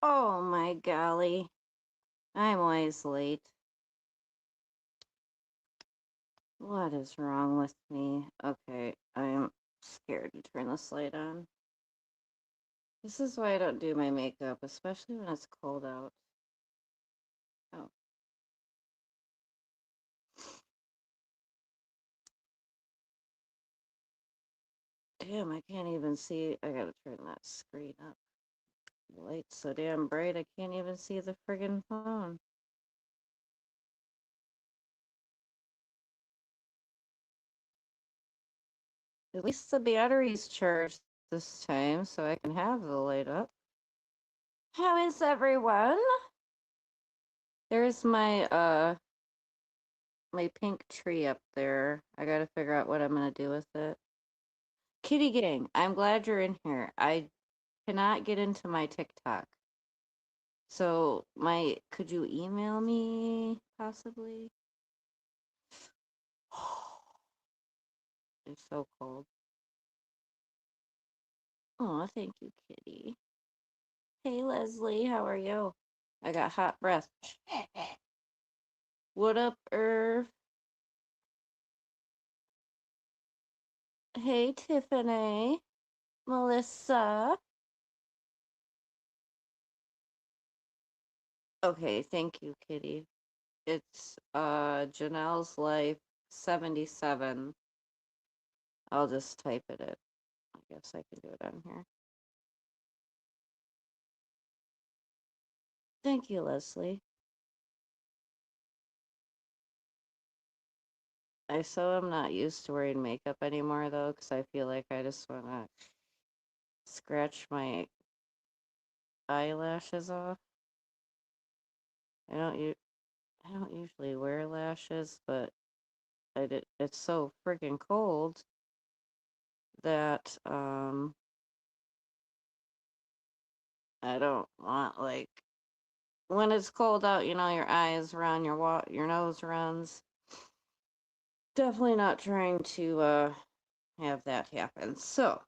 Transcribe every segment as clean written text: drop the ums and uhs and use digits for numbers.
Oh my golly. I'm always late. What is wrong with me? Okay, I'm scared to turn this light on. This is why I don't do my makeup, especially when it's cold out. Oh, damn, I can't even see. I gotta turn that screen up. The light's so damn bright, I can't even see the friggin' phone. At least the battery's charged this time, so I can have the light up. How is everyone? There's my pink tree up there. I gotta figure out what I'm gonna do with it. Kitty Gang, I'm glad you're in here. I cannot get into my TikTok. So could you email me possibly? It's so cold. Oh, thank you, Kitty. Hey Leslie, how are you? I got hot breath. What up, Irv? Hey Tiffany. Melissa. Okay, thank you, Kitty. It's Janelle's Life 77. I'll just type it in. I guess I can do it on here. Thank you, Leslie. I'm not used to wearing makeup anymore though, because I feel like I just want to scratch my eyelashes off. I don't u- I don't usually wear lashes, but it's so freaking cold that I don't want like when it's cold out, your eyes run, your nose runs. Definitely not trying to have that happen. So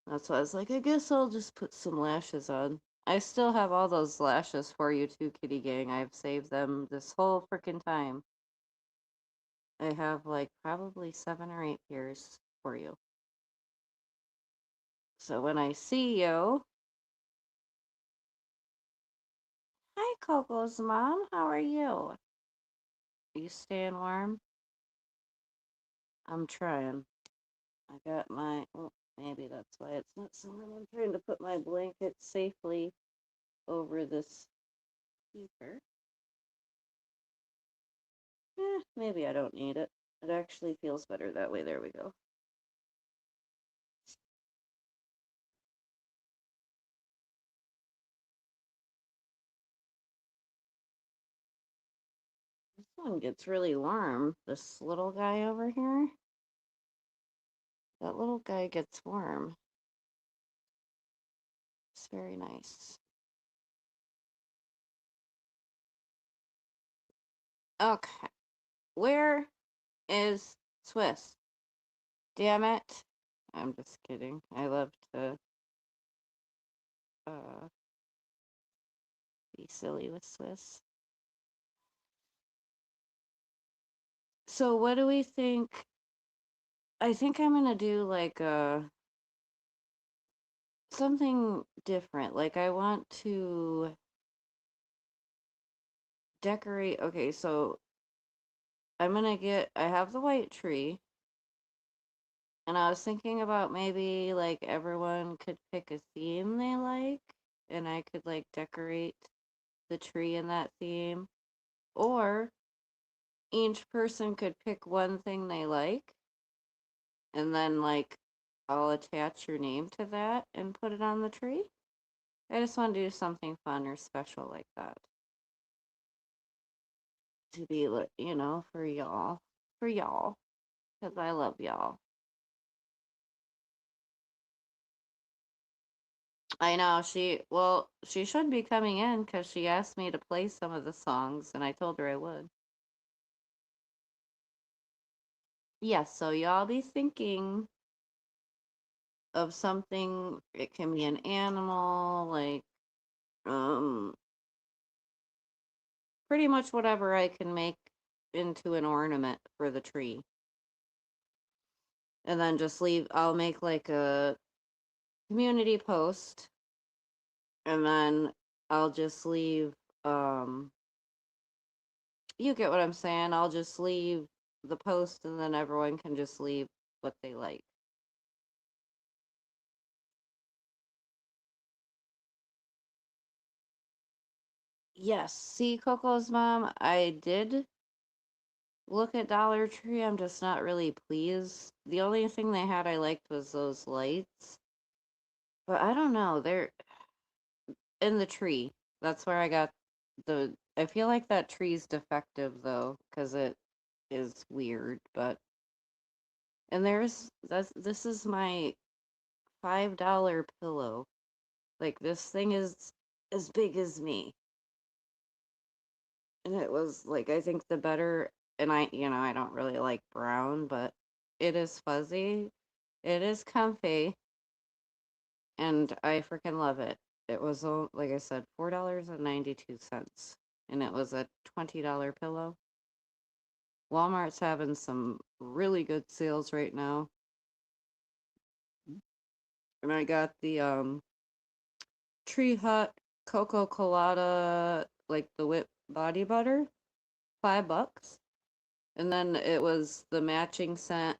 that's why I was like, I guess I'll just put some lashes on. I still have all those lashes for you too, Kitty Gang. I've saved them this whole freaking time. I have like probably 7 or 8 pairs for you. So when I see you, hi Coco's mom, how are you? Are you staying warm? I'm trying. I got maybe that's why it's not so warm. I'm trying to put my blanket safely over this keeper. Maybe I don't need it. It actually feels better that way. There we go. This one gets really warm. This little guy over here, that little guy gets warm. It's very nice. Okay, where is Swiss? Damn it. I'm just kidding. I love to uh, be silly with Swiss. So what do we think? I think I'm gonna do like something different. Like I want to decorate. Okay, so I have the white tree, and I was thinking about maybe like everyone could pick a theme they like, and I could like decorate the tree in that theme, or each person could pick one thing they like, and then like I'll attach your name to that and put it on the tree. I just want to do something fun or special like that to be, for y'all, because I love y'all. I know she should be coming in because she asked me to play some of the songs, and I told her I would. Yes, so y'all be thinking of something. It can be an animal, like Um, pretty much whatever I can make into an ornament for the tree. And then just leave, I'll make like a community post, and then I'll just leave, um, you get what I'm saying? I'll just leave the post and then everyone can just leave what they like. Yes, see, Coco's mom, I did look at Dollar Tree. I'm just not really pleased. The only thing they had I liked was those lights. But I don't know, they're in the tree. That's where I got I feel like that tree's defective though, because it is weird, but and this is my $5 pillow. Like this thing is as big as me. And it was like I think the better, and I don't really like brown, but it is fuzzy. It is comfy, and I freaking love it. It was like I said, $4.92, and it was a $20 pillow. Walmart's having some really good sales right now. And I got the Tree Hut Cocoa Colada, like the whip body butter, $5. And then it was the matching scent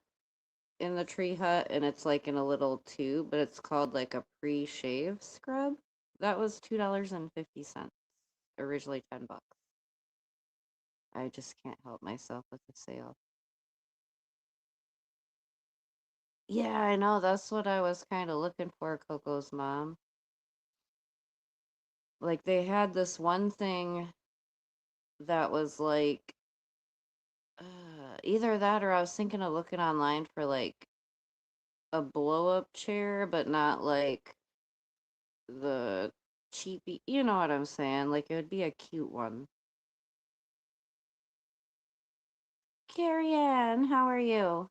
in the Tree Hut, and it's like in a little tube, but it's called like a pre-shave scrub. That was $2.50. Originally $10. I just can't help myself with the sale. Yeah, I know. That's what I was kind of looking for, Coco's mom. Like they had this one thing that was like either that or I was thinking of looking online for like a blow up chair, but not like the cheapy. You know what I'm saying? Like it would be a cute one. Carrie Ann, how are you?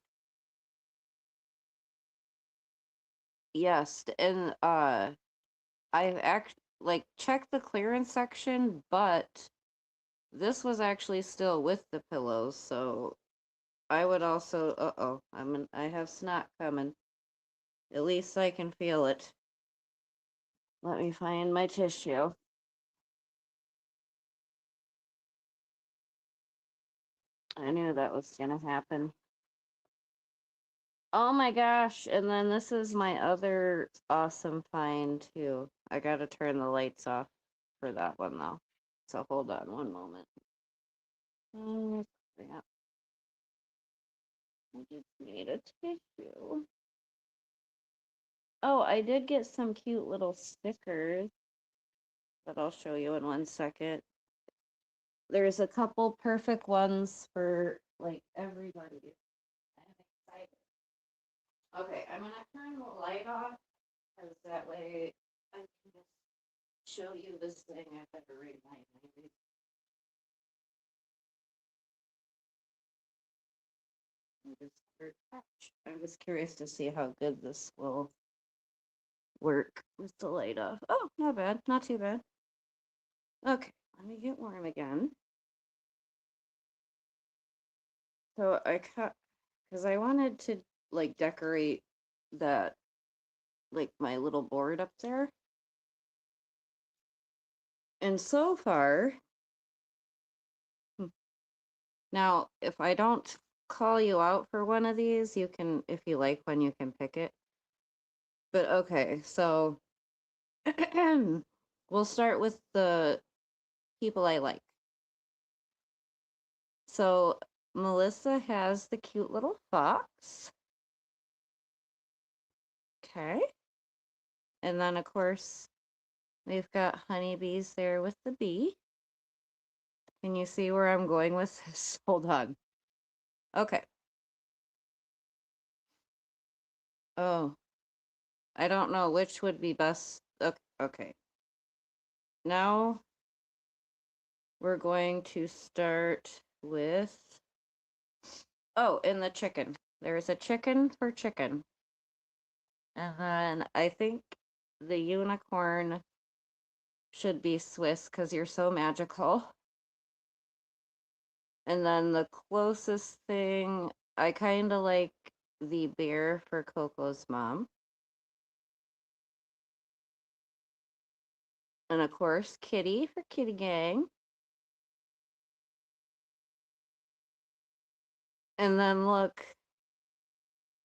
Yes, and I've like checked the clearance section, but this was actually still with the pillows, so I would also, uh-oh, I have snot coming. At least I can feel it. Let me find my tissue. I knew that was gonna happen. Oh my gosh, and then this is my other awesome find too. I gotta turn the lights off for that one though. So hold on one moment. Oh, crap. I just need a tissue. Oh, I did get some cute little stickers that I'll show you in one second. There's a couple perfect ones for like everybody. I'm excited. Okay, I'm gonna turn the light off because that way I can just show you this thing. I better remind me. I'm just curious to see how good this will work with the light off. Oh, not bad, not too bad. Okay, let me get warm again. So I cut because I wanted to like decorate that like my little board up there. And so far, hmm, now if I don't call you out for one of these, you can, if you like one, you can pick it. But okay, so we'll start with the people I like. So Melissa has the cute little fox. Okay. And then, of course, we've got honeybees there with the bee. Can you see where I'm going with this? Hold on. Okay. Oh, I don't know which would be best. Okay. Okay. Now we're going to start with. Oh, and the chicken. There's a chicken for chicken. And then I think the unicorn should be Swiss because you're so magical. And then the closest thing, I kind of like the bear for Coco's mom. And of course, Kitty for Kitty Gang. And then look,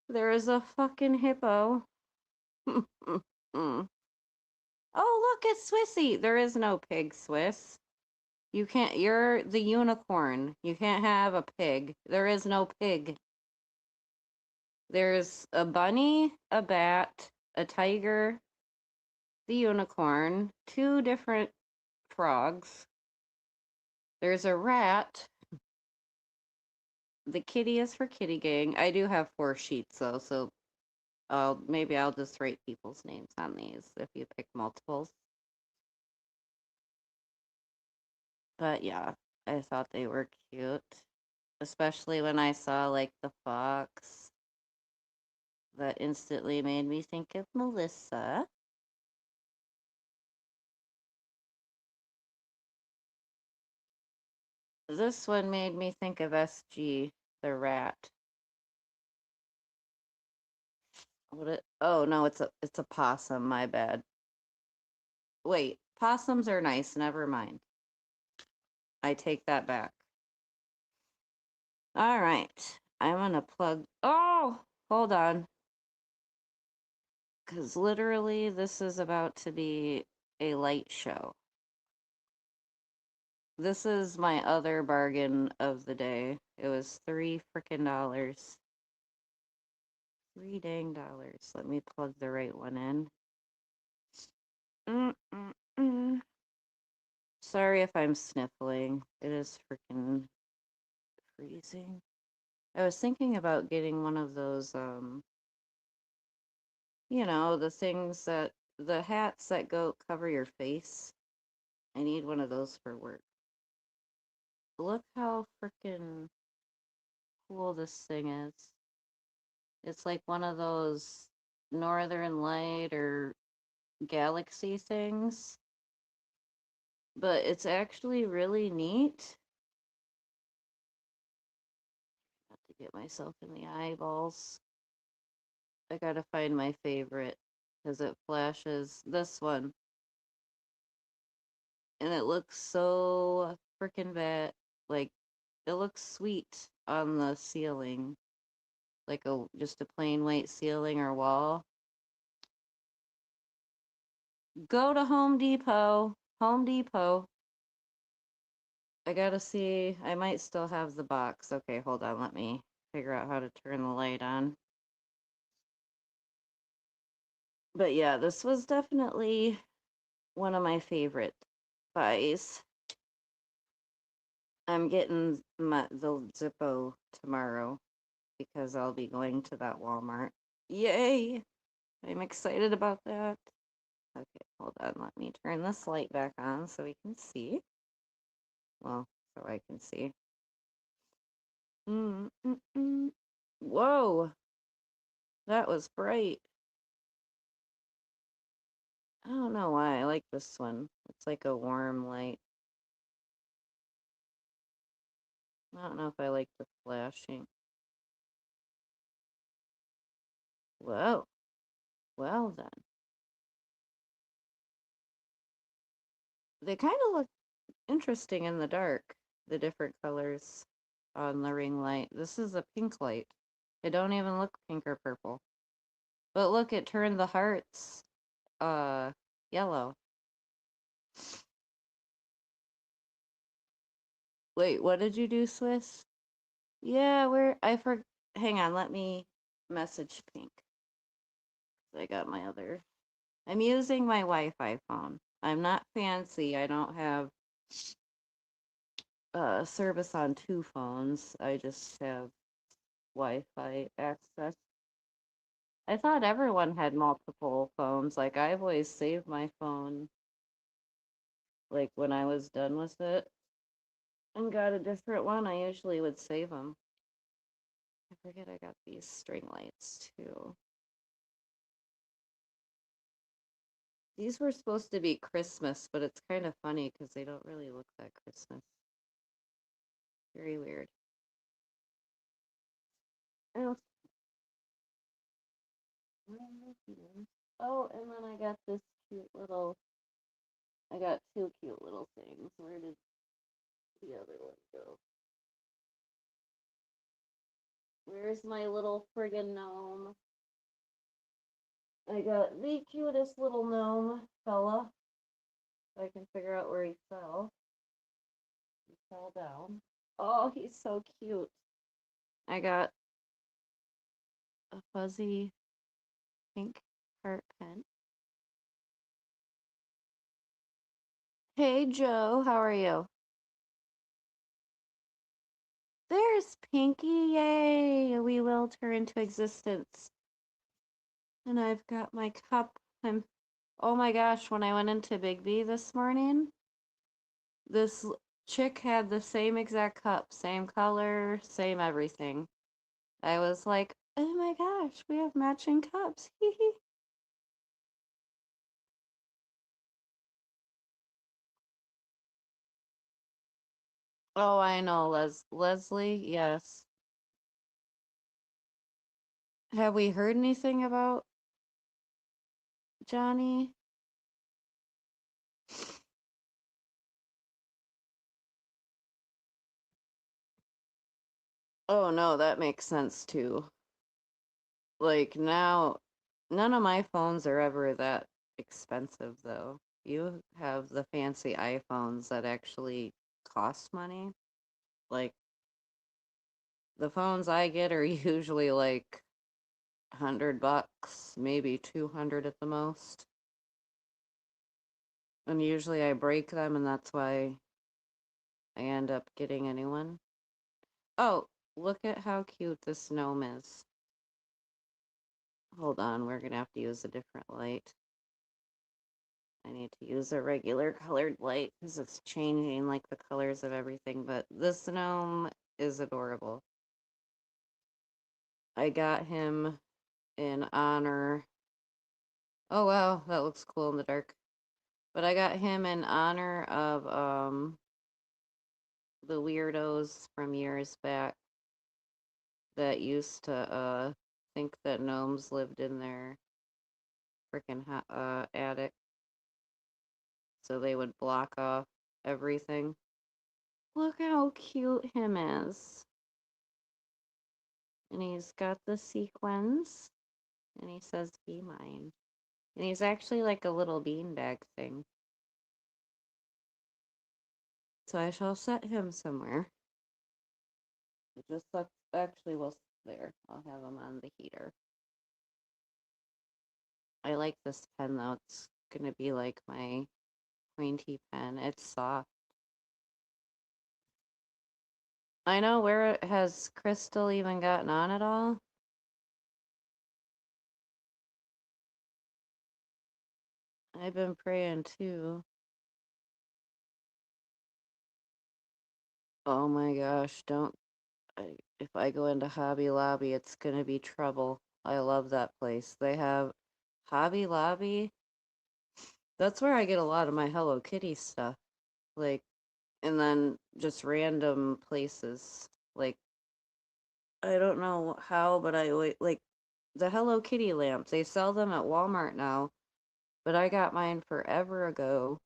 there is a fucking hippo. Oh, look, it's Swissy. There is no pig, Swiss. You can't, you're the unicorn. You can't have a pig. There is no pig. There's a bunny, a bat, a tiger, the unicorn, two different frogs. There's a rat. The kitty is for Kitty Gang. I do have 4 sheets though, so maybe I'll just write people's names on these if you pick multiples. But yeah, I thought they were cute, especially when I saw like the fox. That instantly made me think of Melissa. This one made me think of SG, the rat. Oh no, it's a possum, my bad. Wait, possums are nice, never mind. I take that back. All right, I'm gonna plug. Oh, hold on. Because literally, this is about to be a light show. This is my other bargain of the day. It was $3 frickin' dollars. $3 dang dollars. Let me plug the right one in. Sorry if I'm sniffling. It is freaking freezing. I was thinking about getting one of those, the things the hats that go cover your face. I need one of those for work. Look how freaking cool this thing is. It's like one of those Northern Light or Galaxy things, but it's actually really neat. Have to get myself in the eyeballs. I gotta find my favorite because it flashes this one, and it looks so freaking bad. Like it looks sweet on the ceiling, like just a plain white ceiling or wall. Go to Home Depot. Home Depot. I gotta see. I might still have the box. Okay, hold on. Let me figure out how to turn the light on. But yeah, this was definitely one of my favorite buys. I'm getting the Zippo tomorrow because I'll be going to that Walmart. Yay! I'm excited about that. Okay, hold on. Let me turn this light back on so we can see. Well, so I can see. Whoa! That was bright. I don't know why I like this one. It's like a warm light. I don't know if I like the flashing. Whoa. Well then. They kind of look interesting in the dark, the different colors on the ring light. This is a pink light. It don't even look pink or purple. But look, it turned the hearts yellow. Wait, what did you do, Swiss? Yeah, hang on, let me message Pink. I got my other. I'm using my Wi-Fi phone. I'm not fancy. I don't have service on 2 phones. I just have Wi-Fi access. I thought everyone had multiple phones. Like I've always saved my phone like when I was done with it and got a different one, I usually would save them. I forget I got these string lights too. These were supposed to be Christmas, but it's kind of funny because they don't really look that Christmas. Very weird. Oh, oh, and then I got this cute little. I got two cute little things. Where did the other one go? Where's my little friggin' gnome? I got the cutest little gnome fella. I can figure out where he fell. He fell down. Oh, he's so cute. I got a fuzzy pink heart pen. Hey, Joe, how are you? There's Pinky, yay! We willed her into existence. And I've got my cup. Oh my gosh, when I went into Big B this morning, this chick had the same exact cup, same color, same everything. I was like, oh my gosh, we have matching cups. Hee hee. Oh, I know, Leslie, yes. Have we heard anything about Johnny? Oh no, that makes sense too. Like now, none of my phones are ever that expensive though. You have the fancy iPhones that actually cost money. Like the phones I get are usually like $100, maybe 200 at the most. And usually I break them, and that's why I end up getting a new one. Oh, look at how cute this gnome is. Hold on, we're gonna have to use a different light. I need to use a regular colored light because it's changing like the colors of everything, but this gnome is adorable. I got him in honor. Oh wow, that looks cool in the dark. But I got him in honor of the weirdos from years back that used to think that gnomes lived in their freaking attic, so they would block off everything. Look how cute him is. And he's got the sequins, and he says, be mine. And he's actually like a little beanbag thing. So I shall set him somewhere. It just sucks. Actually, well, there. I'll have him on the heater. I like this pen though. It's gonna be like my pointy pen. It's soft. I know. Where has Crystal even gotten on at all? I've been praying too. Oh my gosh, don't. If I go into Hobby Lobby, it's gonna be trouble. I love that place. They have Hobby Lobby. That's where I get a lot of my Hello Kitty stuff. Like, and then just random places. Like, I don't know how, but like the Hello Kitty lamps. They sell them at Walmart now, but I got mine forever ago,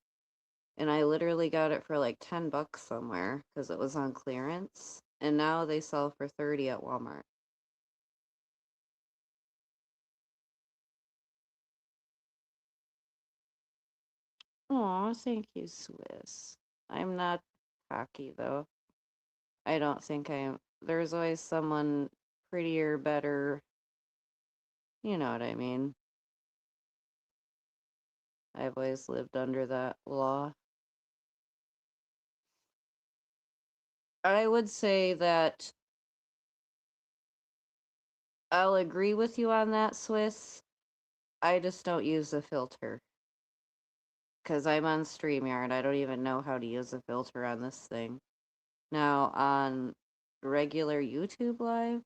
and I literally got it for like $10 somewhere because it was on clearance, and now they sell for 30 at Walmart. Oh, thank you, Swiss. I'm not cocky though. I don't think I am. There's always someone prettier, better. You know what I mean. I've always lived under that law. I would say that I'll agree with you on that, Swiss. I just don't use a filter because I'm on StreamYard. I don't even know how to use a filter on this thing. Now, on regular YouTube Live,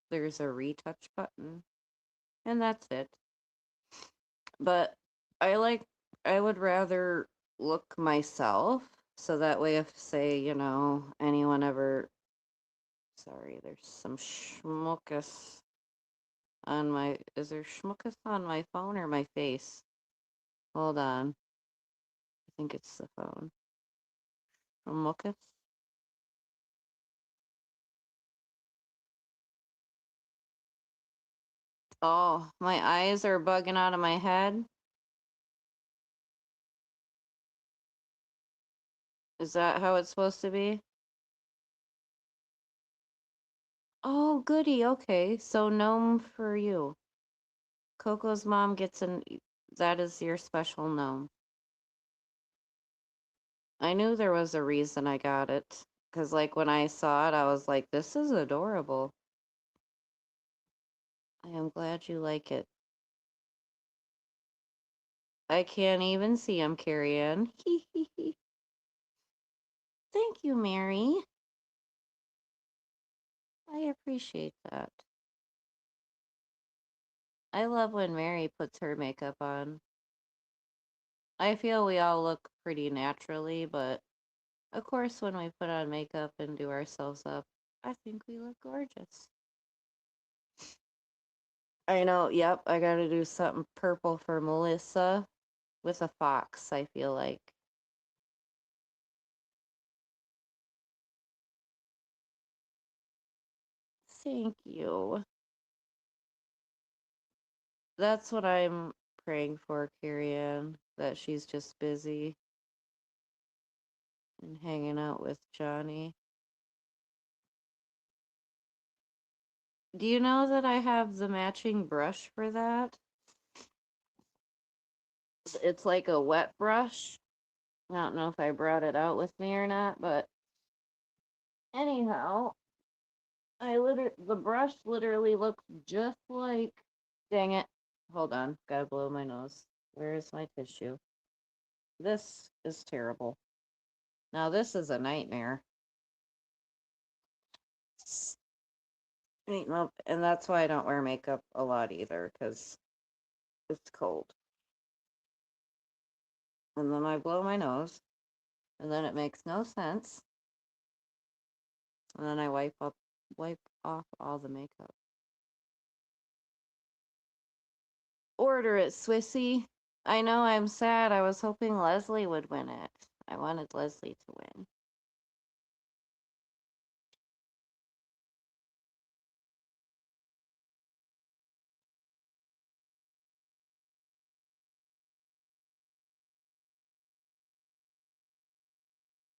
there's a retouch button, and that's it. But I like I would rather look myself, so that way if, say, anyone ever, sorry, there's some schmuckus on my, is there schmuckus on my phone or my face? Hold on. I think it's the phone. Schmuckus? Oh, my eyes are bugging out of my head. Is that how it's supposed to be? Oh, goody. Okay. So gnome for you. Coco's mom gets that is your special gnome. I knew there was a reason I got it. Because, like, when I saw it, I was like, this is adorable. I am glad you like it. I can't even see him, Carrie-Ann. Thank you, Mary. I appreciate that. I love when Mary puts her makeup on. I feel we all look pretty naturally, but of course, when we put on makeup and do ourselves up, I think we look gorgeous. I know, yep, I gotta do something purple for Melissa with a fox, I feel like. Thank you. That's what I'm praying for, Carrie-Ann, that she's just busy and hanging out with Johnny. Do you know that I have the matching brush for that? It's like a wet brush. I don't know if I brought it out with me or not, but anyhow, the brush literally looks just like, dang it. Hold on, gotta blow my nose. Where is my tissue? This is terrible. Now this is a nightmare. And that's why I don't wear makeup a lot either, because it's cold. And then I blow my nose, and then it makes no sense. And then I wipe off all the makeup. Order it, Swissy. I know I'm sad. I was hoping Leslie would win it. I wanted Leslie to win.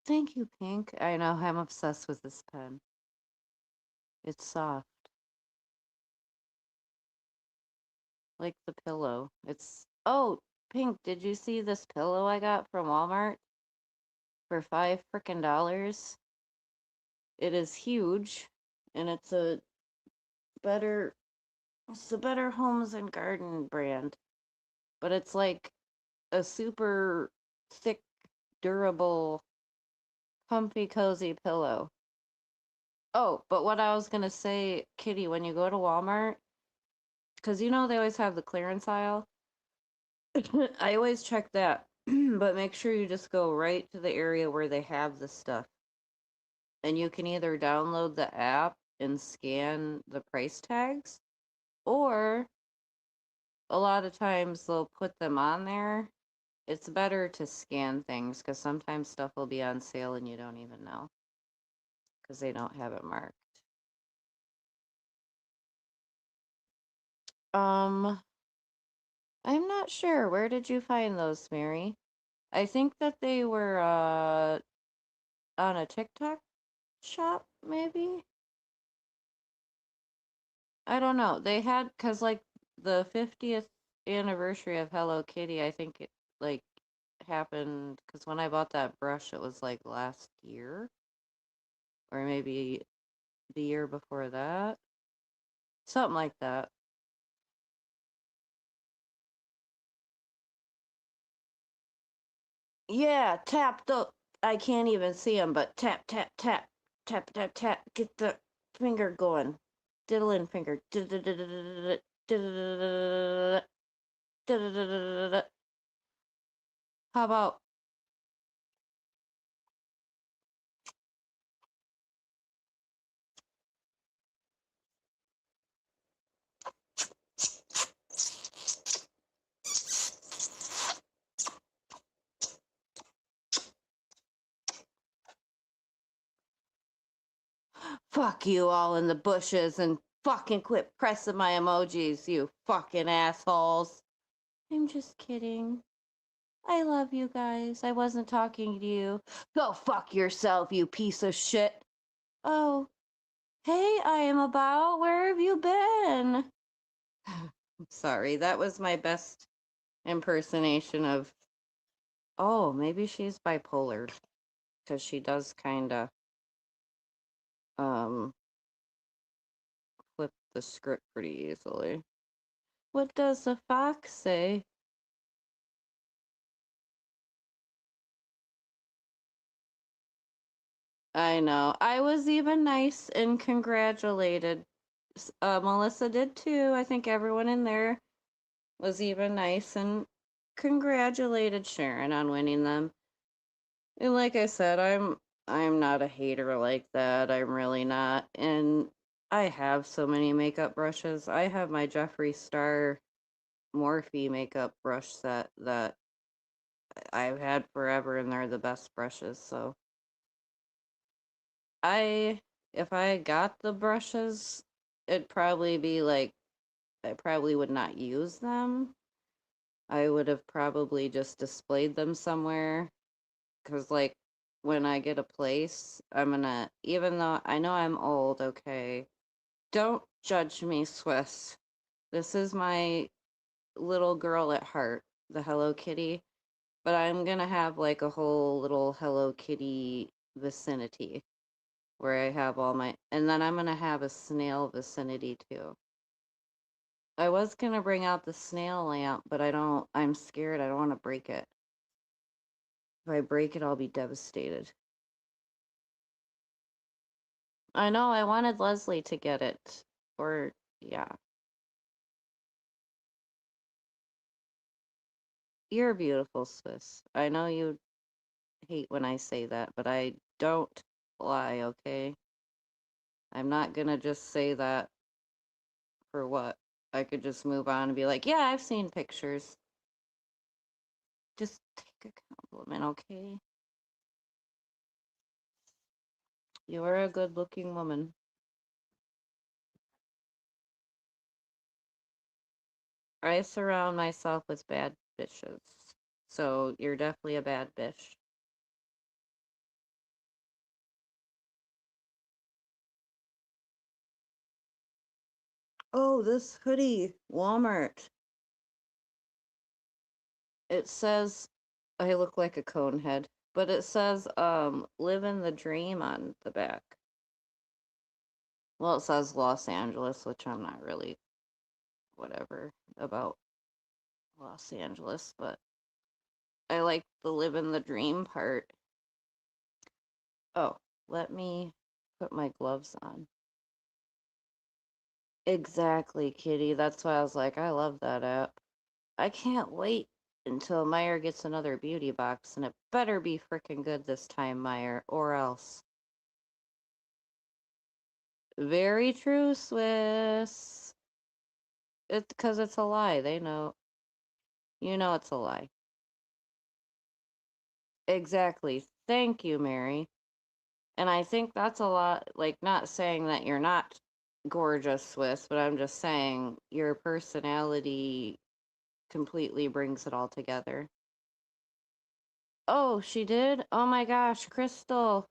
Thank you, Pink. I know I'm obsessed with this pen. It's soft. Like the pillow. Oh, Pink, did you see this pillow I got from Walmart for $5 frickin'? It is huge, and better, it's the Better Homes and Garden brand, but it's like a super thick, durable, comfy, cozy pillow. Oh, but what I was gonna say, Kitty, when you go to Walmart, because they always have the clearance aisle. I always check that, but make sure you just go right to the area where they have the stuff. And you can either download the app and scan the price tags, or a lot of times they'll put them on there. It's better to scan things because sometimes stuff will be on sale and you don't even know because they don't have it marked. Um, I'm not sure. Where did you find those, Mary? I think that they were on a TikTok shop, maybe? I don't know. They had, because like the 50th anniversary of Hello Kitty, I think it like happened because when I bought that brush, it was like last year or maybe the year before that. Something like that. Yeah, tap the. I can't even see them, but tap, tap, tap, tap, tap, tap. Get the finger going. Diddling finger. How about fuck you all in the bushes and fucking quit pressing my emojis, you fucking assholes? I'm just kidding. I love you guys. I wasn't talking to you. Go fuck yourself, you piece of shit. Oh, hey, I am about. Where have you been? I'm sorry, that was my best impersonation of. Oh, maybe she's bipolar. Because she does kinda, um, flip the script pretty easily. What does the fox say? I know. I was even nice and congratulated. Melissa did too. I think everyone in there was even nice and congratulated Sharon on winning them. And like I said, I'm not a hater like that. I'm really not. And I have so many makeup brushes. I have my Jeffree Star Morphe makeup brush set that I've had forever and they're the best brushes. So if I got the brushes, it'd probably be like I probably would not use them. I would have probably just displayed them somewhere. Because, like, when I get a place, I'm gonna, even though I know I'm old, okay, don't judge me, Swiss. This is my little girl at heart, the Hello Kitty. But I'm gonna have like a whole little Hello Kitty vicinity where I have all my, and then I'm gonna have a snail vicinity too. I was gonna bring out the snail lamp, but I'm scared. I don't want to break it. If I break it, I'll be devastated. I know, I wanted Leslie to get it. Or, yeah. You're beautiful, Swiss. I know you hate when I say that, but I don't lie, okay? I'm not gonna just say that for what? I could just move on and be like, yeah, I've seen pictures. Just take a compliment, okay? You are a good looking woman. I surround myself with bad bitches. So you're definitely a bad bitch. Oh, this hoodie, Walmart. It says I look like a cone head, but it says living the dream on the back. Well, it says Los Angeles, which I'm not really whatever about Los Angeles, but I like the living the dream part. Oh, let me put my gloves on. Exactly, Kitty. That's why I was like, I love that app. I can't wait until Meyer gets another beauty box, and it better be freaking good this time, Meyer, or else. Very true, Swiss. It's because it's a lie. They know. You know it's a lie. Exactly. Thank you, Mary. And I think that's a lot, like, not saying that you're not gorgeous, Swiss, but I'm just saying your personality completely brings it all together. Oh, she did? Oh my gosh, Crystal,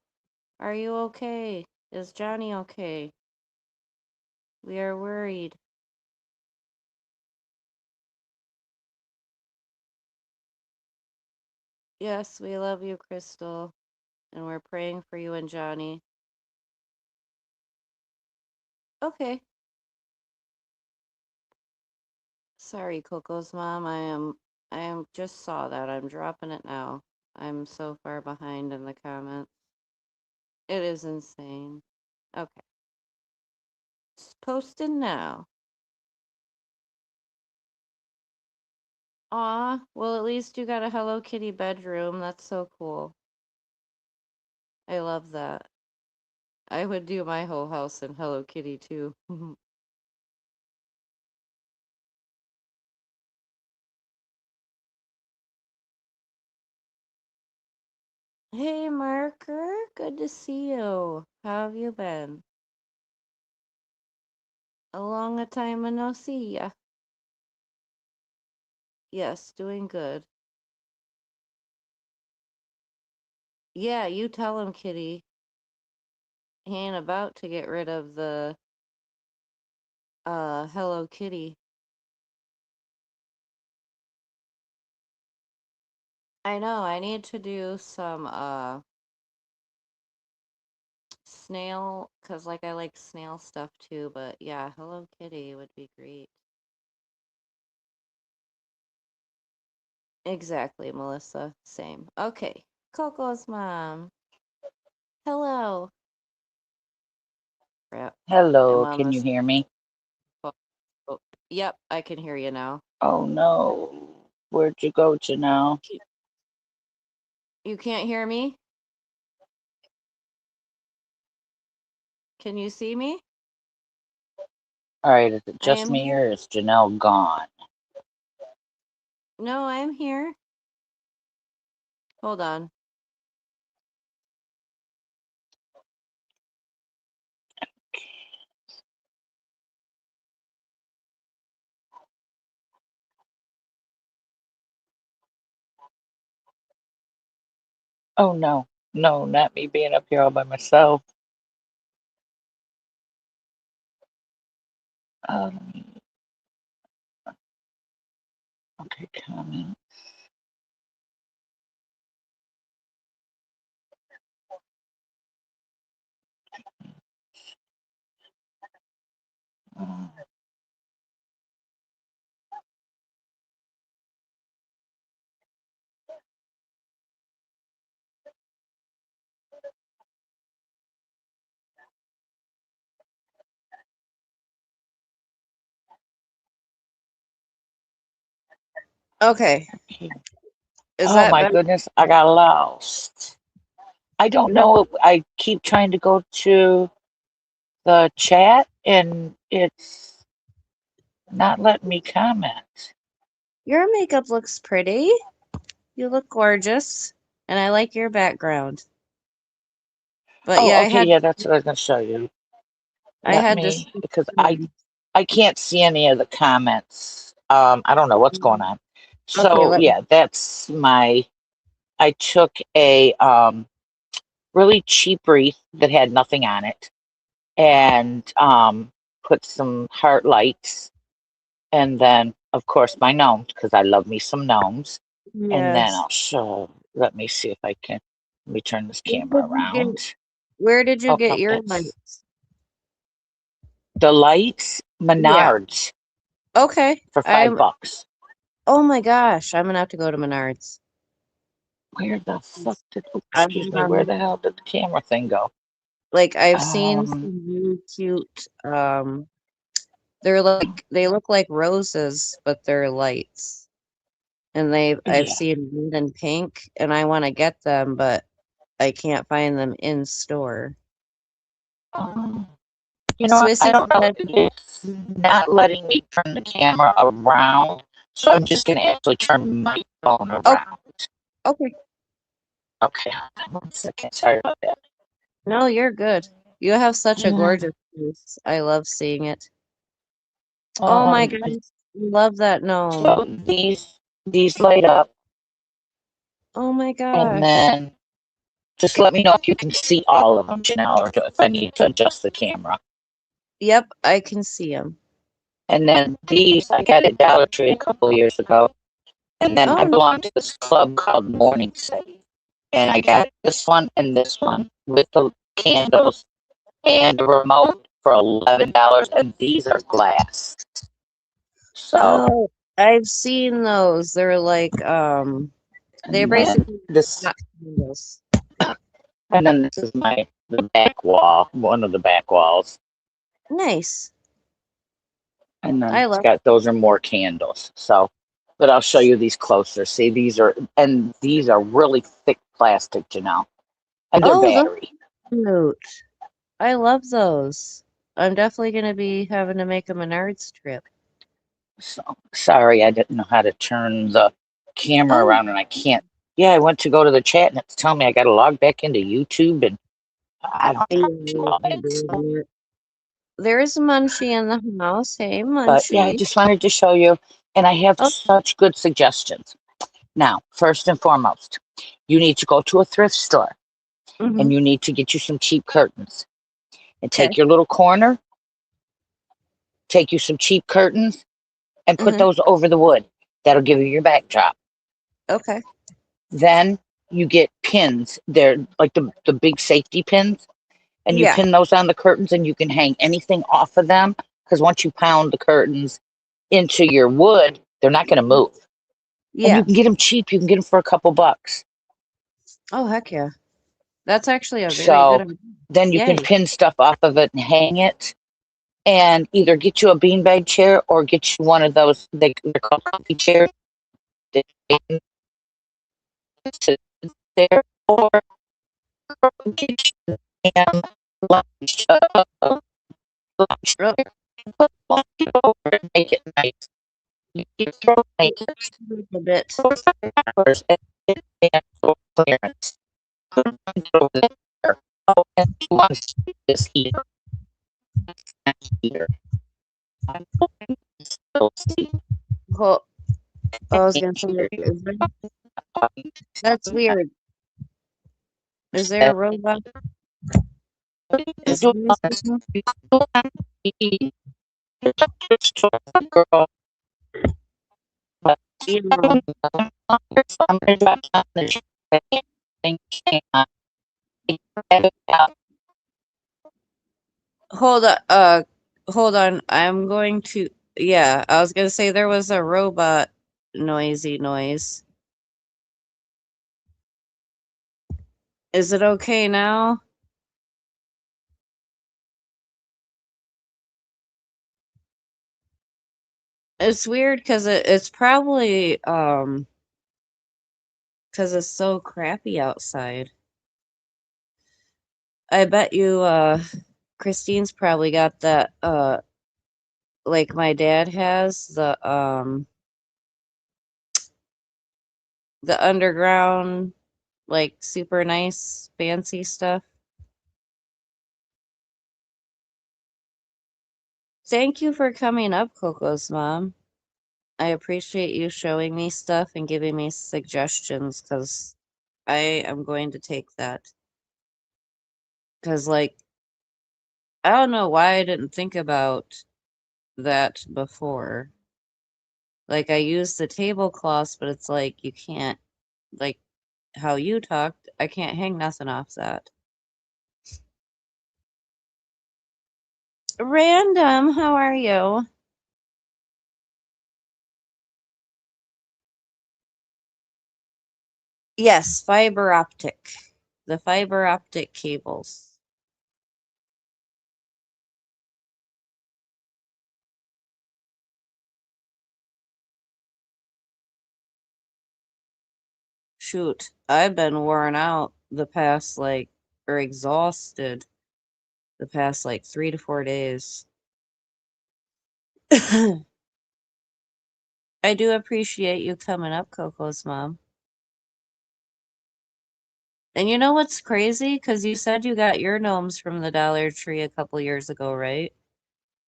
are you okay? Is Johnny okay? We are worried. Yes, we love you, Crystal, and we're praying for you and Johnny. Okay. Sorry, Coco's mom. I am just saw that. I'm dropping it now. I'm so far behind in the comments. It is insane. Okay. It's posted now. Aw, well, at least you got a Hello Kitty bedroom. That's so cool. I love that. I would do my whole house in Hello Kitty too. Hey, Marker, good to see you. How have you been? A long time no see ya. Yes, doing good. Yeah, you tell him, Kitty. He ain't about to get rid of the Hello Kitty. I know, I need to do some snail, cause like I like snail stuff too, but yeah, Hello Kitty would be great. Exactly, Melissa. Same. Okay. Coco's mom. Hello. Crap. I'm Hello, on can you this hear me? phone. Oh, yep, I can hear you now. Oh no, where'd you go to now? You can't hear me? Can you see me? All right, is it I just am me here. or is Janelle gone? No, I'm here. Hold on. Oh no, no, not me being up here all by myself. Um, okay, comment. Uh, Okay. okay. Is Oh that my better? goodness, I got lost. I don't No, know. I keep trying to go to the chat and it's not letting me comment. your makeup looks pretty. You look gorgeous. And I like your background. But yeah, Oh, okay, yeah, that's what I was gonna show you. I Let had to me switch because screens. I can't see any of the comments. I don't know what's going on. Okay, So let me. yeah, that's my. I took a really cheap wreath that had nothing on it, and put some heart lights, and then of course my gnomes because I love me some gnomes. And then Yes. I'll show. Let me see if I can. Let me turn this Where camera did you around. get, where did you Oh get no, your that's lights? the lights. Yeah. Menards Okay. for $5. Oh my gosh, I'm gonna have to go to Menards. Where the fuck did, oh, I've excuse been me, where on, the hell did the camera thing go? like, I've seen Um, some really cute, they look like roses, but they're lights. And I've yeah. seen red and pink, and I want to get them, but I can't find them in store. Um, I Swissy don't know. said, It's not letting me turn the camera around, so I'm just gonna actually turn my phone oh, around. okay. Okay, hold on 1 second. Sorry about that. No, you're good. You have such a Uh, gorgeous face. I love seeing it. Oh my Um, goodness. Love that gnome. so these light up, Oh my and gosh. then just let me know if you can see all of them, Janelle, or if I need to adjust the camera. Yep, I can see him. And then these I got at Dollar Tree a couple of years ago. And then I Oh, belong to this club called Morning City. And I got this one with the candles and the remote for $11. And these are glass. So, oh, I've seen those. They're and then basically this, hot candles. and then this is the back wall, one of the back walls. Nice. And then I it's love. got, those are more candles. So But I'll show you these closer. See, these are really thick plastic, and they're Oh, those battery. are cute. I love those. I'm definitely gonna be having to make a Menards trip. So sorry, I didn't know how to turn the camera Oh, around, and I can't. Yeah, I went to go to the chat, and it's telling me I got to log back into YouTube, and I don't yeah, know. there is Munchie in the house. Hey, But yeah, I Munchie. just wanted to show you, and I have Oh, such good suggestions. Now, first and foremost, you need to go to a thrift store, mm-hmm. and you need to get you some cheap curtains, and Okay. take your little corner, take you some cheap curtains, and put Mm-hmm. those over the wood. That'll give you your backdrop. Okay. Then you get pins. They're like the big safety pins, and you Yeah. pin those on the curtains, and you can hang anything off of them, because once you pound the curtains into your wood, they're not going to move. And you Yeah. can get them cheap. You can get them for a couple bucks. Oh, heck yeah. That's actually a very good So idea. then you can Yay. pin stuff off of it and hang it, and either get you a beanbag chair or get you one of those, they're called comfy chairs. They can sit there, or get you a damn lunch, lunch Oh, chair, put a blanket over it and make it nice. You can throw like a bit. $4 at for clearance. Put a blanket over there. Oh, and if you want to see this heater, heater. I'm hoping you still see Well, I was it gonna say, here. that's weird. Is there a robot? Is there something? Girl, but Yeah. I'm gonna drop down the thing. Hold on. Hold on. I'm going to. Yeah, I was gonna say there was a robot noisy noise. Is it okay now? It's weird because it's probably because it's so crappy outside. I bet you Christine's probably got that like my dad has the underground like super nice fancy stuff. Thank you for coming up, Coco's mom. I appreciate you showing me stuff and giving me suggestions because I am going to take that. Because, like, I don't know why I didn't think about that before. Like, I used the tablecloths, but it's like you can't, like, how you talked, I can't hang nothing off that. Random, how are you? Yes, fiber optic. The fiber optic cables. Shoot, I've been worn out the past, like, or exhausted the past, like, 3 to 4 days. I do appreciate you coming up, Coco's mom. And you know what's crazy? Because you said you got your gnomes from the Dollar Tree a couple years ago, right?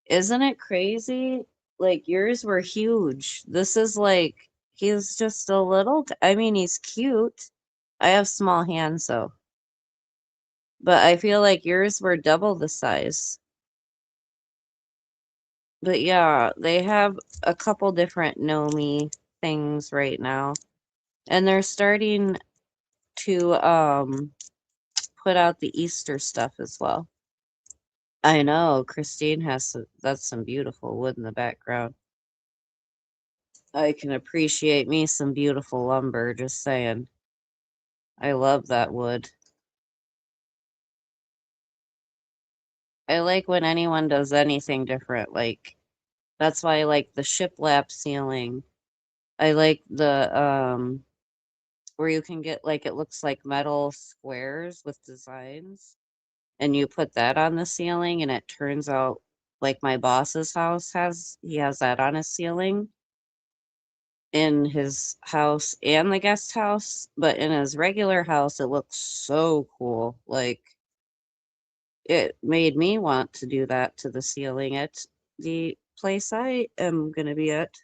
Isn't it crazy? Like yours were huge. This is like he's just a little. I mean, he's cute. I have small hands though, but I feel like yours were double the size. But yeah, they have a couple different Nomi things right now, and they're starting to put out the Easter stuff as well. I know Christine has that's some beautiful wood in the background. I can appreciate me some beautiful lumber, just saying. I love that wood. I like when anyone does anything different. Like, that's why I like the shiplap ceiling. I like the where you can get like it looks like metal squares with designs, and you put that on the ceiling and it turns out like my boss's house he has that on his ceiling in his house and the guest house, but in his regular house it looks so cool. Like it made me want to do that to the ceiling at the place I am going to be at.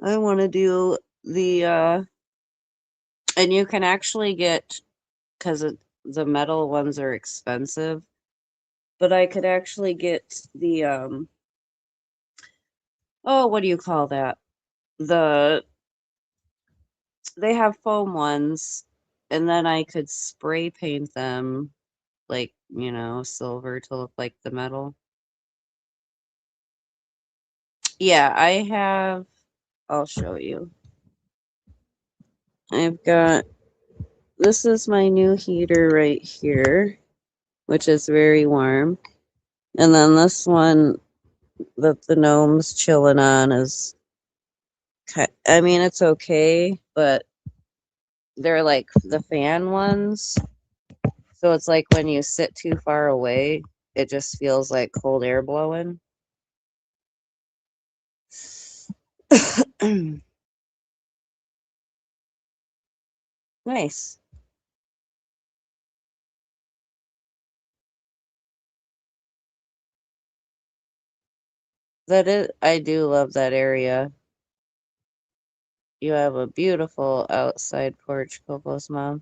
I want to do the and you can actually get, because the metal ones are expensive, but I could actually get the oh, what do you call that? The They have foam ones, and then I could spray paint them like, silver to look like the metal. Yeah, I'll show you. I've got, this is my new heater right here, which is very warm. And then this one that the gnome's chilling on is, I mean, it's okay, but they're like the fan ones. So it's like when you sit too far away, it just feels like cold air blowing. Nice. I do love that area. You have a beautiful outside porch, Coco's mom.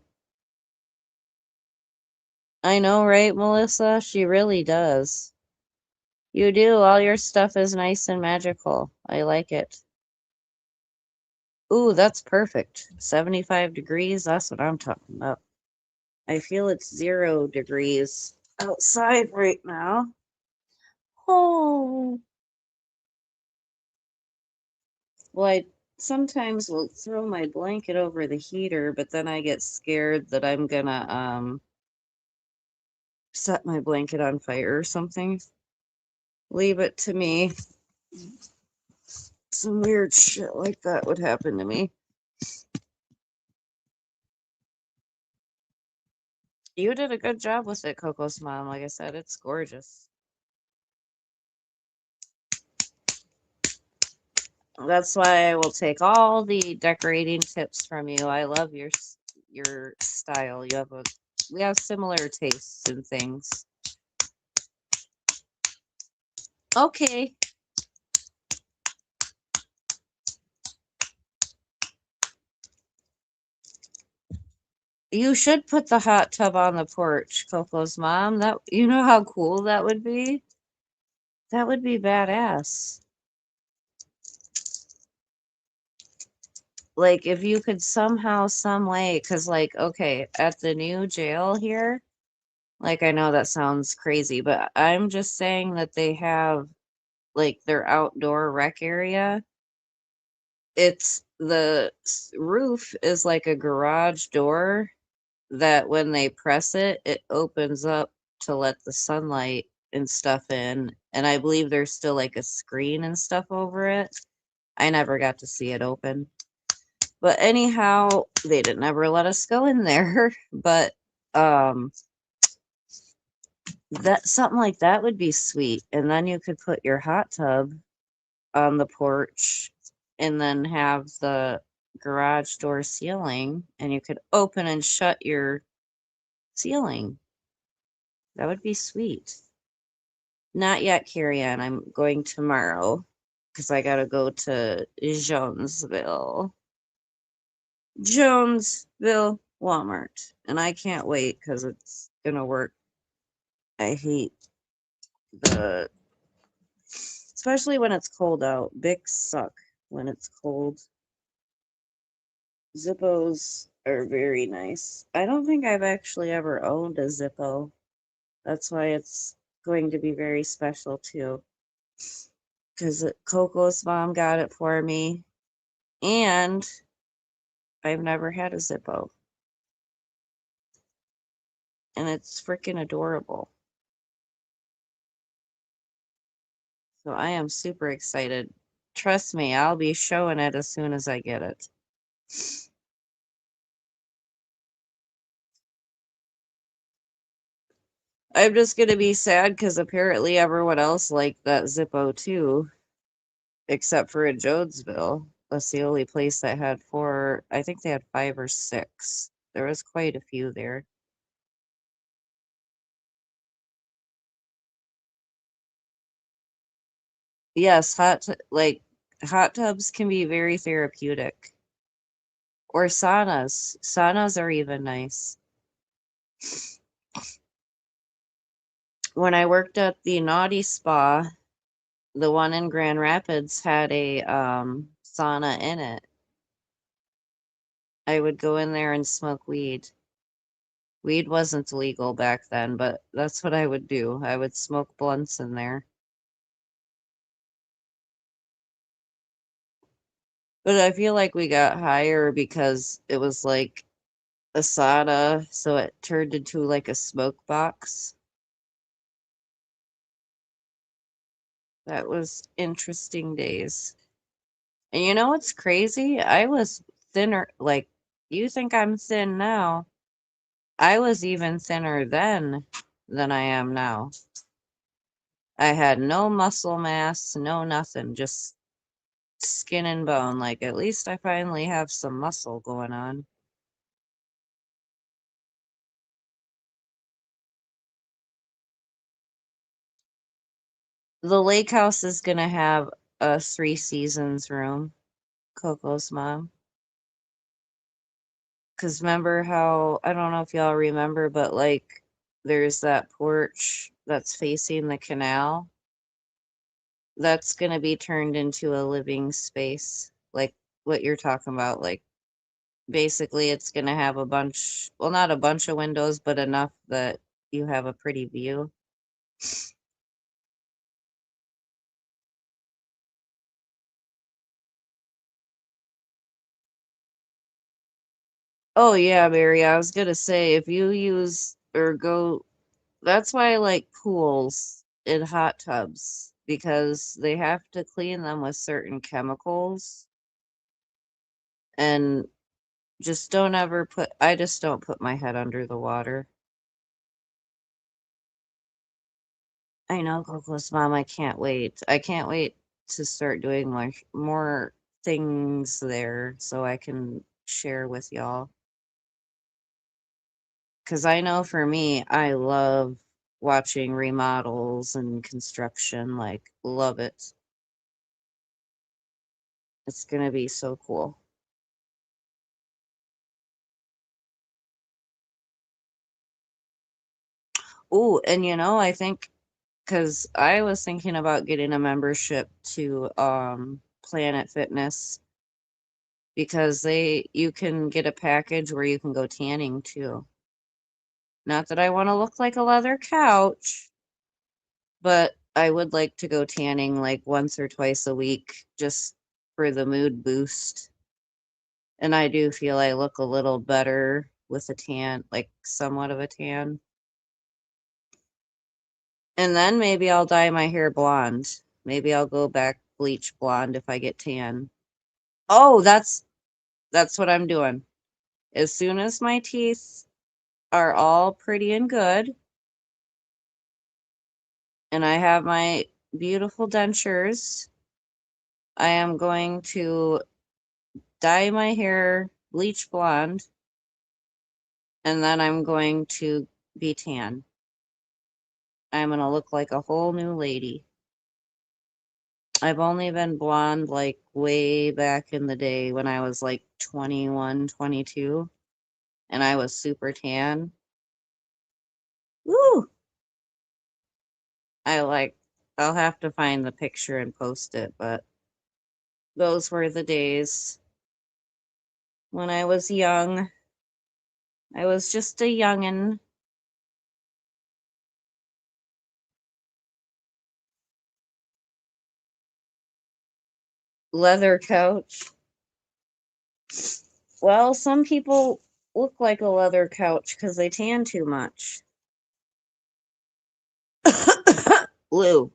I know, right, Melissa? She really does. You do. All your stuff is nice and magical. I like it. Ooh, that's perfect. 75 degrees. That's what I'm talking about. I feel it's 0 degrees outside right now. Oh. Well, I sometimes will throw my blanket over the heater, but then I get scared that I'm gonna set my blanket on fire or something. Leave it to me. Some weird shit like that would happen to me. You did a good job with it, Coco's mom. Like I said, it's gorgeous. That's why I will take all the decorating tips from you. I love your style. We have similar tastes in things. Okay. You should put the hot tub on the porch, Coco's mom. That you know how cool that would be? That would be badass. Like if you could somehow, some way, because like, okay, at the new jail here, like I know that sounds crazy, but I'm just saying that they have like their outdoor rec area. It's roof is like a garage door that when they press it, it opens up to let the sunlight and stuff in. And I believe there's still like a screen and stuff over it. I never got to see it open. But anyhow, they didn't ever let us go in there. But that something like that would be sweet. And then you could put your hot tub on the porch and then have the garage door ceiling and you could open and shut your ceiling. That would be sweet. Not yet, Carrie Ann. I'm going tomorrow because I gotta go to Jonesville. Jonesville Walmart. And I can't wait because it's gonna work. I hate the especially when it's cold out. Bics suck when it's cold. Zippos are very nice. I don't think I've actually ever owned a Zippo. That's why it's going to be very special too. Because Coco's mom got it for me. And I've never had a Zippo. And it's freaking adorable. So I am super excited Trust me, I'll be showing it as soon as I get it. I'm just gonna be sad because apparently everyone else liked that Zippo too, except for in Jonesville. That's the only place that had 4. I think they had 5 or 6. There was quite a few there. Yes, hot tubs can be very therapeutic. Or saunas. Saunas are even nice. When I worked at the Naughty Spa, the one in Grand Rapids had a sauna in it. I would go in there and smoke weed. Weed wasn't legal back then, but that's what I would do. I would smoke blunts in there. But I feel like we got higher because it was like a sauna, so it turned into like a smoke box. That was interesting days. And you know what's crazy? I was thinner. Like, you think I'm thin now. I was even thinner then than I am now. I had no muscle mass, no nothing, just skin and bone. Like, at least I finally have some muscle going on. The lake house is gonna have a 3 seasons room, Coco's mom. Because remember how, I don't know if y'all remember, but like there's that porch that's facing the canal. That's going to be turned into a living space, like what you're talking about. Like basically, it's going to have a bunch, well, not a bunch of windows, but enough that you have a pretty view. Oh, yeah, Mary, I was going to say if you use or go, that's why I like pools in hot tubs because they have to clean them with certain chemicals and just don't ever put, I just don't put my head under the water. I know, Coco's mom, I can't wait. I can't wait to start doing more things there so I can share with y'all. Because I know for me, I love watching remodels and construction. Like, love it. It's going to be so cool. Oh, and I think because I was thinking about getting a membership to Planet Fitness because you can get a package where you can go tanning too. Not that I want to look like a leather couch, but I would like to go tanning like once or twice a week just for the mood boost. And I do feel I look a little better with a tan, like somewhat of a tan. And then maybe I'll dye my hair blonde. Maybe I'll go back bleach blonde if I get tan. Oh, that's what I'm doing. As soon as my teeth are all pretty and good and I have my beautiful dentures, I am going to dye my hair bleach blonde and then I'm going to be tan. I'm going to look like a whole new lady. I've only been blonde like way back in the day when I was like 21, 22, and I was super tan. Woo! I like, I'll have to find the picture and post it, but those were the days when I was young. I was just a youngin'. Leather couch. Well, some people look like a leather couch because they tan too much. Lou.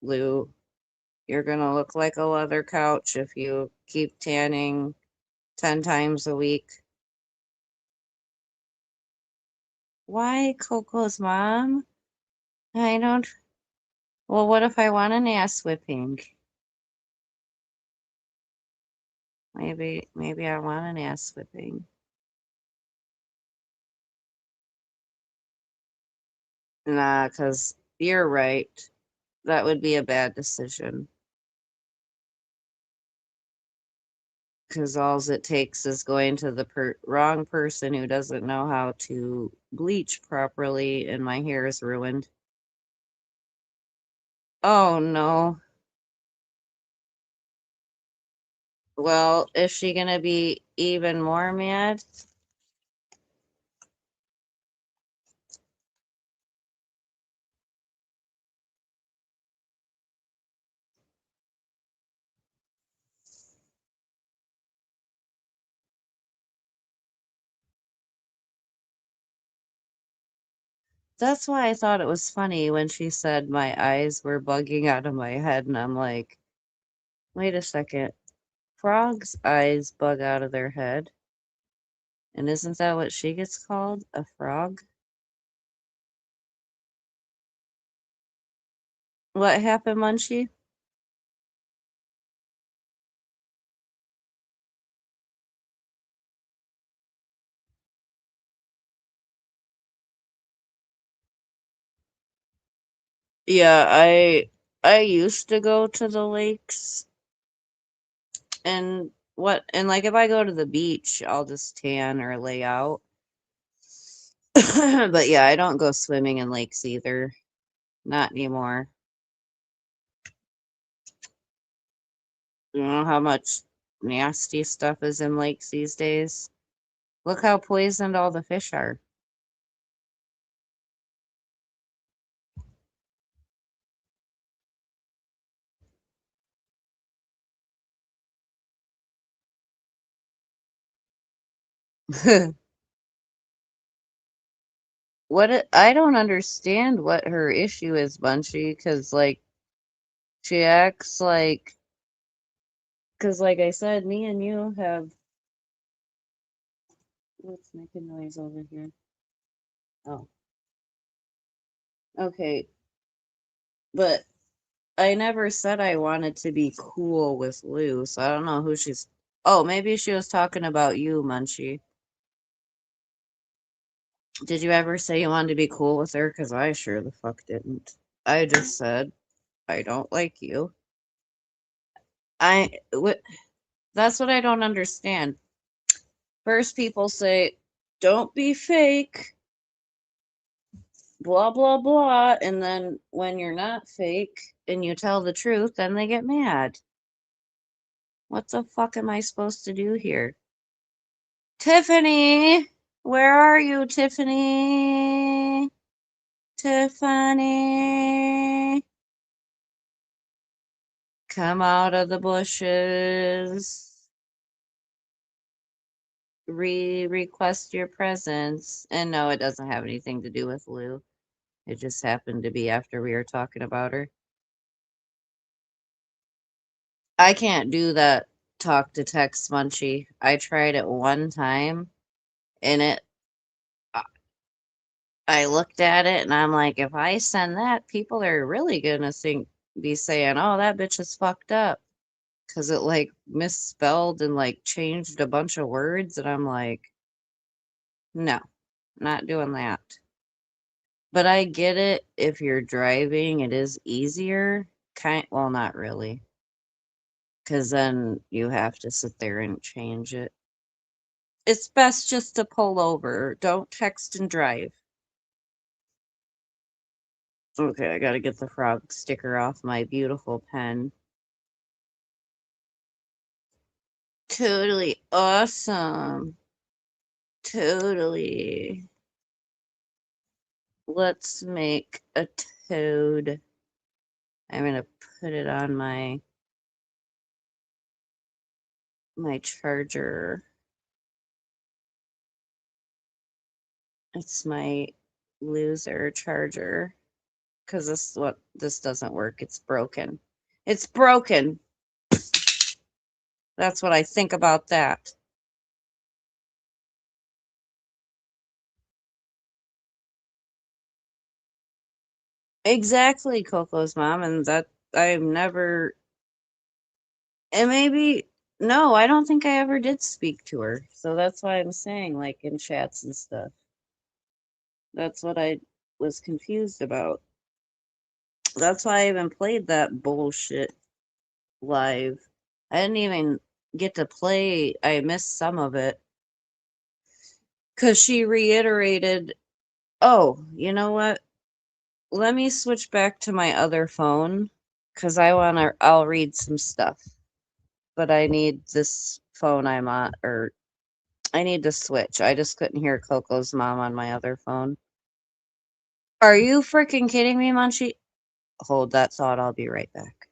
Lou. You're gonna look like a leather couch if you keep tanning 10 times a week. Why, Coco's mom? I don't. Well, what if I want an ass whipping? Maybe I want an ass whipping. Nah, 'cause you're right. That would be a bad decision. 'Cause all it takes is going to the wrong person who doesn't know how to bleach properly, and my hair is ruined. Oh no. Well, is she gonna be even more mad? That's why I thought it was funny when she said my eyes were bugging out of my head, and I'm like, wait a second. Frogs' eyes bug out of their head. And isn't that what she gets called? A frog? What happened, Munchie? Yeah, I used to go to the lakes and like if I go to the beach, I'll just tan or lay out. But yeah, I don't go swimming in lakes either. Not anymore. You know how much nasty stuff is in lakes these days? Look how poisoned all the fish are. I don't understand what her issue is, Bunchy, because like she acts like, because like I said, me and you have, what's making noise over here? Oh, okay. But I never said I wanted to be cool with Lou, so I don't know who she's. Oh, maybe she was talking about you, Munchie. Did you ever say you wanted to be cool with her? Because I sure the fuck didn't. I just said, I don't like you. What? That's what I don't understand. First, people say, don't be fake, blah, blah, blah. And then when you're not fake and you tell the truth, then they get mad. What the fuck am I supposed to do here? Tiffany! Where are you, Tiffany? Tiffany! Come out of the bushes. Request your presence. And no, it doesn't have anything to do with Lou. It just happened to be after we were talking about her. I can't do that talk to text Munchie. I tried it one time and I looked at it and I'm like, if I send that, people are really gonna be saying, oh, that bitch is fucked up. Cause it like misspelled and like changed a bunch of words. And I'm like, no, not doing that. But I get it if you're driving, it is easier. Well, not really. Cause then you have to sit there and change it. It's best just to pull over. Don't text and drive. Okay, I gotta get the frog sticker off my beautiful pen. Totally awesome. Totally. Let's make a toad. I'm gonna put it on my charger. It's my loser charger because this doesn't work. It's broken. It's broken. That's what I think about that. Exactly, Coco's mom, and that I've never, and maybe, no, I don't think I ever did speak to her. So that's why I'm saying, like, in chats and stuff. That's what I was confused about. That's why I even played that bullshit live. I didn't even get to play, I missed some of it. Because she reiterated, oh, you know what? Let me switch back to my other phone because I'll read some stuff. But I need this phone I'm on, or I need to switch. I just couldn't hear Coco's mom on my other phone. Are you freaking kidding me, Munchie? Hold that thought. I'll be right back.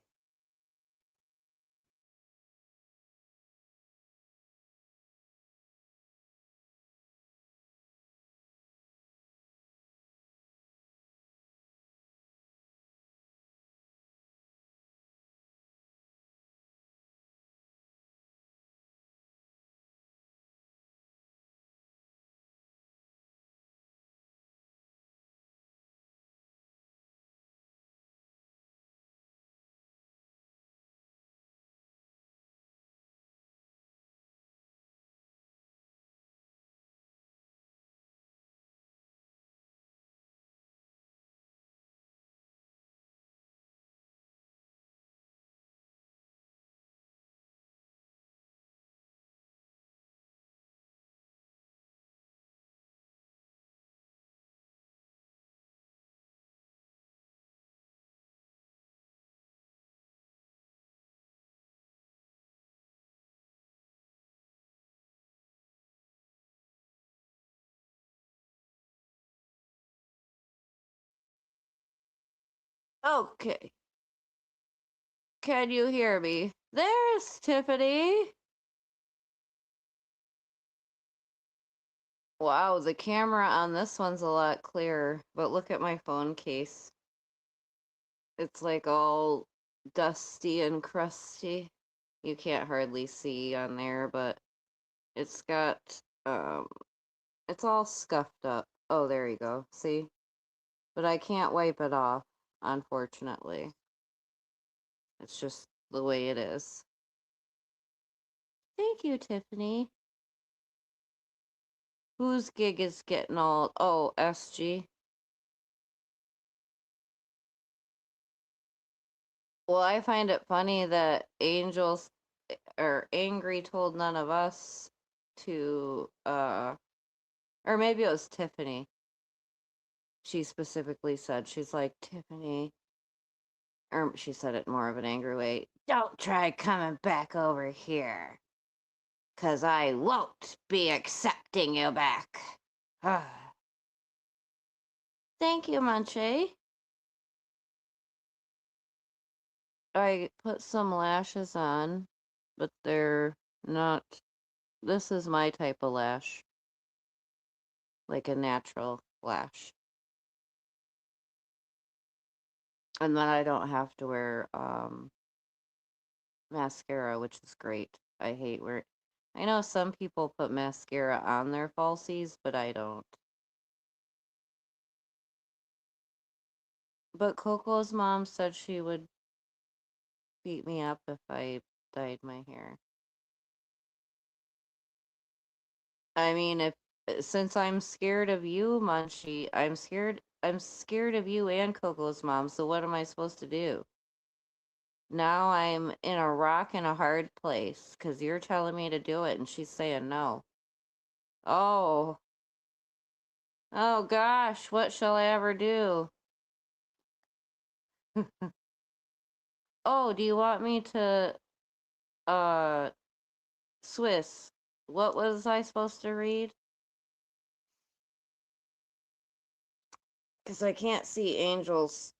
Okay. Can you hear me? There's Tiffany. Wow, the camera on this one's a lot clearer, but look at my phone case. It's like all dusty and crusty. You can't hardly see on there, but it's got, um, it's all scuffed up. Oh, there you go. See? But I can't wipe it off, unfortunately. It's just the way it is. Thank you, Tiffany. Whose gig is getting all... Oh, SG. Well, I find it funny that Angels or Angry told none of us to or maybe it was Tiffany. She specifically said, she's like, Tiffany, or she said it more of an angry way, don't try coming back over here, 'cause I won't be accepting you back. Thank you, Munchie. I put some lashes on, but they're not, this is my type of lash, like a natural lash. And then I don't have to wear mascara, which is great. I hate wear. I know some people put mascara on their falsies, but I don't. But Coco's mom said she would beat me up if I dyed my hair. I mean, if since I'm scared of you, Munchie, I'm scared. I'm scared of you and Coco's mom. So what am I supposed to do? Now I'm in a rock and a hard place because you're telling me to do it and she's saying no. Oh, oh gosh, what shall I ever do? Oh, do you want me to, uh, Swiss? What was I supposed to read? Because I can't see Angel's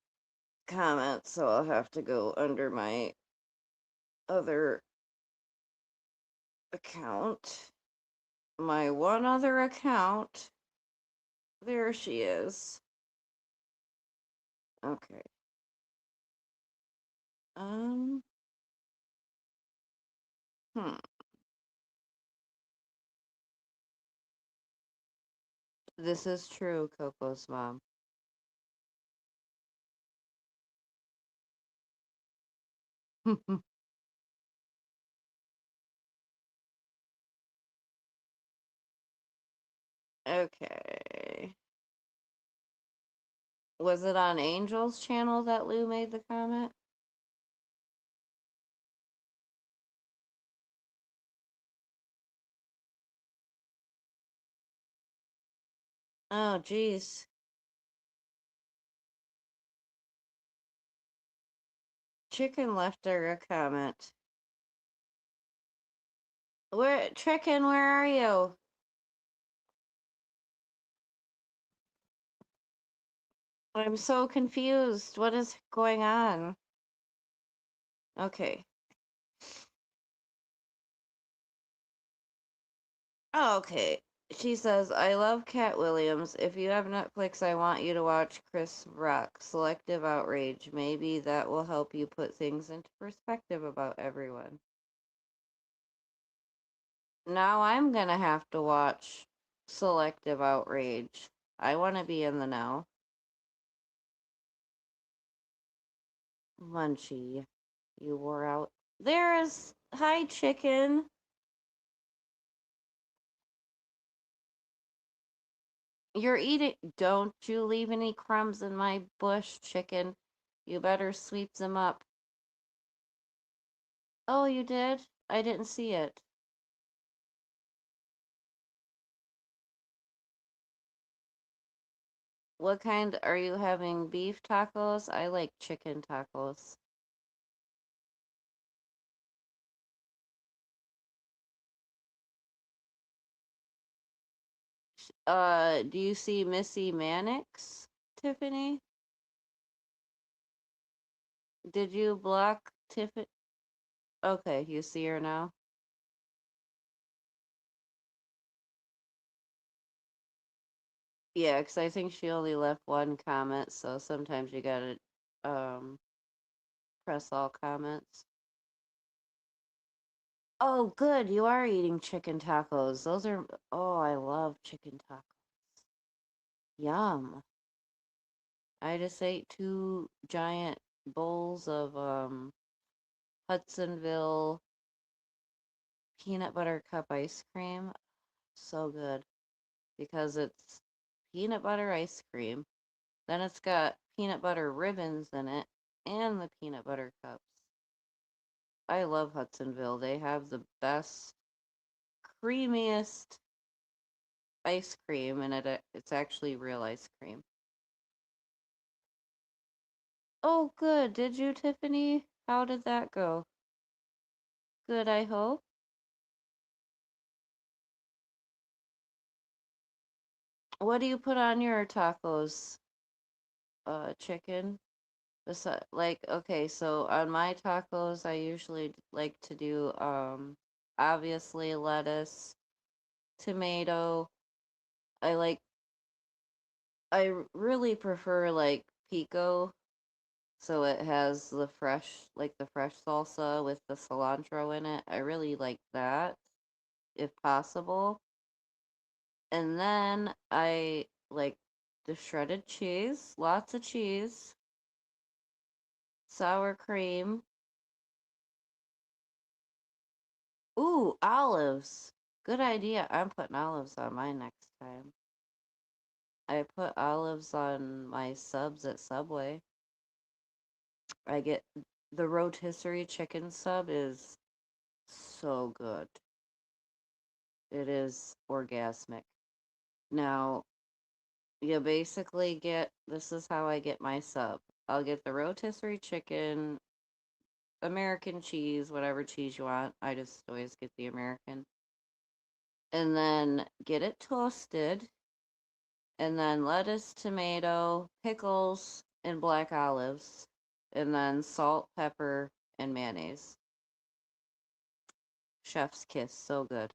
comments, so I'll have to go under my other account. My one other account. There she is. Okay. Um, hmm. This is true, Coco's mom. Okay. Was it on Angel's channel that Lou made the comment? Oh, geez. Chicken left her a comment. Chicken, where are you? I'm so confused. What is going on? Okay. Oh, okay. She says, I love Cat Williams. If you have Netflix, I want you to watch Chris Rock, Selective Outrage. Maybe that will help you put things into perspective about everyone. Now I'm gonna have to watch Selective Outrage. I want to be in the know. Munchie, you wore out. There's. Hi, chicken. You're eating. Don't you leave any crumbs in my bush, chicken. You better sweep them up. Oh, you did? I didn't see it. What kind are you having? Beef tacos? I like chicken tacos. Do you see Missy Mannix, Tiffany? Did you block Tiffany? Okay, you see her now. Yeah, because I think she only left one comment, so sometimes you gotta press all comments. Oh, good, you are eating chicken tacos. Those are, oh, I love chicken tacos. Yum. I just ate 2 giant bowls of Hudsonville peanut butter cup ice cream. So good because it's peanut butter ice cream. Then it's got peanut butter ribbons in it and the peanut butter cups. I love Hudsonville. They have the best, creamiest ice cream, and it's actually real ice cream. Oh, good. Did you, Tiffany? How did that go? Good, I hope. What do you put on your tacos, chicken? Like, okay, so on my tacos, I usually like to do, obviously lettuce, tomato. I like, really prefer like pico, so it has the fresh, like the fresh salsa with the cilantro in it. I really like that, if possible. And then I like the shredded cheese, lots of cheese, sour cream. Ooh, olives. Good idea. I'm putting olives on mine next time. I put olives on my subs at Subway. I get the rotisserie chicken sub is so good. It is orgasmic. Now, you basically get, this is how I get my sub. I'll get the rotisserie chicken, American cheese, whatever cheese you want. I just always get the American. And then get it toasted, and then lettuce, tomato, pickles, and black olives, and then salt, pepper, and mayonnaise. Chef's kiss, so good.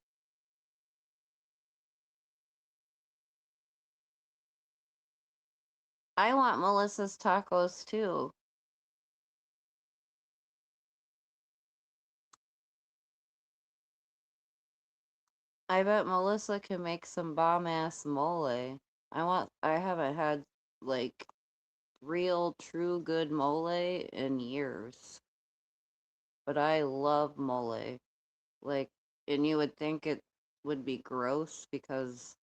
I want Melissa's tacos too. I bet Melissa can make some bomb ass mole. I haven't had like real true good mole in years. But I love mole. Like, and you would think it would be gross because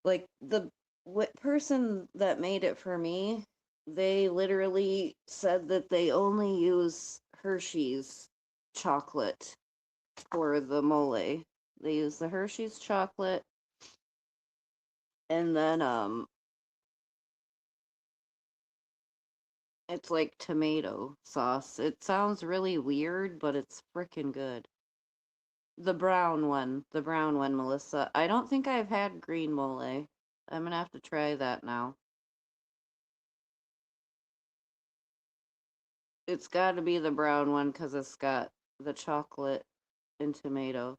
like the what person that made it for me, they literally said that they only use Hershey's chocolate for the mole. They use the Hershey's chocolate and then it's like tomato sauce. It sounds really weird, but it's freaking good. The brown one, Melissa. I don't think I've had green mole. I'm gonna have to try that now. It's got to be the brown one because it's got the chocolate and tomato.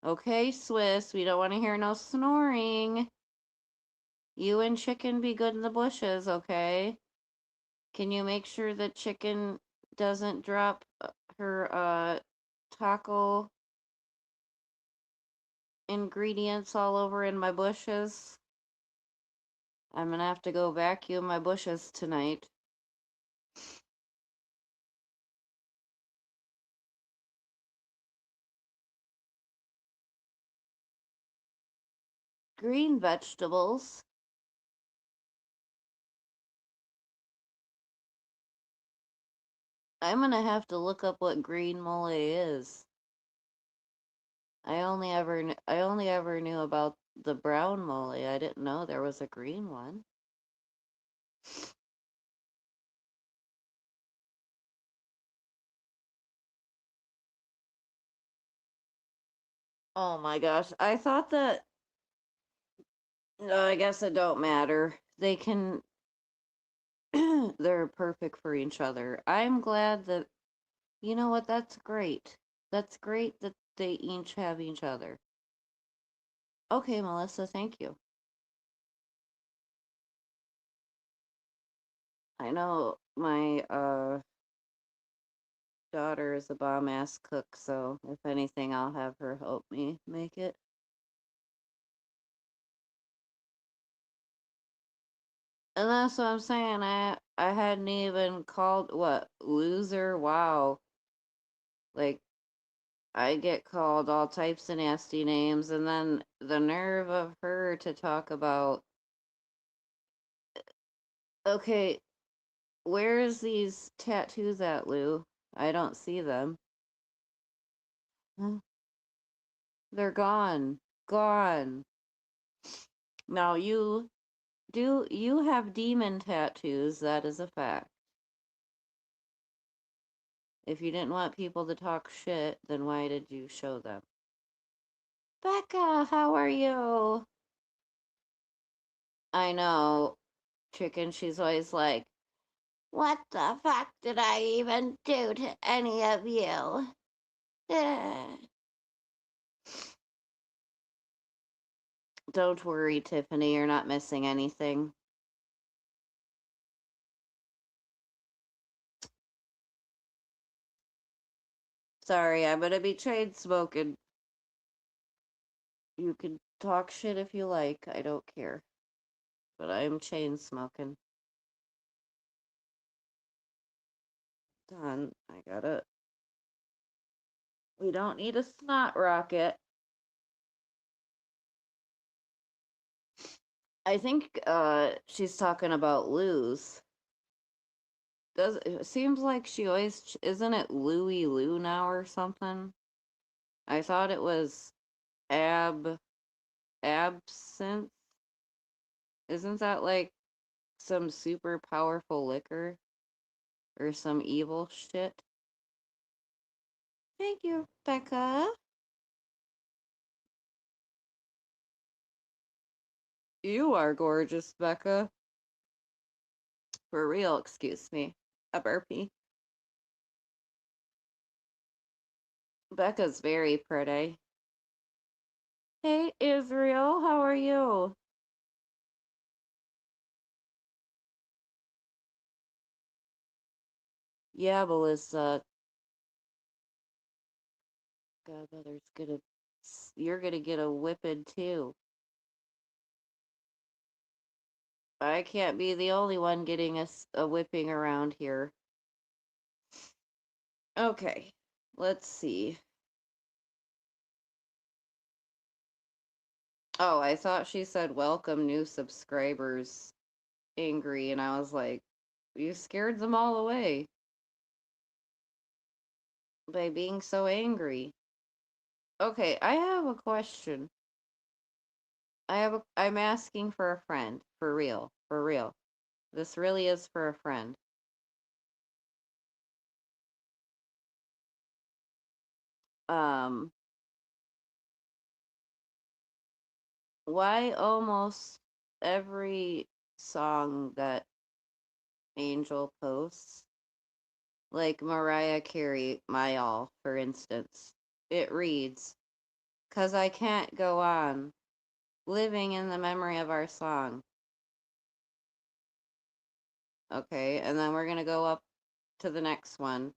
Okay, Swiss, we don't want to hear no snoring. You and Chicken be good in the bushes, okay? Can you make sure that Chicken doesn't drop her taco ingredients all over in my bushes? I'm gonna have to go vacuum my bushes tonight. Green vegetables. I'm gonna have to look up what green mole is. I only ever knew about the brown mole. I didn't know there was a green one. Oh my gosh. I thought that no, I guess it don't matter. They can they're perfect for each other. I'm glad that you know what, that's great. That's great that they each have each other. Okay, Melissa, thank you. I know my daughter is a bomb ass cook, so if anything, I'll have her help me make it. And that's what I'm saying. I hadn't even called what loser. Wow, like I get called all types of nasty names, and then the nerve of her to talk about. Okay, where's these tattoos at, Lou? I don't see them. Huh? They're gone, gone. Now you have demon tattoos. That is a fact. If you didn't want people to talk shit, then why did you show them? Becca, how are you? I know, Chicken. She's always like, what the fuck did I even do to any of you? Don't worry, Tiffany, you're not missing anything. Sorry, I'm gonna be chain smoking. You can talk shit if you like, I don't care. But I'm chain smoking. Done. I gotta. We don't need a snot rocket. I think she's talking about Lou's. Does it seems like she always isn't it Louie Lou now or something? I thought it was absinthe. Isn't that like some super powerful liquor or some evil shit? Thank you, Becca. You are gorgeous, Becca. For real, excuse me. A burpee. Becca's very pretty. Hey, Israel, how are you? Yeah, Melissa. Godmother's gonna. You're gonna get a whipping too. I can't be the only one getting a whipping around here. Okay, let's see. Oh, I thought she said welcome new subscribers, angry, and I was like, you scared them all away by being so angry. Okay, I have a question. I'm asking for a friend, for real, for real. This really is for a friend. Um, why almost every song that Angel posts, like Mariah Carey, My All, for instance, it reads, "'Cause I can't go on living in the memory of our song." Okay, and then we're gonna go up to the next one.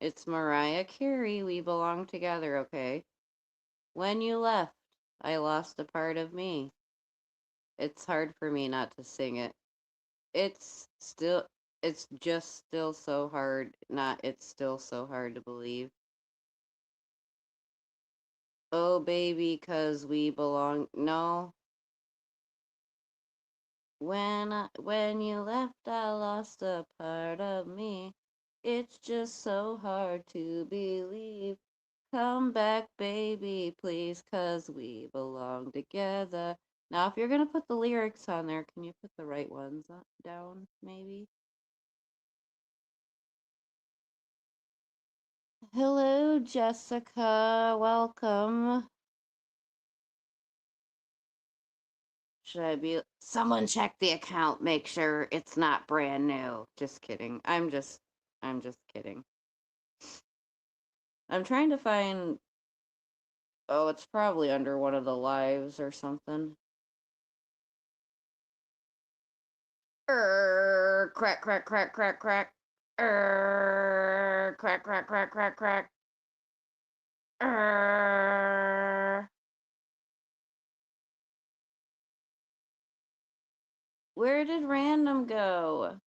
It's Mariah Carey, We Belong Together, okay? "When you left, I lost a part of me. It's hard for me not to sing it. It's still, it's just still so hard, not it's still so hard to believe. Oh, baby, 'cause we belong, no. When you left, I lost a part of me. It's just so hard to believe. Come back, baby, please, 'cause we belong together." Now, if you're gonna put the lyrics on there, can you put the right ones down, maybe? Hello, Jessica. Welcome. Should I be? Someone check the account, make sure it's not brand new. Just kidding. I'm just kidding. I'm trying to find. Oh, it's probably under one of the lives or something. Crack, crack, crack, crack, crack. Crack, crack, crack, crack, crack. Where did Random go?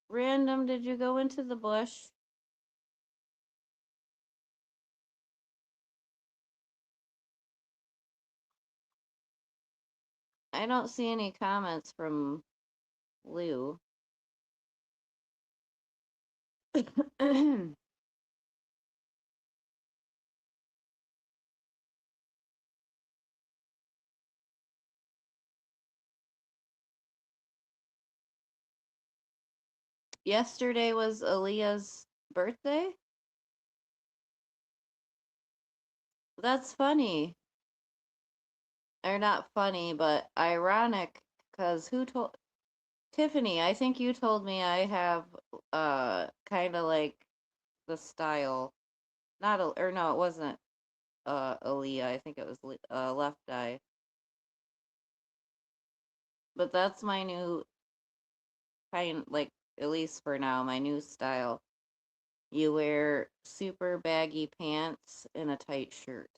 Random, did you go into the bush? I don't see any comments from Lou. Yesterday was Aaliyah's birthday? That's funny. Or not funny, but ironic, because who told Tiffany, I think you told me I have kind of like the style. Not or no, it wasn't Aaliyah. I think it was Left Eye. But that's my new kind, like, at least for now, my new style. You wear super baggy pants and a tight shirt.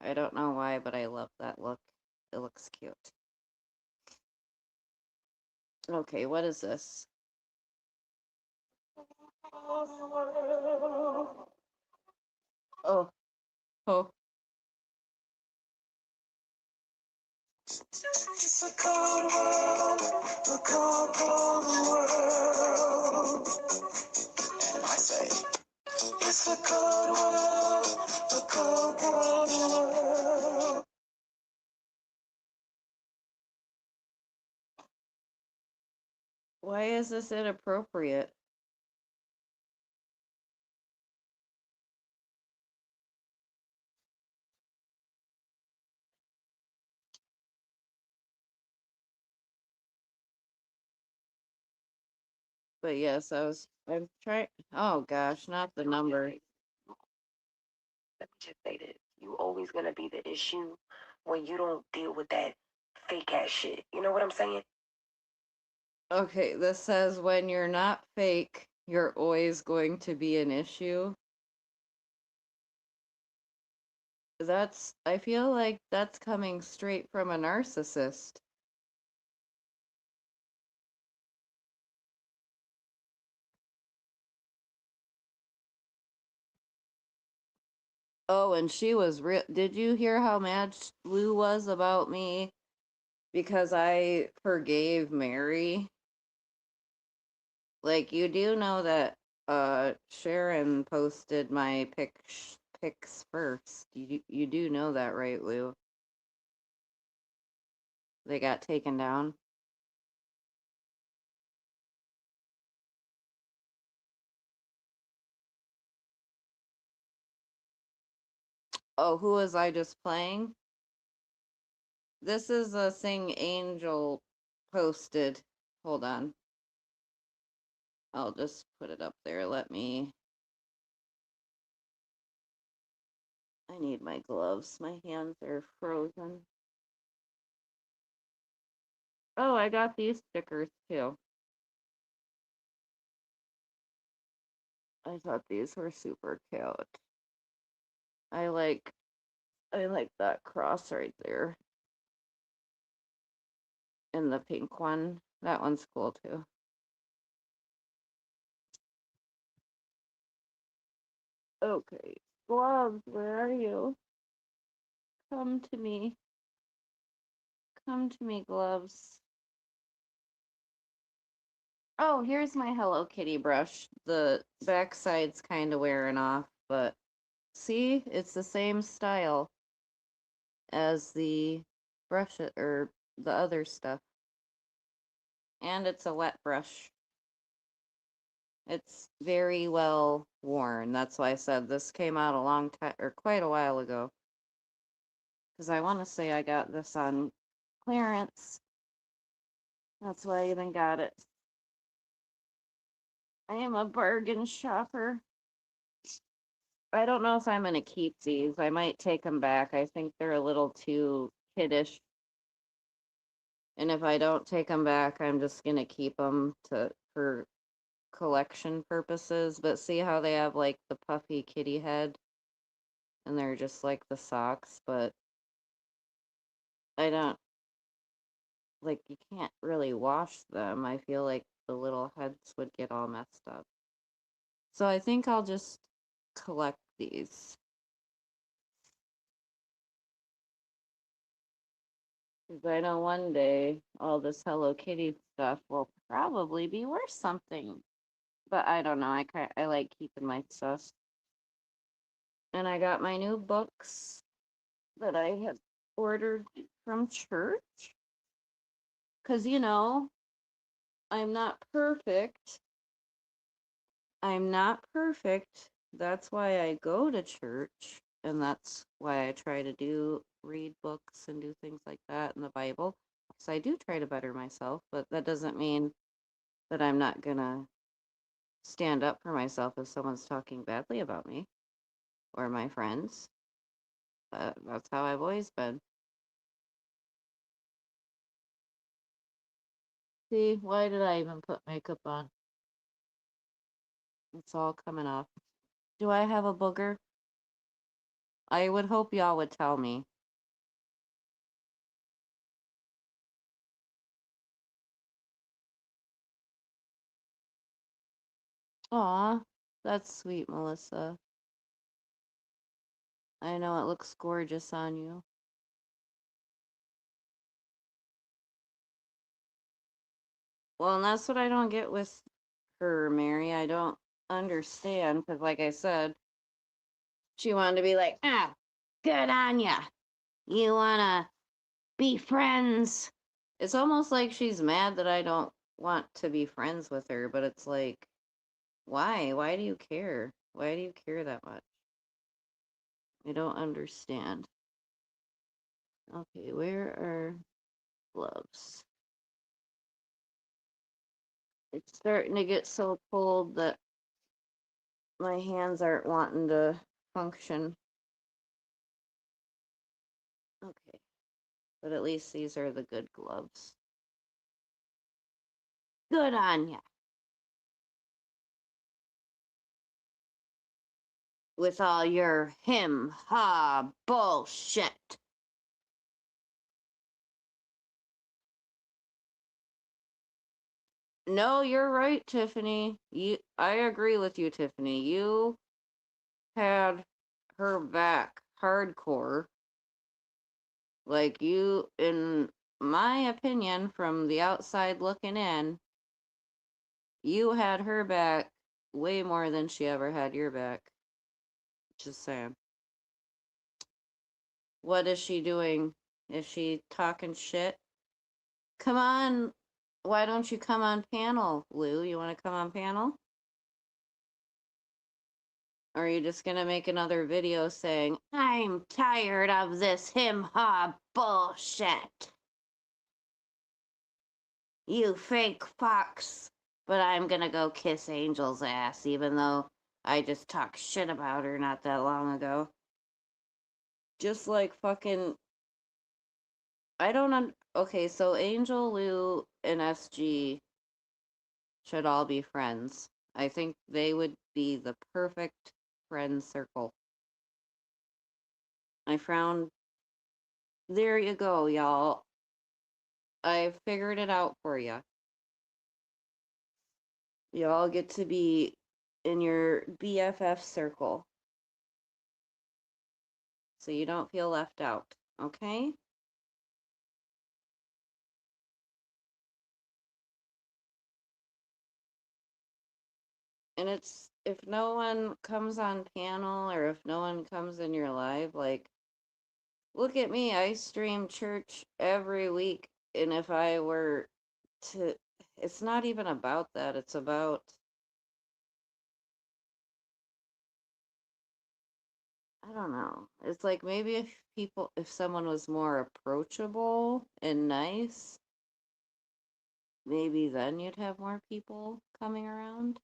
I don't know why, but I love that look. It looks cute. Okay, what is this? Oh, oh. It's a cold world, a cold, cold world. And I say, it's a cold world, a cold, cold world. Why is this inappropriate? But yes, I'm trying. Oh gosh, not the number. Let me just say this. You always gonna be the issue when you don't deal with that fake ass shit. You know what I'm saying? Okay, this says when you're not fake, you're always going to be an issue. I feel like that's coming straight from a narcissist. Oh, and she was real. Did you hear how mad Lou was about me because I forgave Mary? Like, you do know that Sharon posted my pics first. You do know that, right, Lou? They got taken down. Oh, who was I just playing? This is a thing Angel posted. Hold on. I'll just put it up there. I need my gloves. My hands are frozen. Oh, I got these stickers too. I thought these were super cute. I like I like that cross right there. And the pink one. That one's cool too. Okay. Gloves, where are you? Come to me. Come to me, gloves. Oh, here's my Hello Kitty brush. The backside's kind of wearing off, but see, it's the same style as the brush or the other stuff. And it's a wet brush. It's very well worn. That's why I said this came out a long time or quite a while ago. Because I want to say I got this on clearance. That's why I even got it. I am a bargain shopper. I don't know if I'm going to keep these. I might take them back. I think they're a little too kiddish. And if I don't take them back, I'm just going to keep them for collection purposes. But see how they have like the puffy kitty head? And they're just like the socks, but I don't like you can't really wash them. I feel like the little heads would get all messed up. So I think I'll just collect these. Because I know one day all this Hello Kitty stuff will probably be worth something. But I don't know. I like keeping my stuff. And I got my new books that I had ordered from church. Because, I'm not perfect. I'm not perfect. That's why I go to church. And that's why I try to read books and do things like that in the Bible. So I do try to better myself, but that doesn't mean that I'm not gonna stand up for myself if someone's talking badly about me or my friends. That's how I've always been. See, why did I even put makeup on? It's all coming off. Do I have a booger? I would hope y'all would tell me. Aw, that's sweet, Melissa. I know it looks gorgeous on you. Well, and that's what I don't get with her, Mary. I don't understand because, like I said, she wanted to be like, good on ya. You wanna be friends. It's almost like she's mad that I don't want to be friends with her, but it's like, why? Why do you care? Why do you care that much? I don't understand. Okay, where are gloves? It's starting to get so cold that my hands aren't wanting to function. Okay, but at least these are the good gloves. Good on ya. With all your him ha bullshit. No, you're right, Tiffany. I agree with you, Tiffany. You had her back hardcore. Like you, in my opinion, from the outside looking in, you had her back way more than she ever had your back. Just saying. What is she doing? Is she talking shit? Come on. Why don't you come on panel, Lou? You want to come on panel? Or are you just gonna make another video saying, I'm tired of this him-ha bullshit? You fake fox. But I'm gonna go kiss Angel's ass, even though I just talked shit about her not that long ago. Just like fucking... I don't okay, so Angel, Lou, and SG should all be friends. I think they would be the perfect friend circle. I found... There you go, y'all. I figured it out for you. Y'all get to be in your BFF circle. So you don't feel left out, okay? And it's, if no one comes on panel or if no one comes in your live, like, look at me, I stream church every week. And if I were to, it's not even about that. It's about, I don't know. It's like maybe if someone was more approachable and nice, maybe then you'd have more people coming around.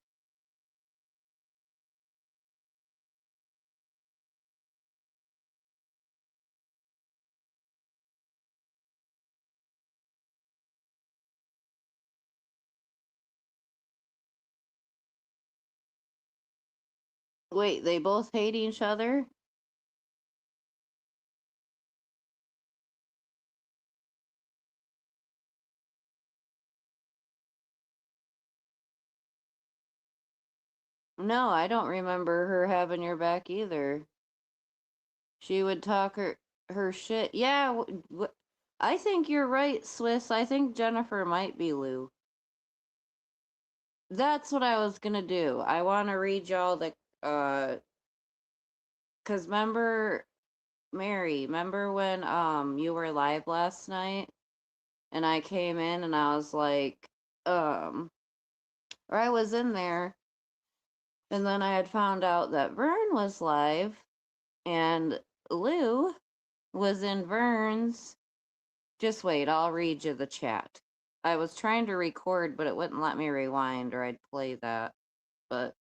Wait, they both hate each other? No, I don't remember her having your back either. She would talk her shit. Yeah, I think you're right, Swiss. I think Jennifer might be Lou. That's what I was gonna do. I want to read y'all the, cause remember, Mary, remember when you were live last night and I came in and I was like, or I was in there and then I had found out that Vern was live and Lou was in Vern's. Just wait, I'll read you the chat. I was trying to record, but it wouldn't let me rewind or I'd play that. But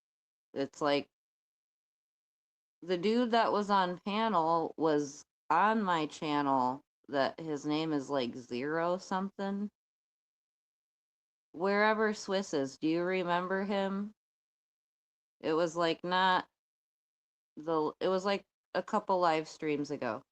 it's like the dude that was on panel was on my channel that his name is like Zero something. Wherever Swiss is, do you remember him? It was like not it was like a couple live streams ago.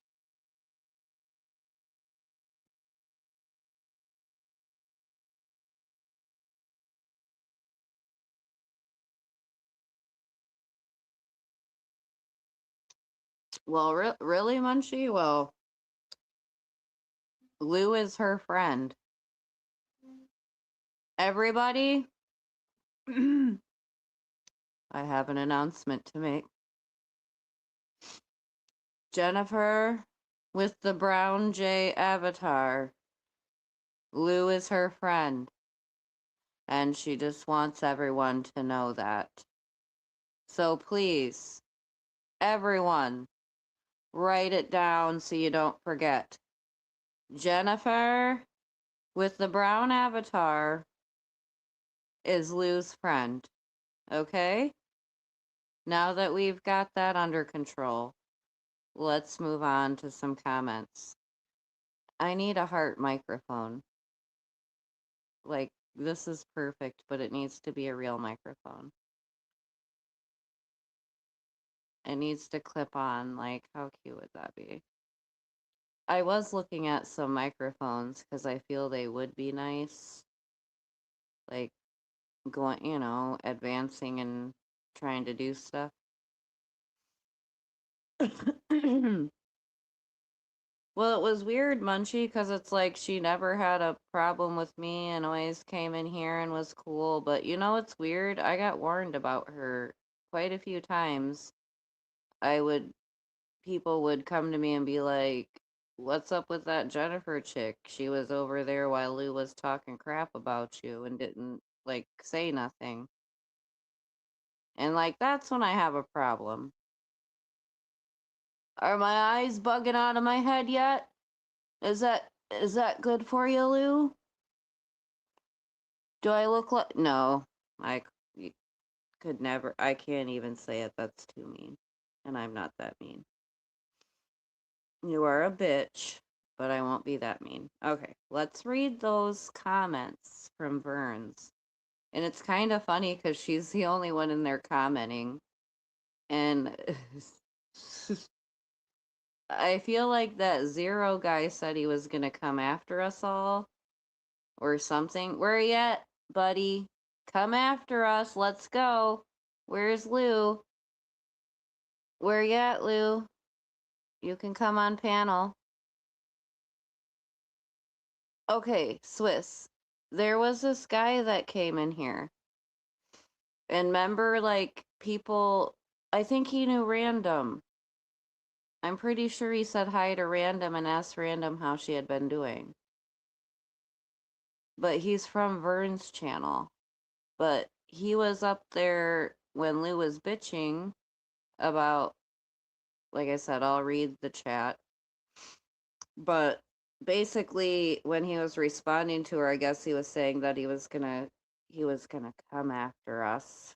Well, really, Munchie? Well, Lou is her friend. Everybody, I have an announcement to make. Jennifer with the brown J avatar. Lou is her friend. And she just wants everyone to know that. So please, everyone, write it down so you don't forget. Jennifer with the brown avatar is Lou's friend. Okay? Now that we've got that under control, let's move on to some comments. I need a heart microphone. Like, This is perfect, but it needs to be a real microphone. It needs to clip on. Like, how cute would that be? I was looking at some microphones because I feel they would be nice. Like, going, advancing and trying to do stuff. Well, it was weird, Munchie, because it's like she never had a problem with me and always came in here and was cool. But it's weird? I got warned about her quite a few times. People would come to me and be like, "What's up with that Jennifer chick? She was over there while Lou was talking crap about you and didn't, like, say nothing." And, like, that's when I have a problem. Are my eyes bugging out of my head yet? Is that good for you, Lou? Do I look like no? You could never. I can't even say it. That's too mean, and I'm not that mean. You are a bitch, but I won't be that mean. Okay, let's read those comments from Burns, and it's kind of funny because she's the only one in there commenting, and I feel like that Zero guy said he was gonna come after us all or something. Where you at, buddy? Come after us. Let's go. Where's Lou? Where you at, Lou? You can come on panel. Okay, Swiss. There was this guy that came in here. And remember, like, people, I think he knew Random. I'm pretty sure he said hi to Random and asked Random how she had been doing. But he's from Vern's channel. But he was up there when Lou was bitching about, like I said, I'll read the chat. But basically, when he was responding to her, I guess he was saying that he was gonna come after us.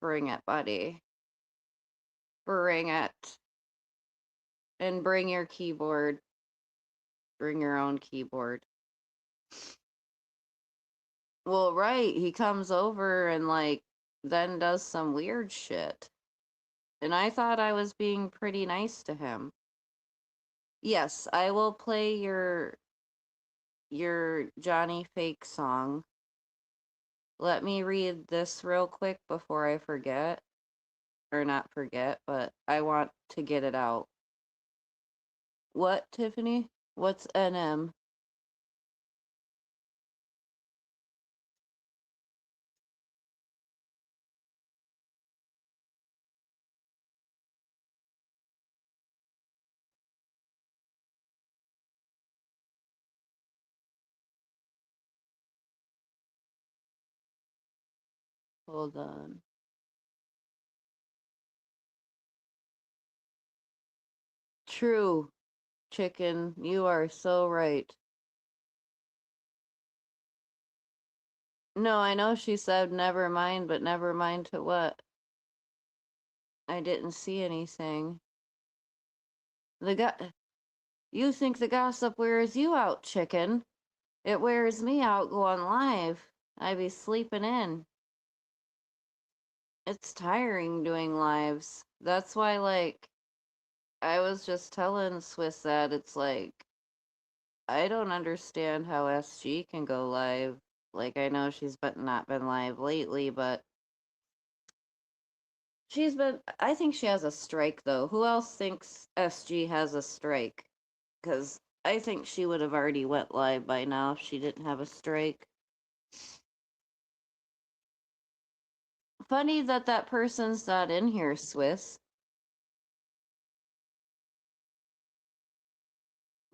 Bring it, buddy. Bring it. And bring your keyboard. Bring your own keyboard. Well, right, he comes over and, like, then does some weird shit. And I thought I was being pretty nice to him. Yes, I will play your Johnny Fake song. Let me read this real quick before I forget. Or not forget, but I want to get it out. What, Tiffany? What's NM? Hold on. True, chicken. You are so right. No, I know she said never mind, but never mind to what? I didn't see anything. You think the gossip wears you out, chicken? It wears me out going live. I be sleeping in. It's tiring doing lives. That's why, like, I was just telling Swiss that it's like, I don't understand how SG can go live. Like, I know she's not been live lately, but I think she has a strike, though. Who else thinks SG has a strike? Because I think she would have already went live by now if she didn't have a strike. Funny that person's not in here, Swiss.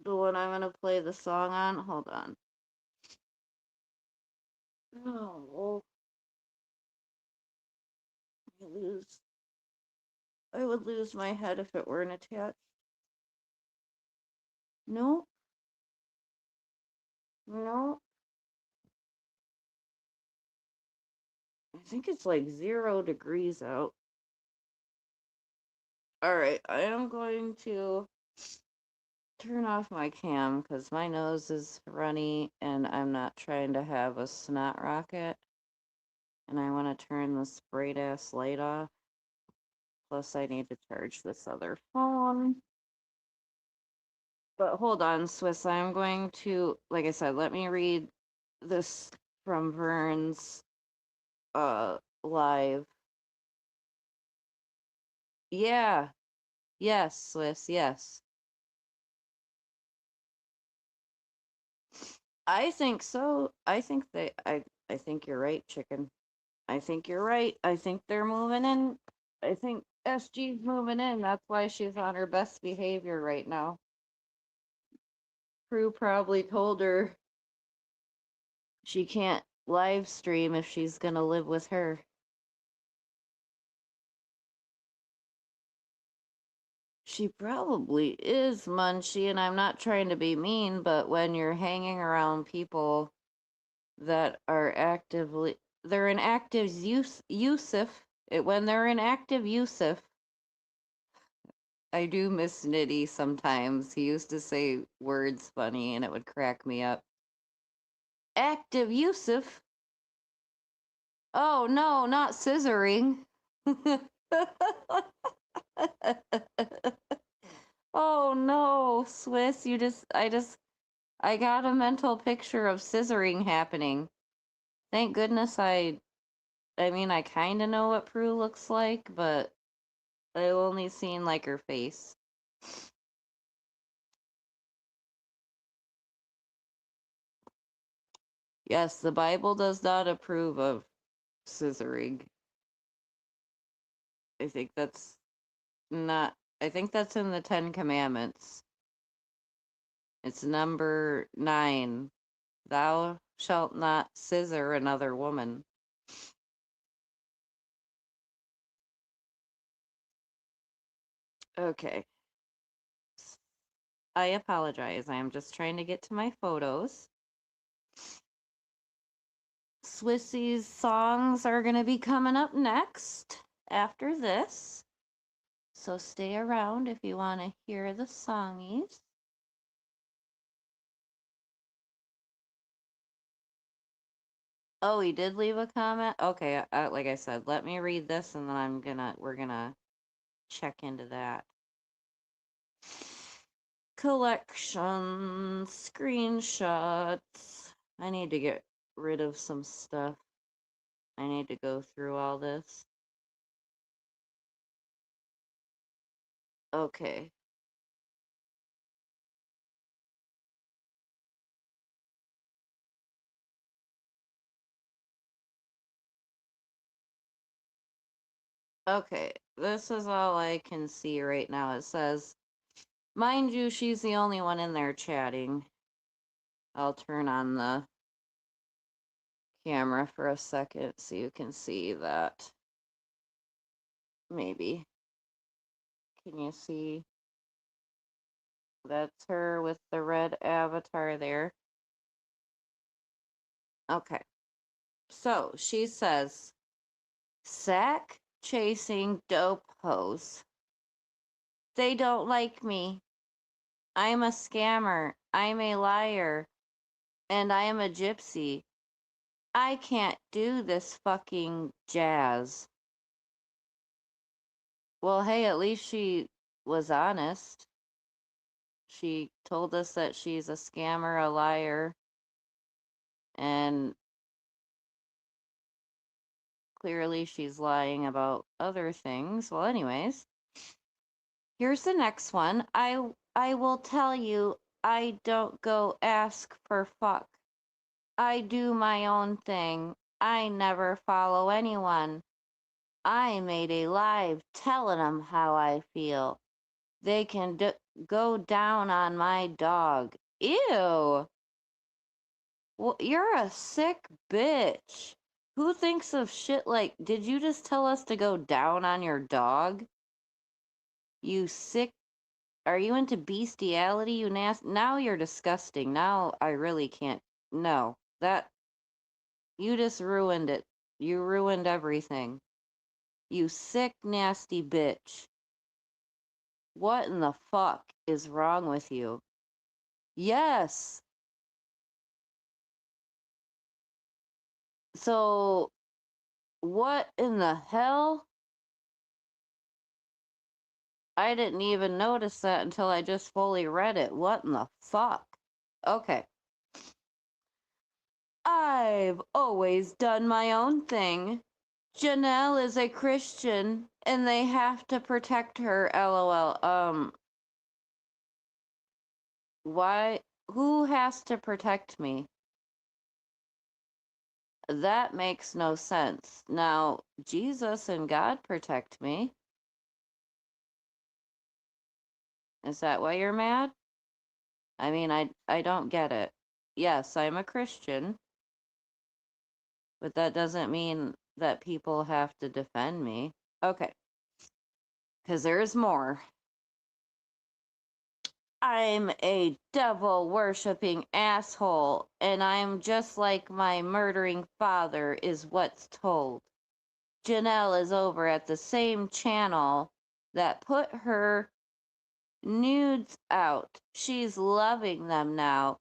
The one I'm gonna play the song on? Hold on. Oh, I would lose my head if it weren't attached. No, no. I think it's like 0 degrees out. All right, I am going to turn off my cam because my nose is runny and I'm not trying to have a snot rocket. And I want to turn this bright ass light off. Plus, I need to charge this other phone. But hold on, Swiss. I'm going to, like I said, let me read this from Vern's live. Yeah. Yes, Swiss, yes. I think so. I think you're right, chicken. I think you're right. I think they're moving in. I think SG's moving in. That's why she's on her best behavior right now. Prue probably told her she can't live stream if she's gonna live with her. She probably is Munchie, and I'm not trying to be mean, but when you're hanging around people that are they're in active Yusuf. When they're in active Yusuf, I do miss Nitty sometimes. He used to say words funny and it would crack me up. Active Yusuf? Oh no, not scissoring. Oh no, Swiss, I got a mental picture of scissoring happening. Thank goodness I mean, I kind of know what Prue looks like, but I've only seen like her face. Yes, the Bible does not approve of scissoring. I think that's not, I think that's in the Ten Commandments. It's number 9. Thou shalt not scissor another woman. Okay. I apologize. I am just trying to get to my photos. Swissy's songs are going to be coming up next after this. So stay around if you want to hear the songies. Oh, he did leave a comment? Okay, like I said, let me read this and then we're gonna check into that. Collection screenshots. I need to get rid of some stuff. I need to go through all this. Okay. Okay, this is all I can see right now. It says, mind you, she's the only one in there chatting. I'll turn on the camera for a second so you can see that. Maybe. Can you see? That's her with the red avatar there. Okay. So she says, sack chasing dope hoes. They don't like me. I'm a scammer. I'm a liar. And I am a gypsy. I can't do this fucking jazz. Well, hey, at least she was honest. She told us that she's a scammer, a liar, and clearly she's lying about other things. Well, anyways, here's the next one. I will tell you, I don't go ask for fuck. I do my own thing. I never follow anyone. I made a live telling them how I feel. They can go down on my dog. Ew. Well, you're a sick bitch. Who thinks of shit like, did you just tell us to go down on your dog? You sick, are you into bestiality, you now you're disgusting. Now I really can't, no, you just ruined it. You ruined everything. You sick, nasty bitch. What in the fuck is wrong with you? Yes. So, what in the hell? I didn't even notice that until I just fully read it. What in the fuck? Okay. I've always done my own thing. Janelle is a Christian and they have to protect her. LOL. Why? Who has to protect me? That makes no sense. Now, Jesus and God protect me. Is that why you're mad? I mean, I don't get it. Yes, I'm a Christian, but that doesn't mean that people have to defend me. Okay, because there's more. I'm a devil worshipping asshole, and I'm just like my murdering father, is what's told. Janelle is over at the same channel that put her nudes out. She's loving them now.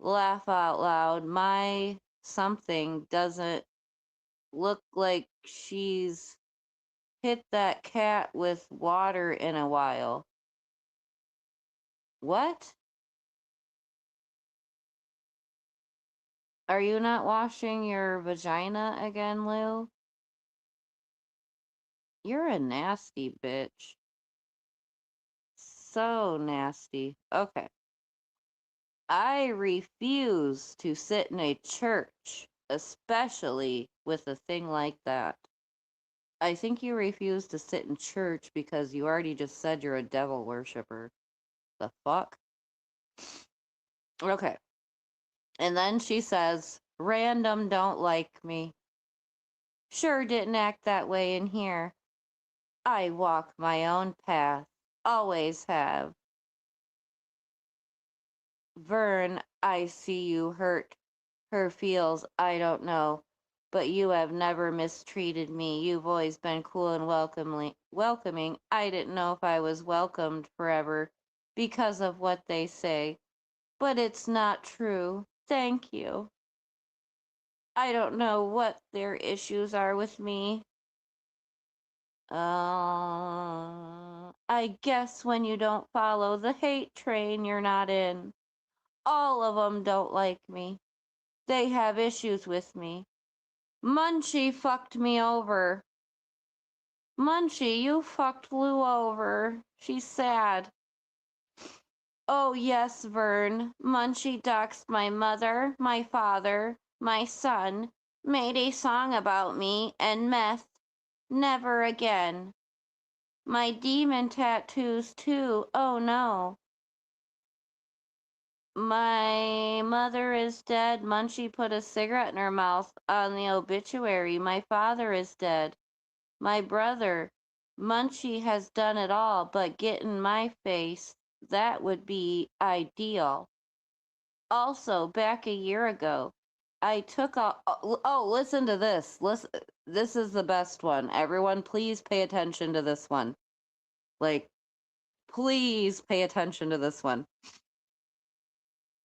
Laugh out loud. My something doesn't look like she's hit that cat with water in a while. What? Are you not washing your vagina again, Lou? You're a nasty bitch. So nasty. Okay. I refuse to sit in a church, especially with a thing like that. I think you refuse to sit in church because you already just said you're a devil worshiper. The fuck? Okay. And then she says, random don't like me. Sure didn't act that way in here. I walk my own path. Always have. Vern, I see you hurt her feels, I don't know. But you have never mistreated me. You've always been cool and welcoming. I didn't know if I was welcomed forever because of what they say. But it's not true. Thank you. I don't know what their issues are with me. I guess when you don't follow the hate train, you're not in. All of them don't like me. They have issues with me. Munchie fucked me over. Munchie, you fucked Lou over. She's sad. Oh, yes, Vern. Munchie doxed my mother, my father, my son, made a song about me, and meth. Never again. My demon tattoos, too. Oh, no. My mother is dead. Munchie put a cigarette in her mouth on the obituary. My father is dead. My brother. Munchie has done it all, but get in my face. That would be ideal. Also, back a year ago, I took a. Oh, listen to this. Listen, this is the best one. Everyone, please pay attention to this one. Like, please pay attention to this one.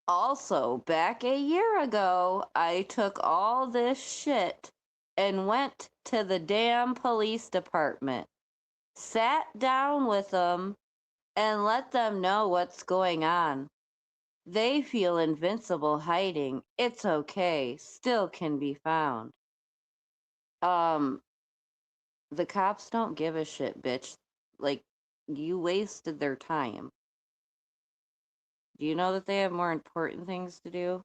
Also, back a year ago, I took all this shit and went to the damn police department, sat down with them, and let them know what's going on. They feel invincible hiding. It's okay. Still can be found. Um, the cops don't give a shit, bitch. Like, you wasted their time. Do you know that they have more important things to do?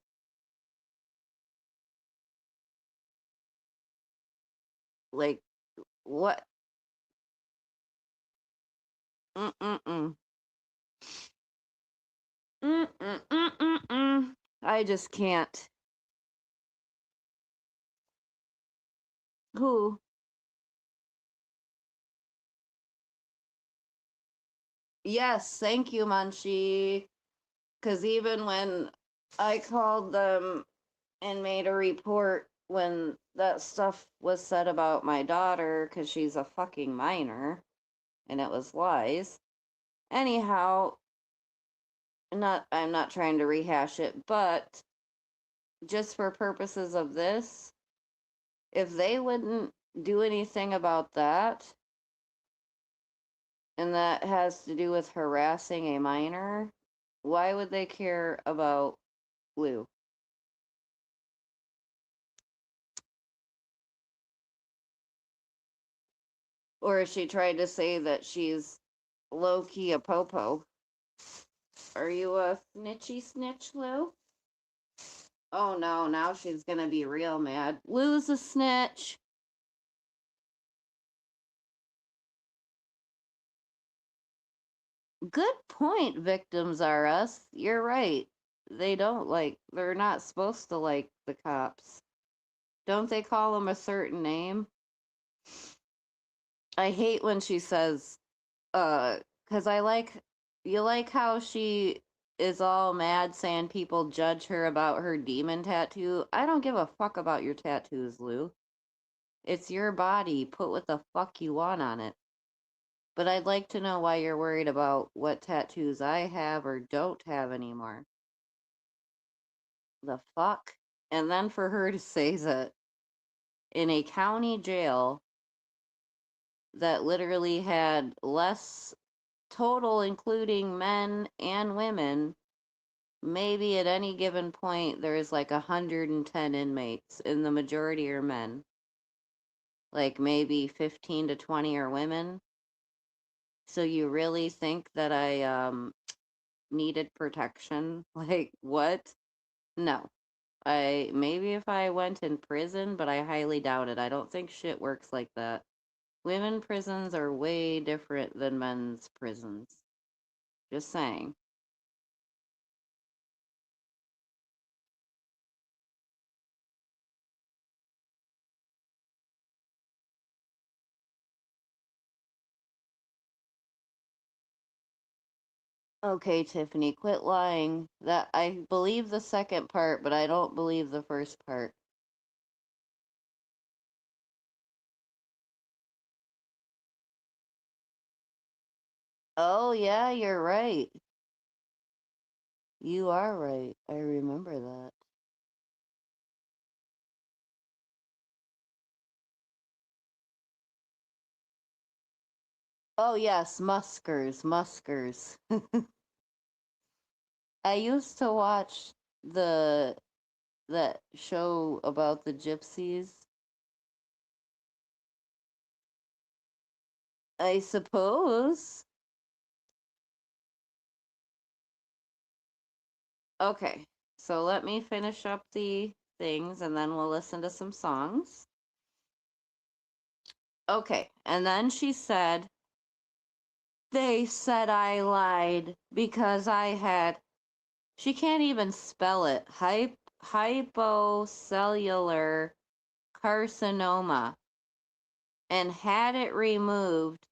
Like, what? Mm-mm-mm. Mm-mm-mm-mm-mm. I just can't. Who? Yes, thank you, Munchie. Because even when I called them and made a report when that stuff was said about my daughter, because she's a fucking minor, and it was lies. Anyhow, I'm not trying to rehash it, but just for purposes of this, if they wouldn't do anything about that, and that has to do with harassing a minor, why would they care about Lou? Or if she tried to say that she's low key a popo. Are you a snitchy snitch, Lou? Oh no, now she's gonna be real mad. Lou's a snitch. Good point, victims are us. You're right. They're not supposed to like the cops. Don't they call them a certain name? I hate when she says, cause you like how she is all mad saying people judge her about her demon tattoo. I don't give a fuck about your tattoos, Lou. It's your body. Put what the fuck you want on it. But I'd like to know why you're worried about what tattoos I have or don't have anymore. The fuck? And then for her to say that in a county jail that literally had less total, including men and women, maybe at any given point there's like 110 inmates, and the majority are men. Like maybe 15 to 20 are women. So you really think that I needed protection? Like what? No. I maybe if I went in prison, but I highly doubt it. I don't think shit works like that. Women prisons are way different than men's prisons. Just saying. Okay, Tiffany, quit lying. That I believe the second part, but I don't believe the first part. Oh, yeah, you're right. You are right. I remember that. Oh, yes, Muskers, Muskers. I used to watch the that show about the gypsies. I suppose. Okay, so let me finish up the things and then we'll listen to some songs. Okay, and then she said, they said I lied because I had, she can't even spell it, hypocellular carcinoma, and had it removed,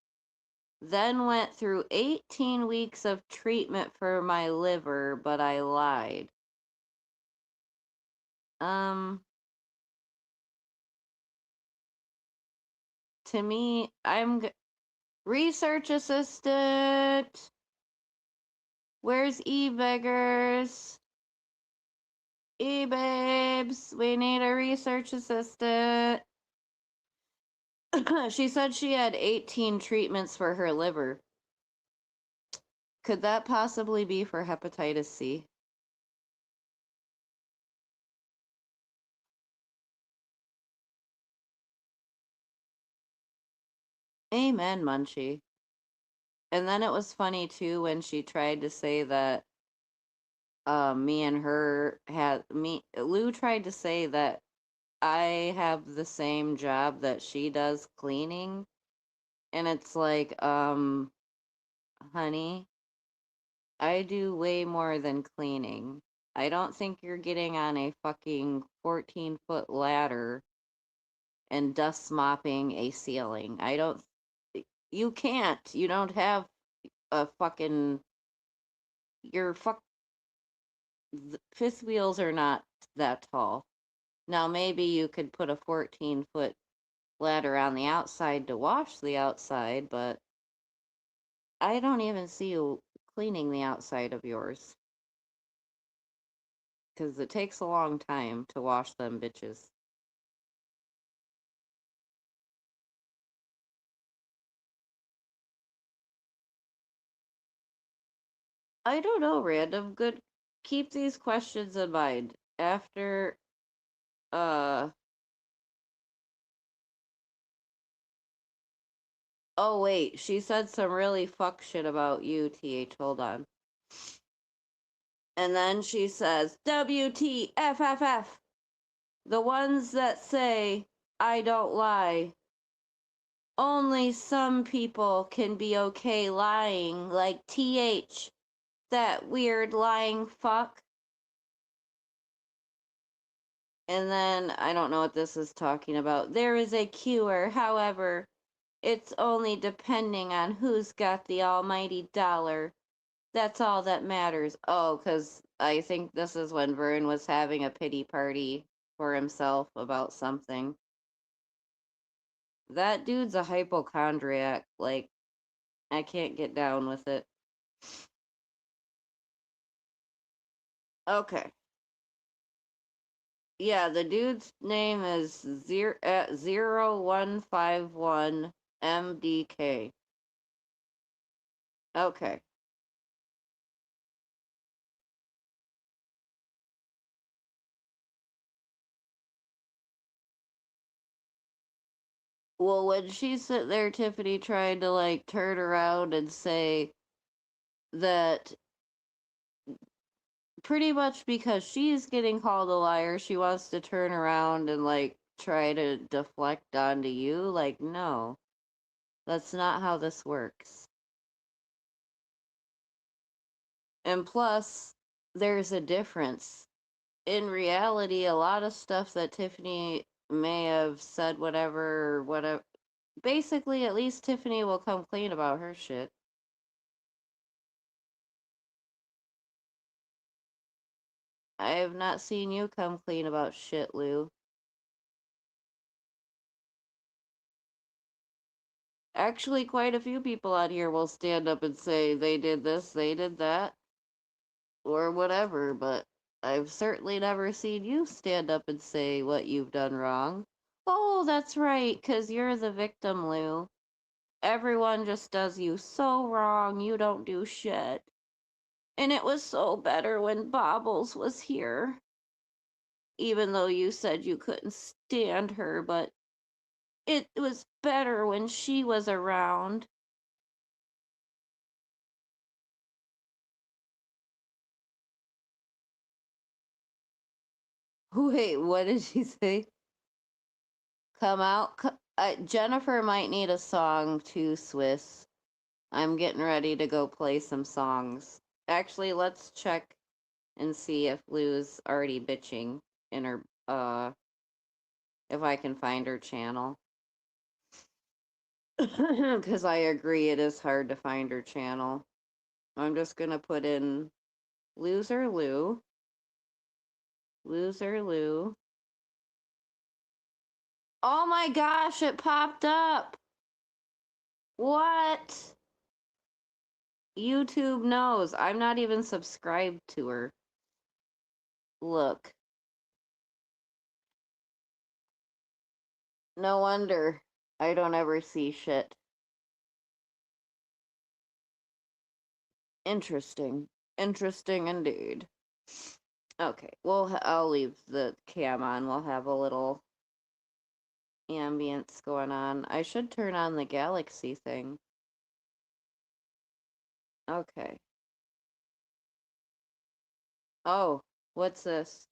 then went through 18 weeks of treatment for my liver, but I lied. Um, to me, research assistant. Where's E-Beggars? E-Babes, we need a research assistant. She said she had 18 treatments for her liver. Could that possibly be for hepatitis C? Amen, Munchie. And then it was funny too when she tried to say that me and her had me Lou tried to say that I have the same job that she does cleaning, and it's like honey, I do way more than cleaning. I don't think you're getting on a fucking 14-foot ladder and dust mopping a ceiling. I don't you can't. You don't have a fucking your fifth wheels are not that tall. Now maybe you could put a 14-foot ladder on the outside to wash the outside, but I don't even see you cleaning the outside of yours. Because it takes a long time to wash them bitches. I don't know, random. Good. Keep these questions in mind. After, uh, oh wait, she said some really fuck shit about you, TH. Hold on. And then she says, WTFFF. The ones that say, I don't lie. Only some people can be okay lying, like TH. That weird lying fuck. And then, I don't know what this is talking about. There is a cure, however, it's only depending on who's got the almighty dollar. That's all that matters. Oh, because I think this is when Vern was having a pity party for himself about something. That dude's a hypochondriac. Like, I can't get down with it. Okay. Yeah, the dude's name is 0151 MDK. Okay. Well, when she's sitting there, Tiffany trying to like turn around and say that pretty much because she's getting called a liar, she wants to turn around and like try to deflect onto you. Like, no, that's not how this works. And plus, there's a difference. In reality, a lot of stuff that Tiffany may have said, whatever, basically, at least Tiffany will come clean about her shit. I have not seen you come clean about shit, Lou. Actually, quite a few people out here will stand up and say they did this, they did that, or whatever, but I've certainly never seen you stand up and say what you've done wrong. Oh, that's right, 'cause you're the victim, Lou. Everyone just does you so wrong, you don't do shit. And it was so better when Bobbles was here. Even though you said you couldn't stand her, but it was better when she was around. Wait, what did she say? Come out? Jennifer might need a song too, Swiss. I'm getting ready to go play some songs. Actually, let's check and see if Lou's already bitching in her, if I can find her channel. Because I agree, it is hard to find her channel. I'm just gonna put in Loser Lou. Loser Lou. Oh my gosh, it popped up! What? YouTube knows. I'm not even subscribed to her. Look. No wonder I don't ever see shit. Interesting. Interesting indeed. Okay, well, I'll leave the cam on. We'll have a little ambience going on. I should turn on the galaxy thing. Okay. Oh, what's this?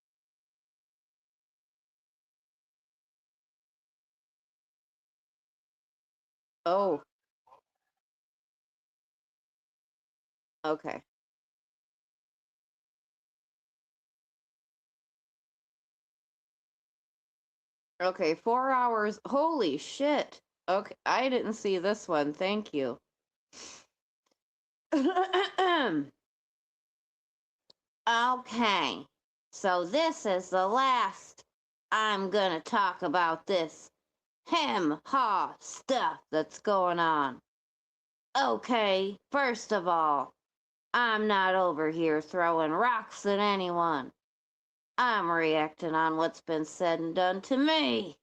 Oh, okay. Okay, 4 hours. Holy shit. Okay, I didn't see this one. Thank you. Okay, so this is the last I'm gonna talk about this hem-haw stuff that's going on. Okay, first of all, I'm not over here throwing rocks at anyone. I'm reacting on what's been said and done to me.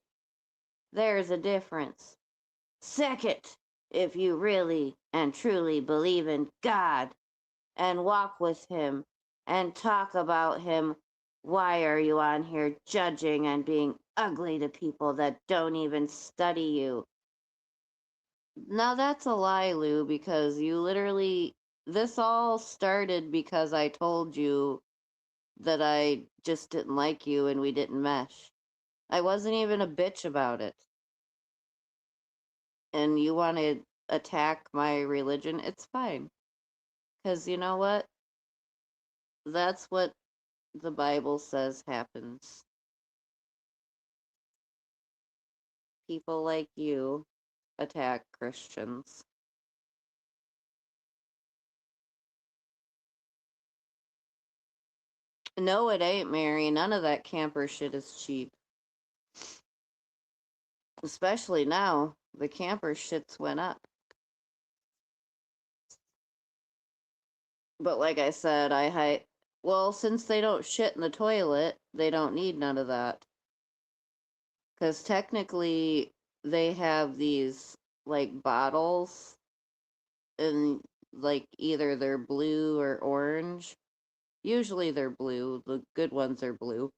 There's a difference. Second, if you really and truly believe in God and walk with Him and talk about Him, why are you on here judging and being ugly to people that don't even study you? Now that's a lie, Lou, because you literally, this all started because I told you that I just didn't like you and we didn't mesh. I wasn't even a bitch about it. And you want to attack my religion, it's fine. Because you know what? That's what the Bible says happens. People like you attack Christians. No, it ain't, Mary. None of that camper shit is cheap. Especially now, the camper shits went up. But like I said, well, since they don't shit in the toilet, they don't need none of that. Because technically, they have these, like, bottles, and, like, either they're blue or orange. Usually they're blue. The good ones are blue.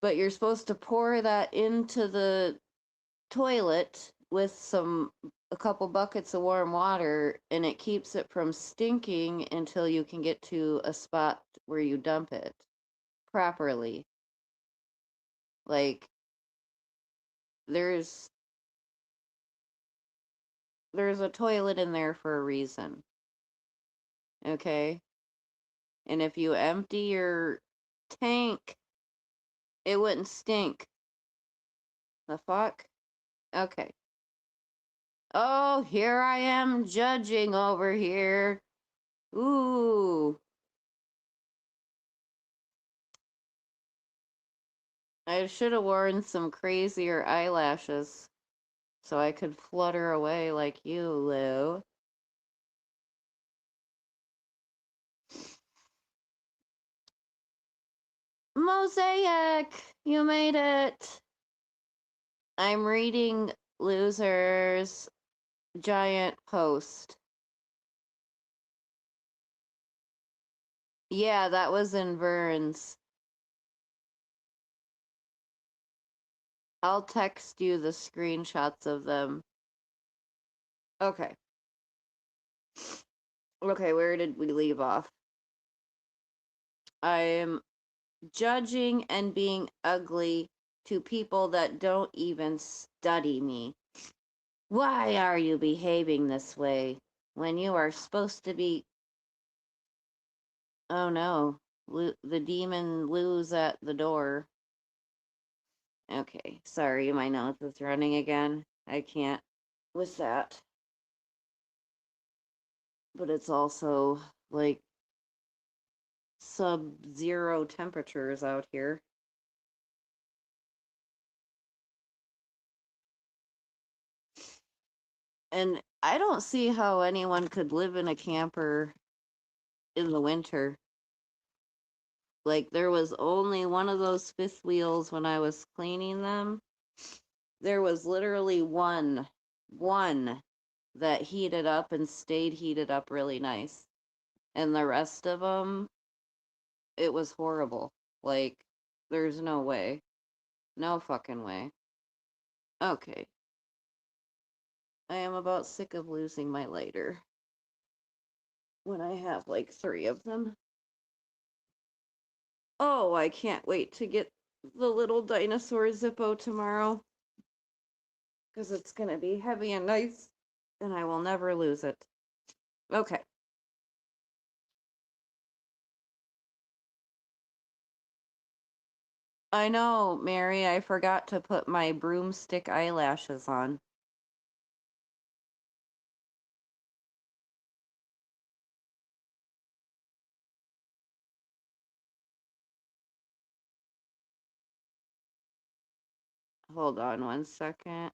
But you're supposed to pour that into the toilet with a couple buckets of warm water, and it keeps it from stinking until you can get to a spot where you dump it properly. Like, there's a toilet in there for a reason. Okay? And if you empty your tank, it wouldn't stink. The fuck? Okay. Oh, here I am judging over here. Ooh. I should have worn some crazier eyelashes so I could flutter away like you, Lou. Mosaic! You made it! I'm reading Loser's giant post. Yeah, that was in Vern's. I'll text you the screenshots of them. Okay. Okay, where did we leave off? I'm judging and being ugly to people that don't even study me. Why are you behaving this way when you are supposed to be... Oh no, the demon Lou's at the door. Okay, sorry, my nose is running again. I can't with that. But it's also like sub-zero temperatures out here. And I don't see how anyone could live in a camper in the winter. Like, there was only one of those fifth wheels when I was cleaning them. There was literally one that heated up and stayed heated up really nice. And the rest of them, it was horrible. Like, there's no way. No fucking way. Okay. I am about sick of losing my lighter when I have like 3 of them. Oh, I can't wait to get the little dinosaur Zippo tomorrow. Because it's going to be heavy and nice, and I will never lose it. Okay. I know, Mary, I forgot to put my broomstick eyelashes on. Hold on 1 second.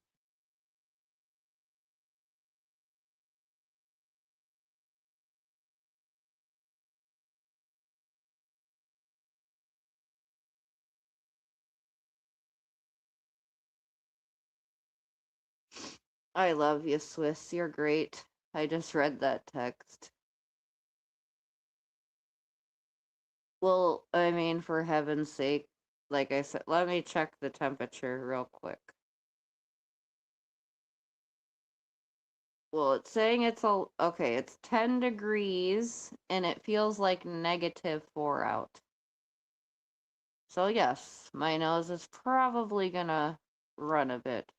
I love you, Swiss. You're great. I just read that text. Well, I mean, for heaven's sake, like I said, let me check the temperature real quick. Well, it's saying okay, it's 10 degrees and it feels like -4 out. So yes, my nose is probably gonna run a bit.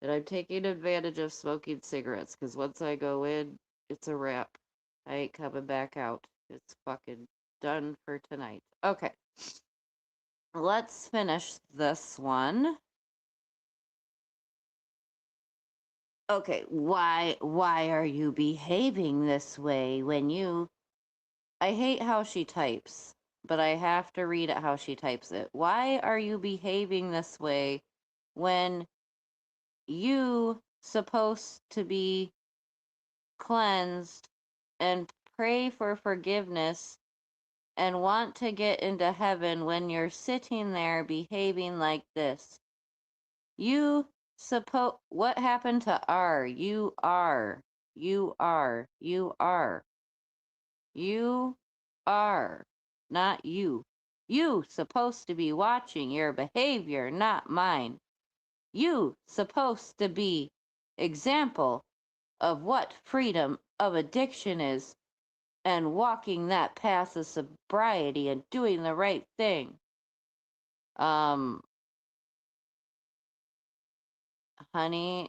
And I'm taking advantage of smoking cigarettes, because once I go in, it's a wrap. I ain't coming back out. It's fucking done for tonight. Okay. Let's finish this one. Okay, why are you behaving this way when you I hate how she types, but I have to read it how she types it. Why are you behaving this way when you supposed to be cleansed and pray for forgiveness and want to get into heaven when you're sitting there behaving like this? You what happened to R? You are. You are. You are. You are. Not you. You supposed to be watching your behavior, not mine. You supposed to be example of what freedom of addiction is and walking that path of sobriety and doing the right thing. Honey,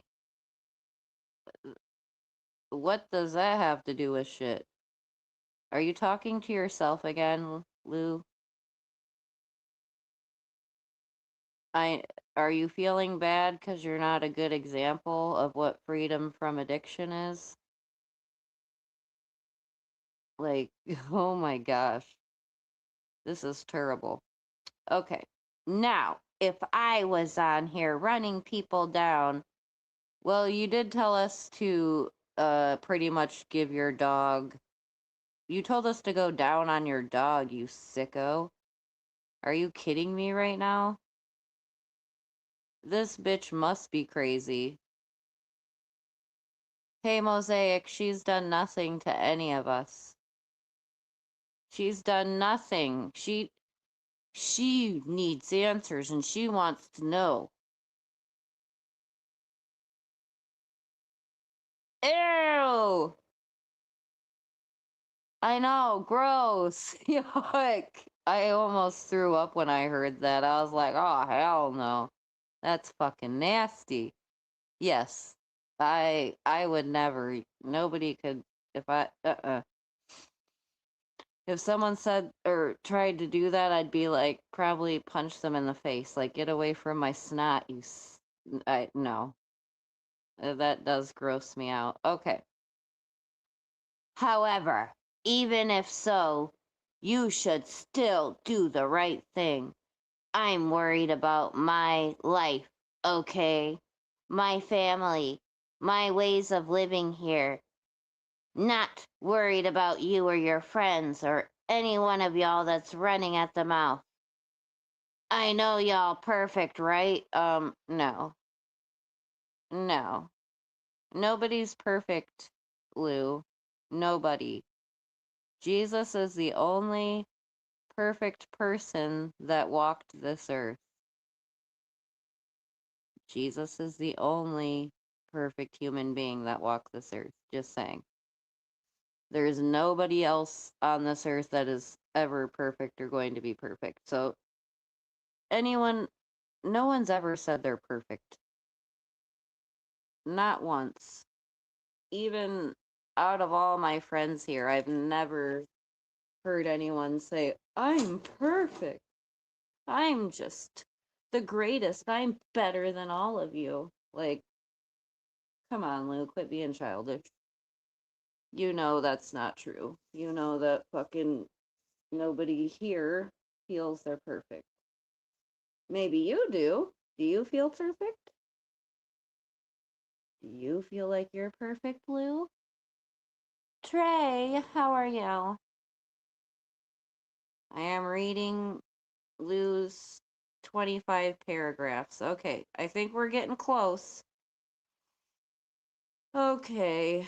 what does that have to do with shit? Are you talking to yourself again, Lou? Are you feeling bad because you're not a good example of what freedom from addiction is? Like, oh my gosh. This is terrible. Okay. Now, if I was on here running people down, well, you did tell us to pretty much give your dog. You told us to go down on your dog, you sicko. Are you kidding me right now? This bitch must be crazy. Hey, Mosaic, she's done nothing to any of us. She's done nothing. She needs answers and she wants to know. Ew! I know, gross. Yuck. I almost threw up when I heard that. I was like, oh, hell no. That's fucking nasty. Yes. I would never. Nobody could if I if someone said or tried to do that, I'd be like probably punch them in the face. Like, get away from my snot, I no. That does gross me out. Okay. However, even if so, you should still do the right thing. I'm worried about my life, okay? My family, my ways of living here. Not worried about you or your friends or any one of y'all that's running at the mouth. I know y'all perfect, right? No. No. Nobody's perfect, Lou. Nobody. Jesus is the only perfect person that walked this earth. Jesus is the only perfect human being that walked this earth. Just saying. There's nobody else on this earth that is ever perfect or going to be perfect. So, no one's ever said they're perfect. Not once. Even out of all my friends here, I've never heard anyone say, I'm perfect. I'm just the greatest. I'm better than all of you. Like, come on, Lou, quit being childish. You know that's not true. You know that fucking nobody here feels they're perfect. Maybe you do. Do you feel perfect? Do you feel like you're perfect, Lou? Trey, how are you? I am reading Lou's 25 paragraphs. Okay, I think we're getting close. Okay.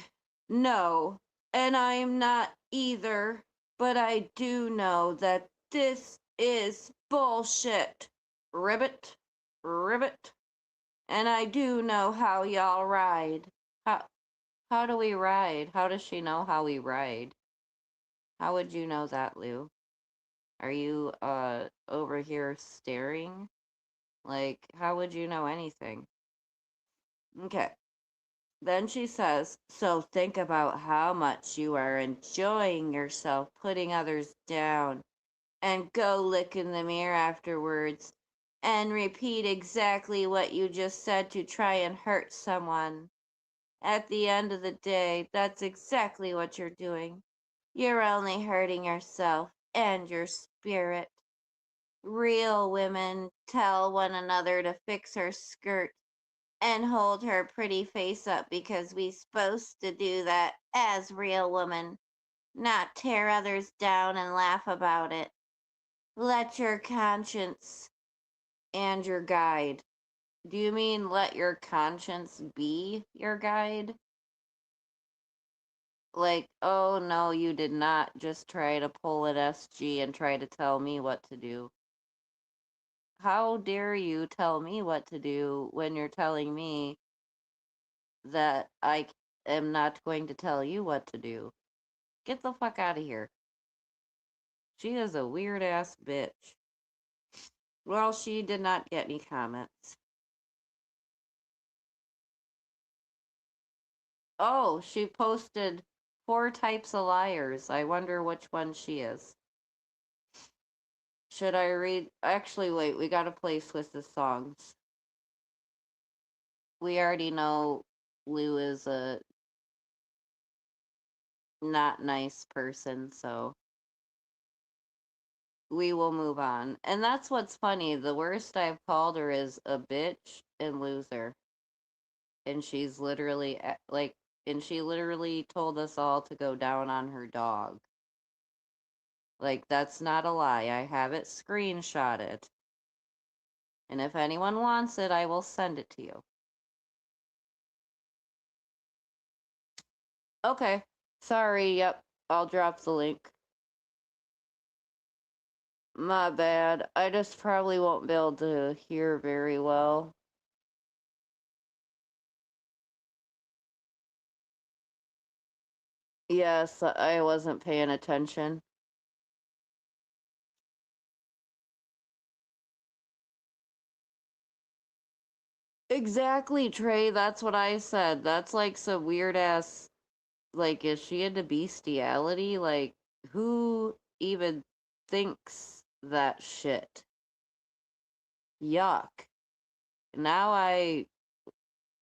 No, and I am not either, but I do know that this is bullshit. Ribbit, ribbit. And I do know how y'all ride. How do we ride? How does she know how we ride? How would you know that, Lou? Are you over here staring? Like, how would you know anything? Okay. Then she says, so think about how much you are enjoying yourself putting others down, and go look in the mirror afterwards and repeat exactly what you just said to try and hurt someone. At the end of the day, that's exactly what you're doing. You're only hurting yourself and your spirit. Real women tell one another to fix her skirt and hold her pretty face up because we supposed to do that as real women, not tear others down and laugh about it. Let your conscience and your guide. Do you mean let your conscience be your guide? Like, oh no, you did not just try to pull an SG and try to tell me what to do. How dare you tell me what to do when you're telling me that I am not going to tell you what to do? Get the fuck out of here. She is a weird ass bitch. Well, she did not get any comments. Oh, she posted 4 types of liars. I wonder which one she is. Should I read? Actually, wait, we gotta play Swiss's songs. We already know Lou is a not nice person, so we will move on. And that's what's funny. The worst I've called her is a bitch and loser. And she's literally like, and she literally told us all to go down on her dog. Like, that's not a lie. I have it screenshotted. And if anyone wants it, I will send it to you. Okay. Sorry, yep. I'll drop the link. My bad. I just probably won't be able to hear very well. Yes, I wasn't paying attention. Exactly, Trey. That's what I said. That's like some weird ass. Like, is she into bestiality? Like, who even thinks that shit? Yuck. Now I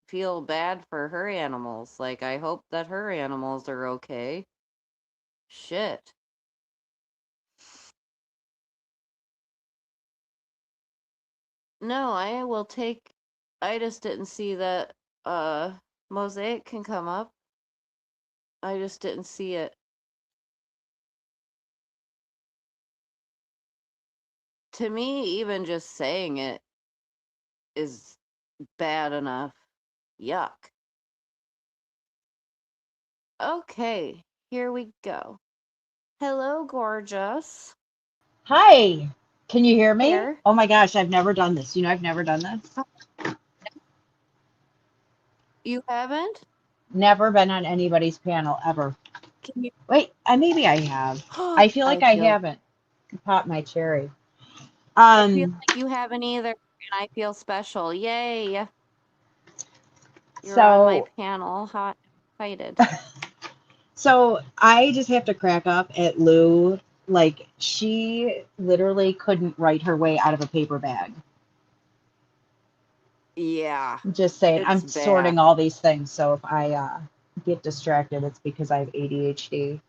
feel bad for her animals. Like, I hope that her animals are okay. Shit. No, I will take. I just didn't see that Mosaic can come up. I just didn't see it. To me, even just saying it is bad enough. Yuck. Okay, here we go. Hello, gorgeous. Hi, can you hear me? Here. Oh my gosh, I've never done this. You know, I've never done this. You haven't? Never been on anybody's panel ever. Can you? Wait, maybe I have. I feel like I feel. haven't. Pop my cherry. I feel like you haven't either, and I feel special. Yay! You're on my So, panel. Hot, excited. so I just have to crack up at Lou. Like, she literally couldn't write her way out of a paper bag. Yeah, Just saying, it's I'm bad. sorting all these things, so if I get distracted, it's because I have ADHD.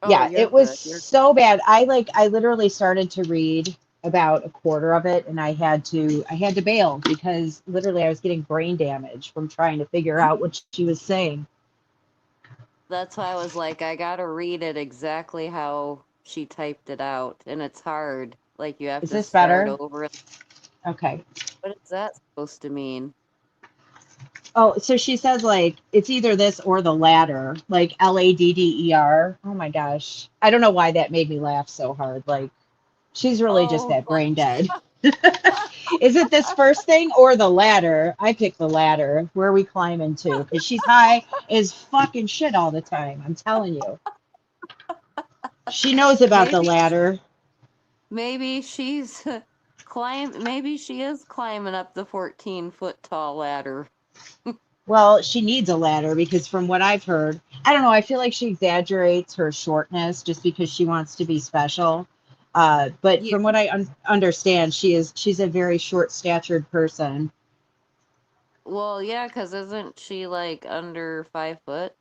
Oh, Yeah, you're it was good. You're so bad. I literally started to read about a quarter of it and I had to bail because literally I was getting brain damage from trying to figure out what she was saying. That's why I was like, I gotta read it exactly how she typed it out, and it's hard. Like, you have Is to this start better? over. Okay. What is that supposed to mean? Oh, so she says like it's either this or the latter, like LADDER. Oh my gosh. I don't know why that made me laugh so hard. Like she's really just Oh, that brain dead. Is it this first thing or the ladder? I pick the ladder. Where are we climbing to? Because she's high as fucking shit all the time. I'm telling you. She knows about the maybe ladder. maybe she's maybe she is climbing up the 14-foot tall ladder. Well, she needs a ladder because from what I've heard, I don't know, I feel like she exaggerates her shortness just because she wants to be special. But Yeah. from what I understand, she's a very short statured person. Well, yeah, because isn't she like under 5 foot?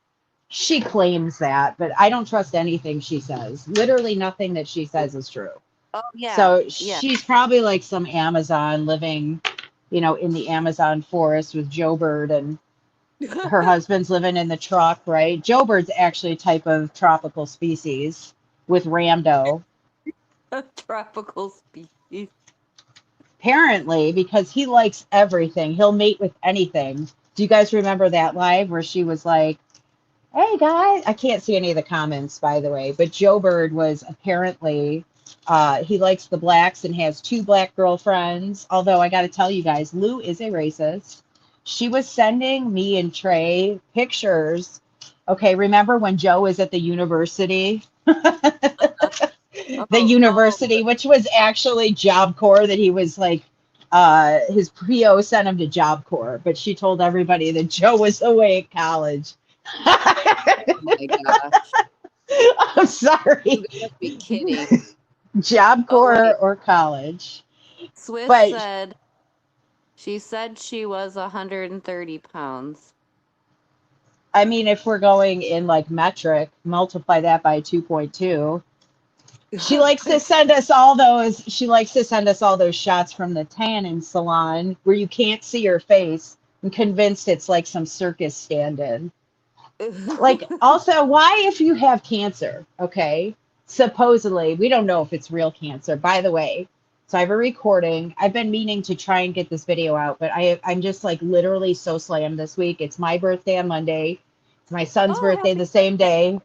She claims that, but I don't trust anything she says. Literally nothing that she says is true. Oh yeah, So yeah. she's probably like some Amazon living, in the Amazon forest with Joe Bird, and her husband's living in the truck, right? Joe Bird's actually a type of tropical species with Ramdo, A tropical species. apparently, because he likes everything. He'll mate with anything. Do you guys remember that live where she was like, "Hey guys," I can't see any of the comments, by the way, but Joe Bird was apparently, he likes the blacks and has two black girlfriends. Although I got to tell you guys, Lou is a racist. She was sending me and Trey pictures. Okay, remember when Joe was at the university? The Oh, university, which was actually Job Corps, that he was like, his PO sent him to Job Corps, but she told everybody that Joe was away at college. my gosh. I'm sorry. You gotta be kidding. Job Oh wait, Corps or college. Swiss But said she was 130 pounds. I mean, if we're going in like metric, multiply that by 2.2. She likes to send us all those shots from the tanning salon where you can't see her face. I'm convinced it's like some circus stand-in. Like, also, why, if you have cancer, okay? Supposedly, we don't know if it's real cancer, by the way. So I have a recording. I've been meaning to try and get this video out, but I'm just like literally so slammed this week. It's my birthday on Monday. It's my son's Oh, birthday happy the same birthday. day.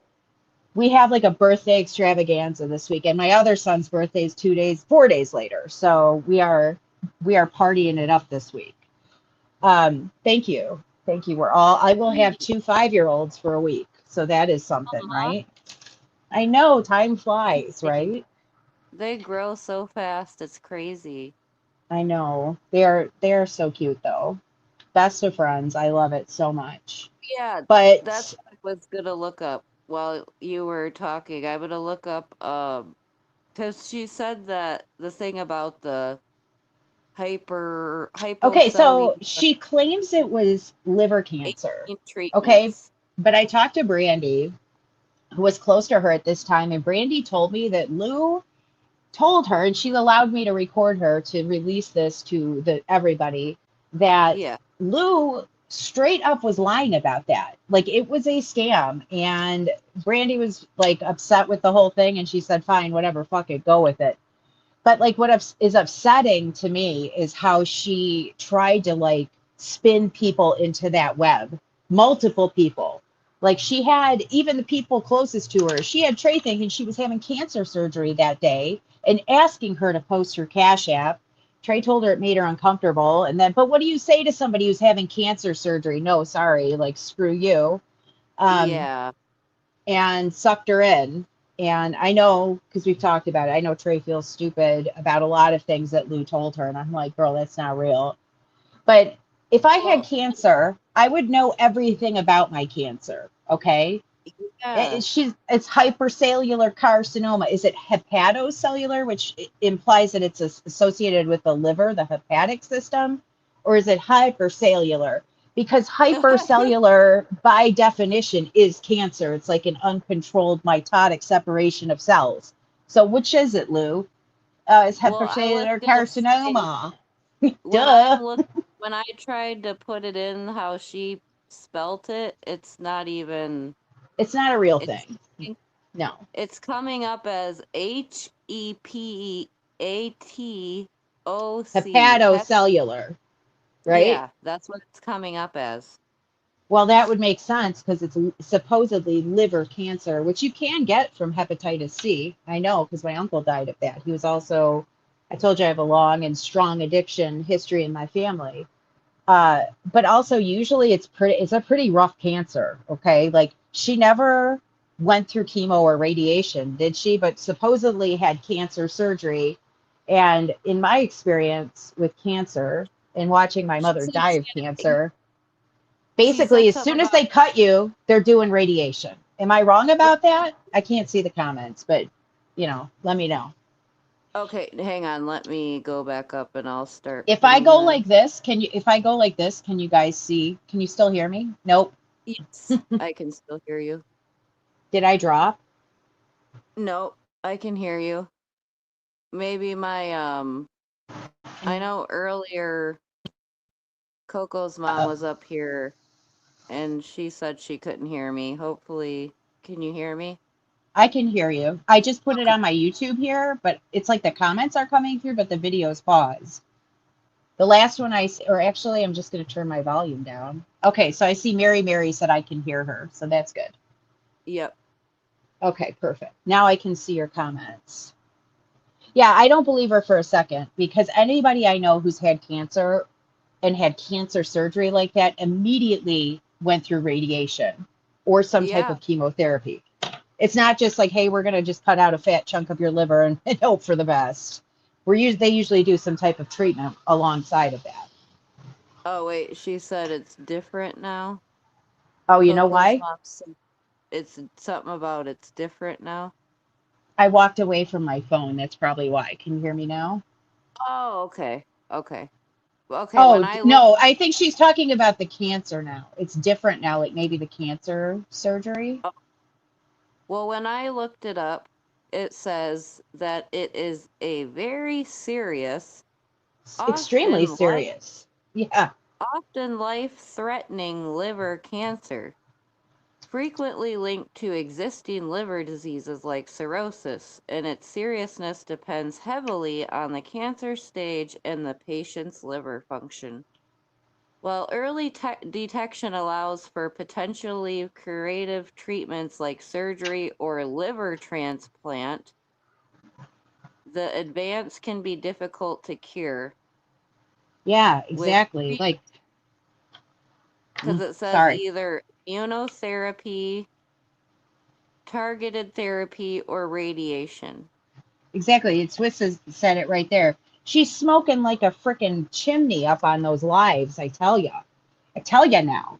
We have like a birthday extravaganza this week, and my other son's birthday is 4 days later. So we are partying it up this week. Thank you. Thank you. I will have two 5-year-olds for a week. So that is something, Aw, right? I know time flies, they, right? they grow so fast, it's crazy. I know. They are so cute though. Best of friends. I love it so much. Yeah, that's But what I was gonna look up while you were talking. I'm gonna look up because she said that the thing about the okay, hypocellular so she claims it was liver cancer. aging Okay, treatments. but I talked to Brandy, who was close to her at this time, and Brandy told me that Lou told her, and she allowed me to record her to release this to everybody, that Yeah. Lou straight up was lying about that. Like it was a scam, and Brandy was like upset with the whole thing, and she said, "Fine, whatever, fuck it, go with it." But like what is upsetting to me is how she tried to like spin people into that web, multiple people. Like she had even the people closest to her. She had Trey thinking she was having cancer surgery that day and asking her to post her Cash App. Trey told her it made her uncomfortable. And then, but what do you say to somebody who's having cancer surgery? No, sorry, like screw you. Um, Yeah. and sucked her in. And I know, because we've talked about it, I know Trey feels stupid about a lot of things that Lou told her. And I'm like, girl, that's not real. But if I had Well, cancer, I would know everything about my cancer. Okay. yeah. It's hypercellular carcinoma. Is it hepatocellular, which implies that it's associated with the liver, the hepatic system, or is it hypercellular? Because hypercellular, by definition, is cancer. It's like an uncontrolled mitotic separation of cells. So which is it, Lou? It's Well, I was hepatocellular gonna say carcinoma. when Duh. I'm look when I tried to put it in how she spelt it, it's not even It's not a real it's thing. No. it's coming up as HEPAT OC. Hepatocellular, right? Yeah, that's what it's coming up as. Well, that would make sense because it's supposedly liver cancer, which you can get from hepatitis C. I know because my uncle died of that. He was also, I told you I have a long and strong addiction history in my family. But also usually it's a pretty rough cancer. Okay. Like she never went through chemo or radiation, did she? But supposedly had cancer surgery. And in my experience with cancer and watching my She mother said die she of had a big, cancer, she basically said as something soon as about they cut you, they're doing radiation. Am I wrong about that? I can't see the comments, but let me know. okay, hang on, let me go back up and I'll start If I putting go the like this, if I go like this, can you guys see? Can you still hear me? Nope. yes, I can still hear you. Did I drop? No, I can hear you. Maybe my I know earlier Coco's mom Uh-oh. was up here and she said she couldn't hear me. Hopefully, can you hear me? I can hear you. I just put it Okay. on my YouTube here, but it's like the comments are coming through, but the video is paused. The last one or actually, I'm just going to turn my volume down. Okay, so I see Mary said I can hear her, so that's good. Yep. Okay, perfect. Now I can see your comments. Yeah, I don't believe her for a second because anybody I know who's had cancer and had cancer surgery like that immediately went through radiation or some type Yeah. of chemotherapy. It's not just like, hey, we're going to just cut out a fat chunk of your liver and, and hope for the best. They usually do some type of treatment alongside of that. Oh wait, she said it's different now. Oh, you know Coco's why? mom said it's something about it's different now. I walked away from my phone. That's probably why. Can you hear me now? Oh, okay. Okay. Okay, when Oh, I looked no, I think she's talking about the cancer now. It's different now, like maybe the cancer surgery. oh, well, when I looked it up, it says that it is a very serious, It's extremely often life serious. Yeah. often life-threatening liver cancer, frequently linked to existing liver diseases like cirrhosis, and its seriousness depends heavily on the cancer stage and the patient's liver function. While early detection allows for potentially curative treatments like surgery or liver transplant, the advance can be difficult to cure Yeah, with exactly. Like, because it says sorry. either immunotherapy, targeted therapy, or radiation. Exactly. It's Swiss has said it right there. She's smoking like a freaking chimney up on those lives, I tell ya. I tell ya now.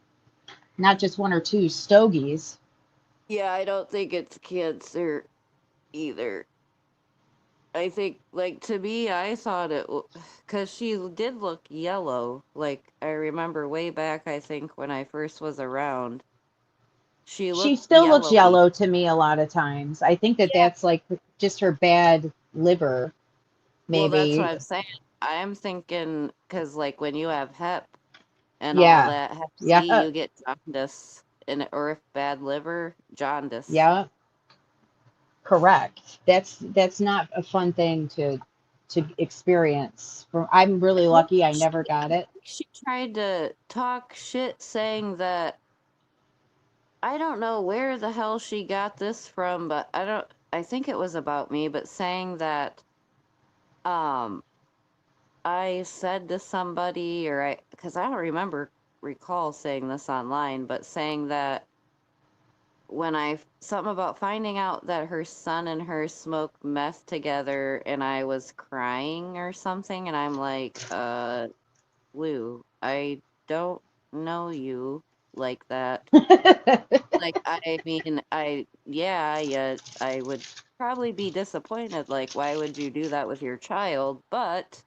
Not just one or two stogies. Yeah, I don't think it's cancer either. I think, like, to me, I thought it because she did look yellow. Like, I remember way back, I think, when I first was around, she She looked still looks yellowy. yellow to me a lot of times. I think that Yeah. that's like just her bad liver, Well, that's what maybe. I'm saying. I'm thinking, because, like, when you have hep and all Yeah. that, hep C, Yeah. you get jaundice, and or if bad liver, jaundice. Yeah. Correct. That's not a fun thing to experience. I'm really Well, lucky I never got it. she tried to talk shit saying that I don't know where the hell she got this from, but I think it was about me, but saying that um I said to somebody or because I don't recall saying this online, but saying that when something about finding out that her son and her smoked meth together and I was crying or something, and I'm like, Lou, I don't know you like that. Like, I mean, yeah, I would probably be disappointed. Like, why would you do that with your child? But,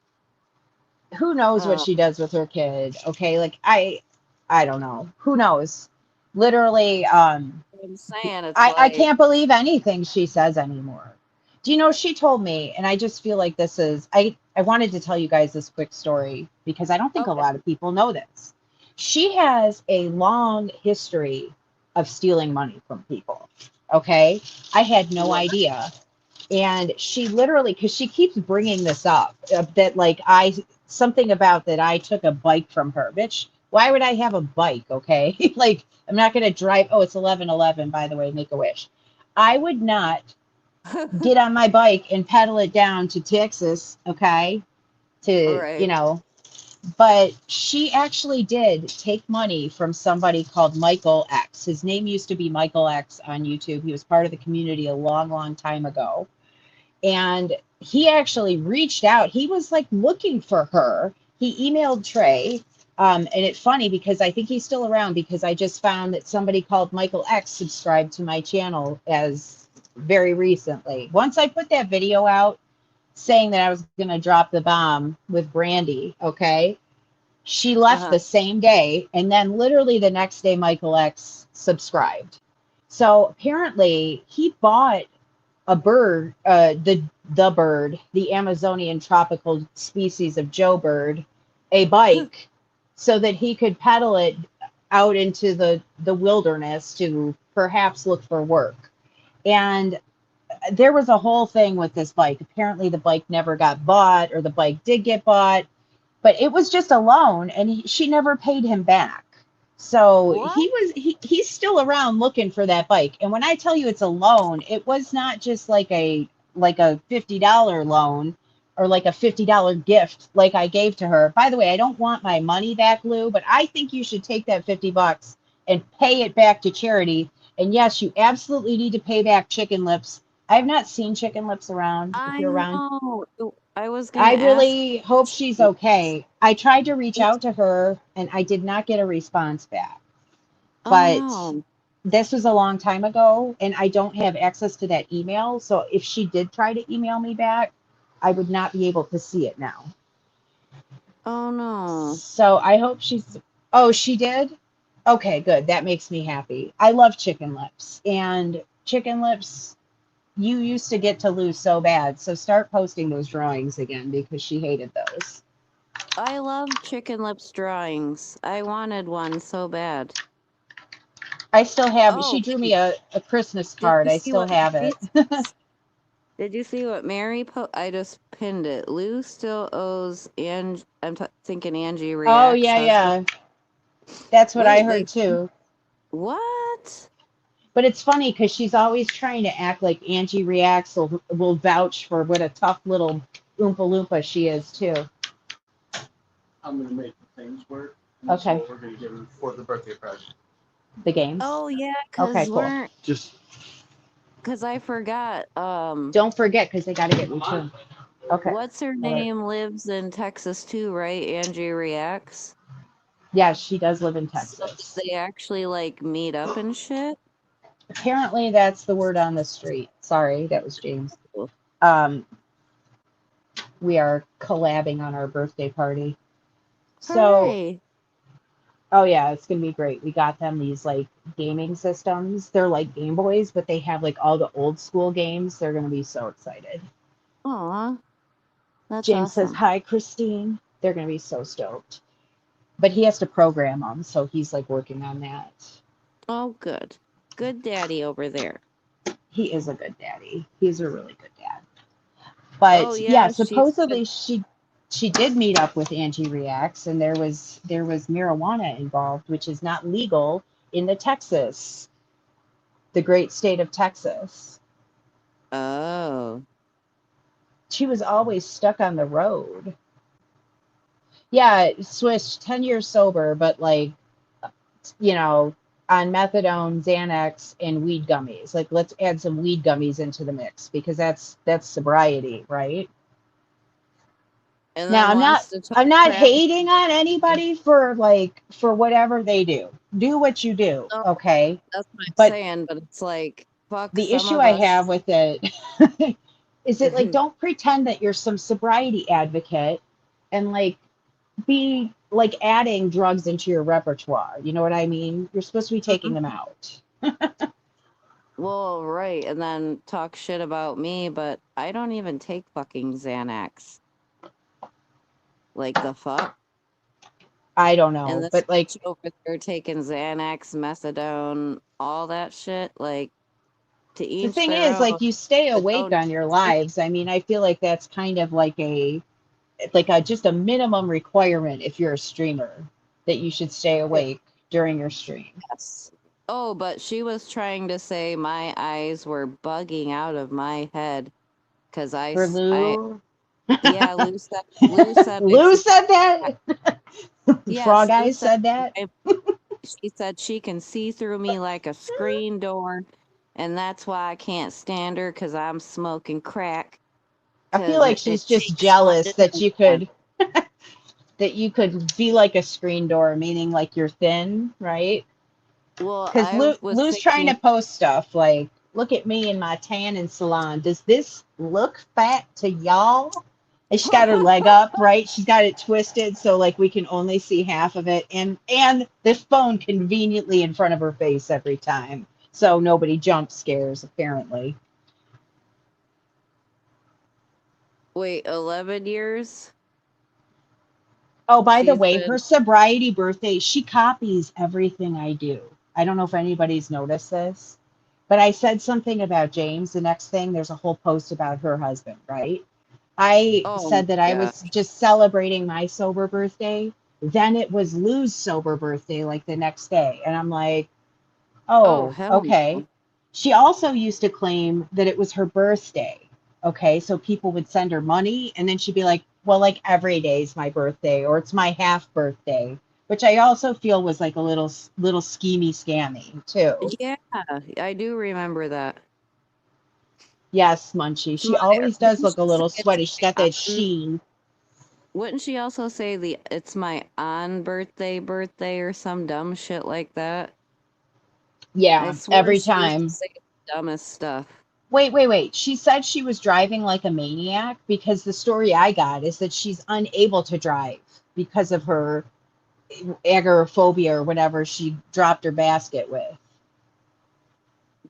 Who knows what uh, she does with her kid? Okay, like I don't know. Who knows? Literally, I'm saying it's I like, can't believe anything she says anymore. Do you know she told me, and I just feel like this is I wanted to tell you guys this quick story because I don't think a okay, lot of people know this. She has a long history of stealing money from people. Okay? I had no what? idea. And she literally, because she keeps bringing this up, that like something about that I took a bike from her. Bitch, why would I have a bike? Okay. Like, I'm not going to drive. Oh, it's 11:11, by the way, Make a Wish. I would not get on my bike and pedal it down to Texas. Okay. To, Right. but she actually did take money from somebody called Michael X. His name used to be Michael X on YouTube. He was part of the community a long, long time ago. And he actually reached out. He was like looking for her. He emailed Trey. And it's funny because I think he's still around because I just found that somebody called Michael X subscribed to my channel as very recently. Once I put that video out saying that I was going to drop the bomb with Brandy, okay? She left Uh-huh. the same day. And then literally the next day, Michael X subscribed. So apparently he bought a bird, the bird, the Amazonian tropical species of Joe bird, a bike, so that he could pedal it out into the wilderness to perhaps look for work. And there was a whole thing with this bike. Apparently, the bike never got bought, or the bike did get bought, but it was just a loan, and she never paid him back. So What? he's still around looking for that bike. And when I tell you it's a loan, it was not just like a $50 loan or like a $50 gift like I gave to her. By the way, I don't want my money back, Lou, but I think you should take that $50 and pay it back to charity. And yes, you absolutely need to pay back Chicken Lips. I have not seen Chicken Lips around. If I you're around, know. I was gonna I ask. really hope she's okay. I tried to reach out to her and I did not get a response back. Oh But no. this was a long time ago and I don't have access to that email. So if she did try to email me back, I would not be able to see it now. Oh no. So I hope she's. Oh, she did? Okay, good. That makes me happy. I love Chicken Lips. And Chicken Lips, you used to get to lose so bad. So start posting those drawings again because she hated those. I love Chicken Lips drawings. I wanted one so bad. I still have. She Oh, drew me wait. a Christmas Did card. you I see still what have Mary it. says? Did you see what Mary I just pinned it. Lou still owes and I'm thinking Angie Oh reacts yeah, husband. yeah. That's what I Wait, heard too. what? But it's funny because she's always trying to act like Angie Reacts will vouch for what a tough little Oompa Loompa she is too. I'm gonna make the things work. Okay. We're gonna give her for the birthday present. The games. Oh yeah, Okay, cause cool. cause I forgot. Don't forget because they got to get returned. Okay. What's her All right. name lives in Texas too, right? Angie Reacts. Yeah, she does live in So Texas. they actually like meet up and shit. Apparently, that's the word on the street. Sorry, that was James. Cool. We are collabing on our birthday party. So, Hooray! oh yeah, it's gonna be great. We got them these like gaming systems. They're like Game Boys, but they have like all the old school games. They're gonna be so excited. Aw, that's James says, awesome. "Hi, Christine." They're gonna be so stoked. But he has to program them, so he's like working on that. Oh, good. Good daddy over there. He is a good daddy. He's a really good dad. Oh But yeah, yeah, she said. supposedly she did meet up with Angie Reacts, and there was marijuana involved, which is not legal in the great state of Texas. Oh. She was always stuck on the road. Yeah, Swish, 10 years sober, but like, you know, on methadone, Xanax, and weed gummies. Like, let's add some weed gummies into the mix because that's sobriety, right? And Now, then I'm not wants to talk I'm not crap. hating on anybody for whatever they do. Do what you do, No, okay? that's what I'm But saying. But it's like, fuck, the some issue of I us. have with it is that like don't pretend that you're some sobriety advocate and like be like adding drugs into your repertoire. You know what I mean? You're supposed to be taking them out. Well, right, and then talk shit about me, but I don't even take fucking Xanax. Like the fuck? I don't And know, this but like bitch over there taking Xanax, methadone, all that shit. Like, To The each thing their is, own. like, you stay But awake don't on your lives. I mean, I feel like that's kind of like a just a minimum requirement if you're a streamer that you should stay awake during your stream. yes. Oh, but she was trying to say my eyes were bugging out of my head because For Lou, yeah, Lou said if Lou she, said that. yes, Frog Lou Eyes said said that. she said she can see through me like a screen door, and that's why I can't stand her because I'm smoking crack. I feel Because like it she's just takes one jealous to that know you one. could be like a screen door, meaning like you're thin, right? Well, Because I was Lou's trying to thinking, post stuff like, look at me in my tanning salon. Does this look fat to y'all? And she's got her leg up, right? She's got it twisted so like we can only see half of it, and this phone conveniently in front of her face every time, so nobody jump scares apparently. wait, 11 years? Oh, by the She's way, her been, sobriety birthday, she copies everything I do. I don't know if anybody's noticed this, but I said something about James. The next thing, there's a whole post about her husband, right? I oh my said that I God. was just celebrating my sober birthday. Then it was Lou's sober birthday, like the next day. And I'm like, Oh, oh, hell okay. no. She also used to claim that it was her birthday. Okay. So people would send her money and then she'd be like, well, like every day is my birthday or it's my half birthday, which I also feel was like a little schemy scammy too. Yeah, I do remember that. Yes, Munchie. She always does Wouldn't look she a say little it's sweaty. She's got my that on, sheen. wouldn't she also say it's my on birthday or some dumb shit like that? I Yeah, swear every she used to time. say the dumbest stuff. Wait. She said she was driving like a maniac because the story I got is that she's unable to drive because of her agoraphobia or whatever she dropped her basket with.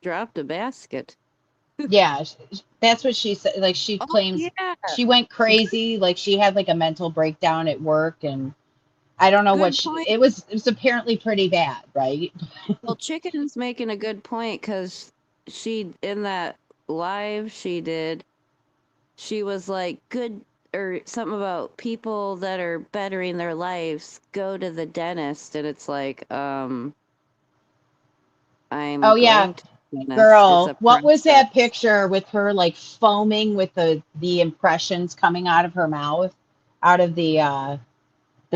Dropped a basket. Yeah, that's what she said. Like she Oh claims yeah. she went Good crazy, like she had like a mental breakdown at work and I don't know what good point. it was apparently pretty bad, right? Well, Chicken's making a good point because she in that live she did, she was like good or something about people that are bettering their lives go to the dentist, and it's like, I'm Oh yeah, going to the dentist. It's a girl, what was that process. picture with her like foaming with the impressions coming out of her mouth, out of the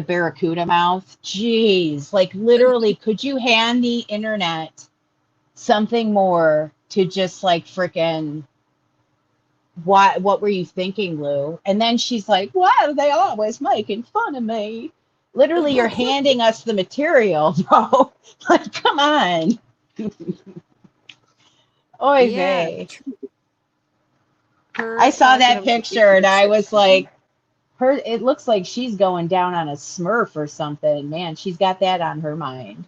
barracuda mouth? Jeez, like literally, could you hand the internet something more to just like freaking what were you thinking, Lou? And then she's like, why are they always making fun of me? Literally, you're handing us the material, bro. Like, come on. Oy Yeah, vey. I her saw talking that about picture being and I was chicken. like, her, it looks like she's going down on a Smurf or something. Man, she's got that on her mind.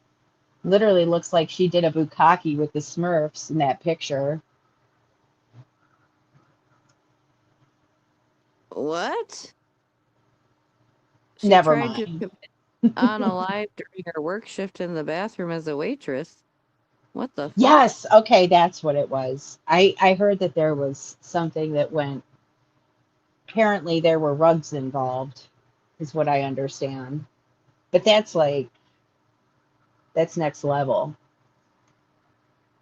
Literally looks like she did a bukkake with the Smurfs in that picture. What? She Never tried to mind. commit on a live during her work shift in the bathroom as a waitress. What the fuck? Yes, okay, that's what it was. I heard that there was something that went, apparently there were rugs involved, is what I understand. But that's next level.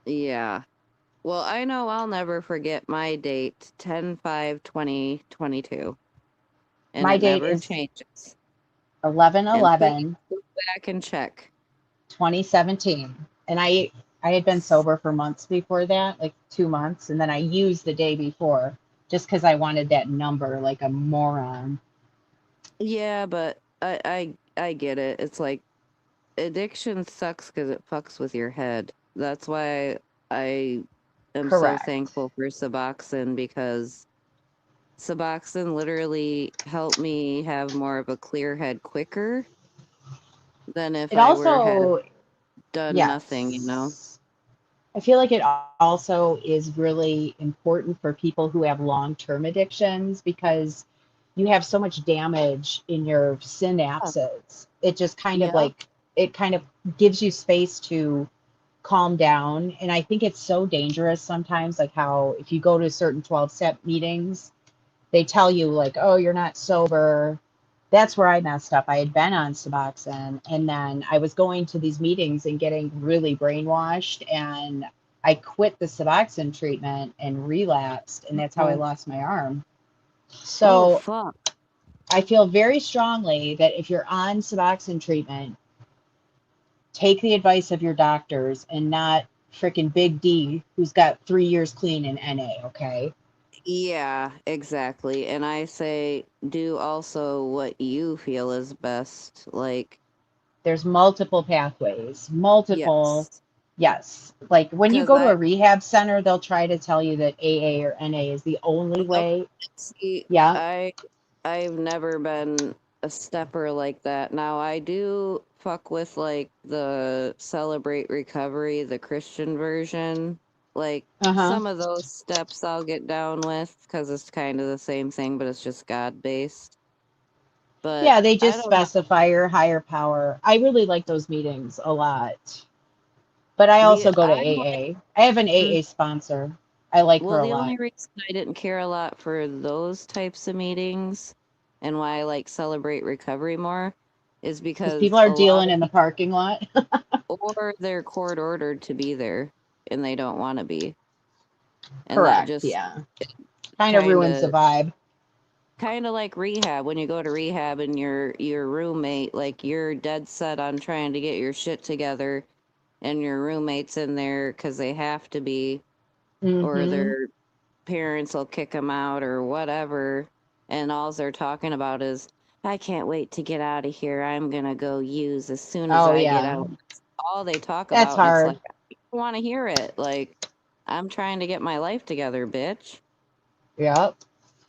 Yeah. Well, I know I'll never forget my date, 10/5/2022, and My it date never is changes. eleven And please eleven go back and check. 2017, and I had been sober for months before that, like 2 months, and then I used the day before just because I wanted that number like a moron. Yeah, but I get it. It's like addiction sucks because it fucks with your head. That's why I am so Correct. thankful for Suboxone, because Suboxone literally helped me have more of a clear head quicker than if It I were had also, done nothing, you know? yes, I feel like it also is really important for people who have long-term addictions because you have so much damage in your synapses. It just kind of Yep. like, it kind of gives you space to calm down. And I think it's so dangerous sometimes, like how if you go to certain 12-step meetings, they tell you like, oh, you're not sober. That's where I messed up. I had been on Suboxone, and then I was going to these meetings and getting really brainwashed, and I quit the Suboxone treatment and relapsed, and that's how I Oh, lost my arm. oh So fuck. I feel very strongly that if you're on Suboxone treatment, take the advice of your doctors and not freaking Big D, who's got 3 years clean in NA, okay? Yeah, exactly. And I say do also what you feel is best. Like, There's multiple pathways, multiple. yes. Yes. Like when you Because go to I a rehab center, they'll try to tell you that AA or NA is the only nope, way. see, Yeah. I've never been a stepper like that. Now I do fuck with like the Celebrate Recovery, the Christian version. Like Uh-huh. some of those steps I'll get down with because it's kind of the same thing, but it's just God based. But Yeah, they I just don't know. specify your higher power. I really like those meetings a lot. But I Yeah, also go to I like. AA. I have an Mm, AA sponsor. I like her well, a the lot only reason I didn't care a lot for those types of meetings and why I like Celebrate Recovery more is because because people are a lot dealing of in the parking lot. or they're court ordered to be there and they don't want to be. And that Correct. just Yeah. Kind of kind ruins the of vibe. kind of like rehab when you go to rehab and your roommate like you're dead set on trying to get your shit together and your roommate's in there cuz they have to be or Mm-hmm. their parents will kick them out or whatever and all they're talking about is I can't wait to get out of here. I'm going to go use as soon as Oh I get yeah. out. All they talk That's about and it's like hard. I don't want to hear it. Like I'm trying to get my life together, bitch. Yep.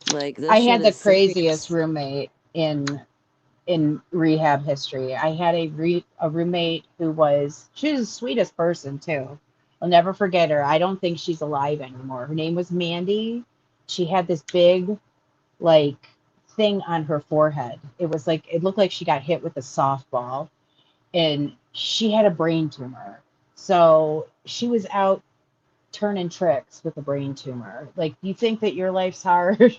Like this I shit had the is craziest serious. roommate in rehab history. I had a roommate who was she was the sweetest person too. I'll never forget her. I don't think she's alive anymore. Her name was Mandy. She had this big like thing on her forehead. It was like it looked like she got hit with a softball, and she had a brain tumor. So she was out turning tricks with a brain tumor. Like, you think that your life's hard?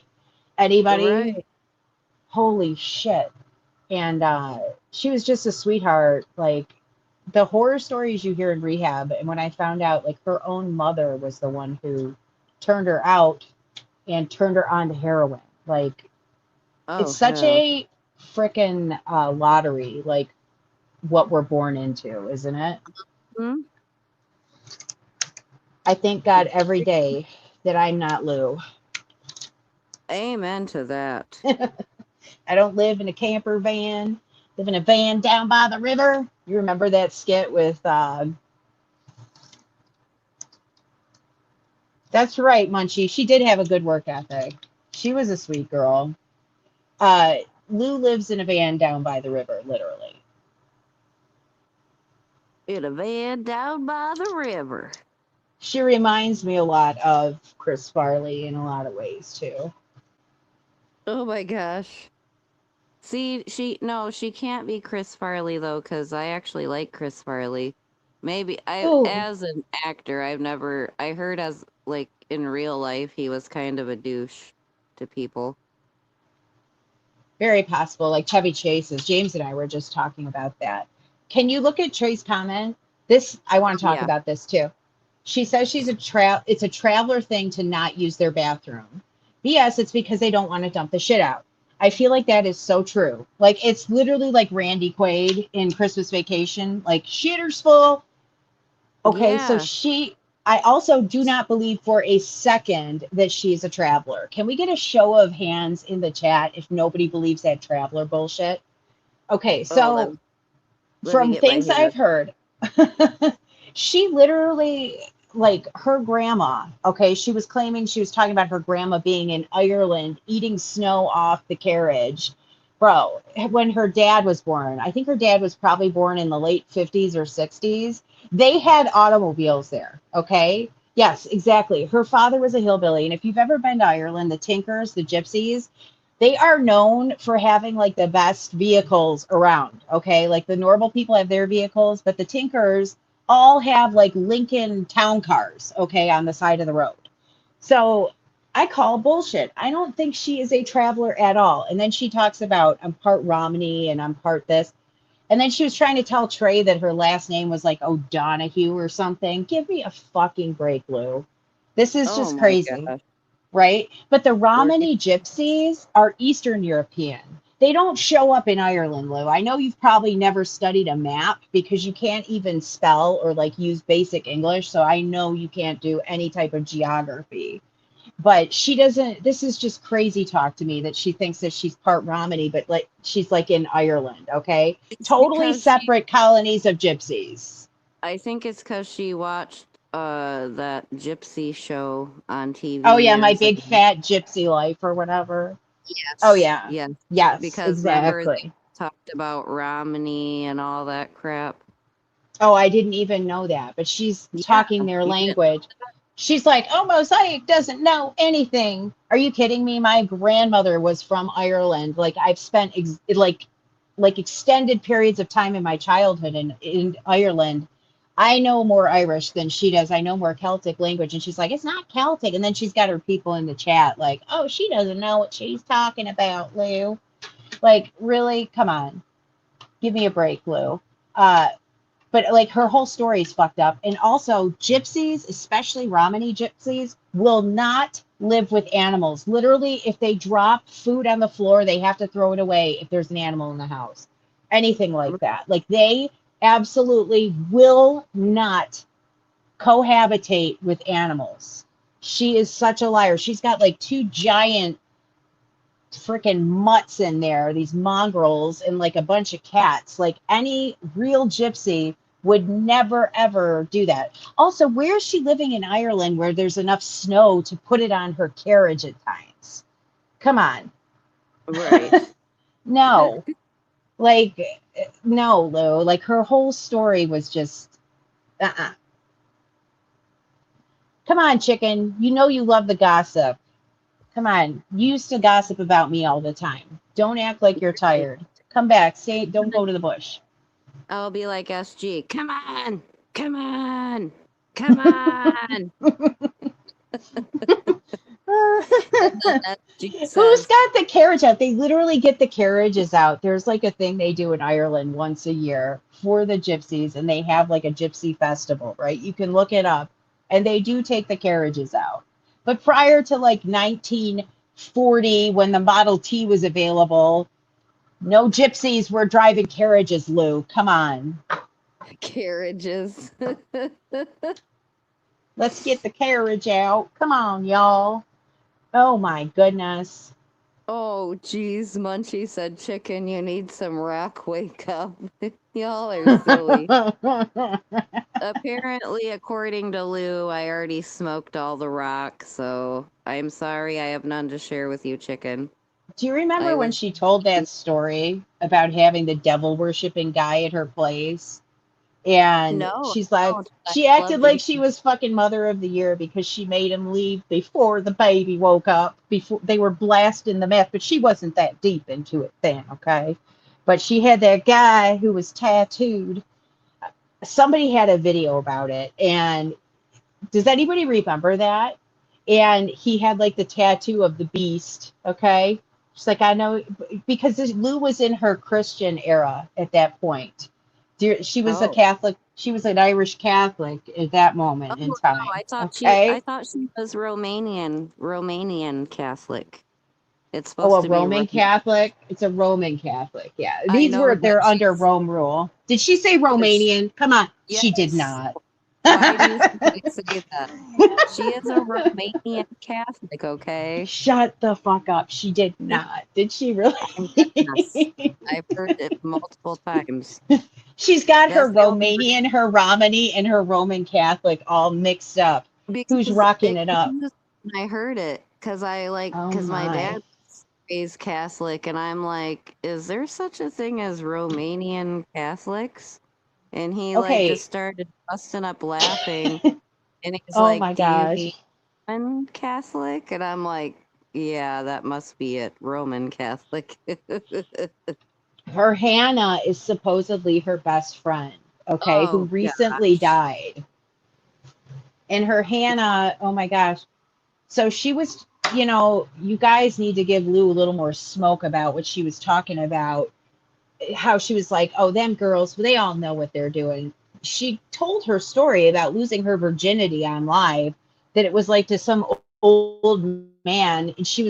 Anybody? Right. Holy shit. And she was just a sweetheart. Like, the horror stories you hear in rehab, and when I found out, like, her own mother was the one who turned her out and turned her on to heroin. Like, it's Oh such hell. a freaking lottery, like, what we're born into, isn't it? Hmm? I thank God every day that I'm not Lou. Amen to that. I don't live in a camper van, live in a van down by the river. You remember that skit with, that's right, Munchie. She did have a good work ethic. She was a sweet girl. Uh, Lou lives in a van down by the river, literally. In a van down by the river. She reminds me a lot of Chris Farley in a lot of ways, too. Oh my gosh. See, she can't be Chris Farley though, because I actually like Chris Farley. Maybe I, Ooh, as an actor, I heard as like in real life, he was kind of a douche to people. very possible. Like Chevy Chase's. James and I were just talking about that. Can you look at Trey's comment? This, I want to talk Yeah. about this too. She says it's a traveler thing to not use their bathroom. BS, it's because they don't want to dump the shit out. I feel like that is so true. Like it's literally like Randy Quaid in Christmas Vacation, like shitter's full. Okay, so Yeah. I also do not believe for a second that she's a traveler. Can we get a show of hands in the chat if nobody believes that traveler bullshit? Okay, Oh, so let me from get my things hair. I've heard, she literally, like her grandma, okay, she was claiming she was talking about her grandma being in Ireland eating snow off the carriage. Bro, when her dad was born, I think her dad was probably born in the late 50s or 60s. They had automobiles there, okay? Yes, exactly. Her father was a hillbilly. And if you've ever been to Ireland, the Tinkers, the Gypsies, they are known for having like the best vehicles around. Okay. Like the normal people have their vehicles, but the Tinkers all have like Lincoln town cars, okay, on the side of the road. So I call bullshit. I don't think she is a traveler at all. And then she talks about I'm part Romney and I'm part this. And then she was trying to tell Trey that her last name was like O'Donohue or something. Give me a fucking break, Lou. This is Oh just my crazy, gosh. right? But the Where Romani gypsies are Eastern European. They don't show up in Ireland, Lou. I know you've probably never studied a map because you can't even spell or like use basic English. So I know you can't do any type of geography. But she doesn't, this is just crazy talk to me that she thinks that she's part Romani, but like she's like in Ireland, okay? it's Totally because she separate colonies of gypsies. I think it's because she watched that gypsy show on TV Oh yeah, my years big ago. fat gypsy life or whatever. Oh Yes. yeah. Yes. Yes, Because remember they exactly. talked about Romney and all that crap. Oh, I didn't even know that, but she's Yeah, talking their you didn't. language. She's like, oh, Mosaic doesn't know anything. Are you kidding me? My grandmother was from Ireland. Like I've spent like extended periods of time in my childhood in Ireland. I know more Irish than she does. I know more Celtic language. And she's like, it's not Celtic. And then she's got her people in the chat like, oh, she doesn't know what she's talking about, Lou. Like, really? Come on. Give me a break, Lou. Uh, but like her whole story is fucked up. And also, gypsies, especially Romani gypsies, will not live with animals. Literally, if they drop food on the floor, they have to throw it away if there's an animal in the house. Anything like that. Like they absolutely will not cohabitate with animals. She is such a liar. She's got like two giant freaking mutts in there, these mongrels, and like a bunch of cats. Like any real gypsy would never ever do that. Also, where is she living in Ireland where there's enough snow to put it on her carriage at times? Come on. Right. No. Like, no, Lou. Like her whole story was just uh-uh. Come on, chicken. You know you love the gossip. Come on. You used to gossip about me all the time. Don't act like you're Right. tired. Come back. Say, don't go to the bush. I'll be like SG. Come on. Come on. Come on. And then SG Who's says, got the carriage out? They literally get the carriages out. There's like a thing they do in Ireland once a year for the gypsies, and they have like a gypsy festival, right? You can look it up, and they do take the carriages out. But prior to like 1940, when the Model T was available, no gypsies were driving carriages, Lou. Come on. carriages. Let's get the carriage out. Come on, y'all. Oh my goodness. Oh, geez. Munchie said, chicken, you need some rock. Wake up. Y'all are silly. Apparently, according to Lou, I already smoked all the rock, so I'm sorry I have none to share with you, chicken. Do you I remember when was she told that story about having the devil worshiping guy at her place? And no, she's like, I don't. I'd she acted love to like hear. she was fucking mother of the year because she made him leave before the baby woke up, before they were blasting the meth, but she wasn't that deep into it then, okay? But she had that guy who was tattooed. Somebody had a video about it, and does anybody remember that? And he had like the tattoo of the beast. Okay. She's like, I know because Lou was in her Christian era at that point. She was a Oh. Catholic. She was an Irish Catholic at that moment in Oh no, time. I Okay. thought she was Romanian Catholic. It's Oh, supposed a to be Roman Roman. Catholic. It's a Roman Catholic. Yeah. I know, but They're under Rome rule. Did she say she's Romanian? Come on. She did yes. not. Why do you think I say that? She is a Romanian Catholic, okay? Shut the fuck up. She did not. Did she really? Yes. I've heard it multiple times. She's got her That's the only Romanian, her Romani, and her Roman Catholic all mixed up. Who's because rocking it it up? confused me when I heard it because Oh because my my. dad is Catholic and I'm like, is there such a thing as Romanian Catholics? And he like Okay. just started busting up laughing and he's Oh like, my do you gosh. mean Roman Catholic? And I'm like, yeah, that must be it, Roman Catholic. Her Hannah is supposedly her best friend. okay, who Oh recently gosh. died. And her Hannah, oh my gosh. So she was, you guys need to give Lou a little more smoke about what she was talking about, how she was like, oh, them girls, they all know what they're doing. She told her story about losing her virginity on live, that it was like to some old man, and she's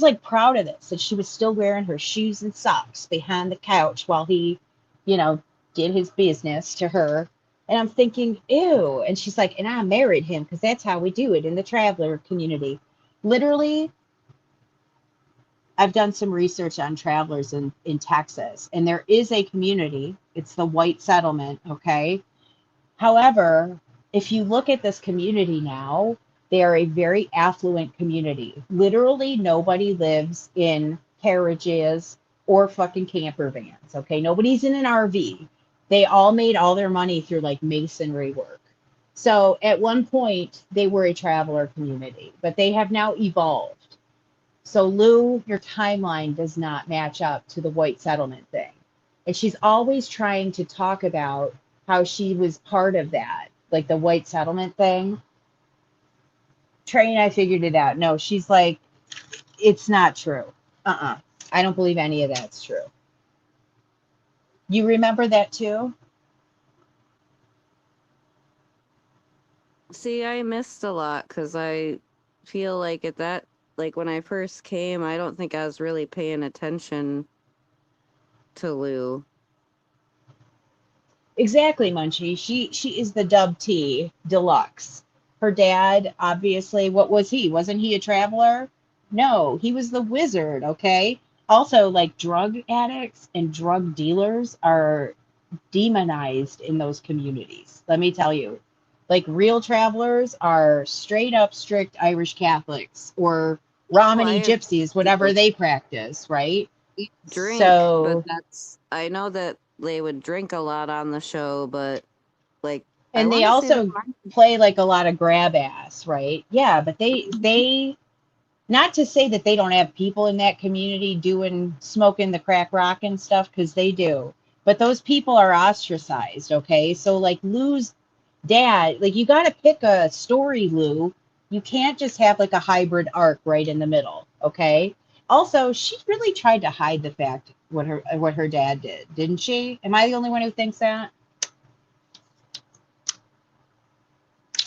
like proud of this, that she was still wearing her shoes and socks behind the couch while he, you know, did his business to her. And I'm thinking, ew. And she's like, and I married him because that's how we do it in the traveler community. Literally, I've done some research on travelers in Texas, and there is a community. It's the white settlement, okay? However, if you look at this community now, they are a very affluent community. Literally, nobody lives in carriages or fucking camper vans, okay? Nobody's in an RV. They all made all their money through like masonry work. So at one point, they were a traveler community, but they have now evolved. So, Lou, your timeline does not match up to the white settlement thing. And she's always trying to talk about how she was part of that, like the white settlement thing. Train, I figured it out. No, she's like, it's not true. I don't believe any of that's true. You remember that too? See, I missed a lot because I feel like like when I first came, I don't think I was really paying attention to Lou. Exactly, Munchie. She is the Dub T deluxe. Her dad, obviously, what was he? Wasn't he a traveler? No, he was the wizard, okay? Also, like drug addicts and drug dealers are demonized in those communities. Let me tell you. Like real travelers are straight up strict Irish Catholics or Oh, Romany gypsies, whatever people they practice, right? drink, but So, I know that they would drink a lot on the show, but like, I and they want to say that also play like a lot of grab ass, right? Yeah, but they not to say that they don't have people in that community doing smoking the crack rock and stuff, because they do, but those people are ostracized, okay? So like Lou's dad, like you got to pick a story, Lou. You can't just have like a hybrid arc right in the middle, okay? Also, she really tried to hide the fact what her dad did, didn't she? Am I the only one who thinks that?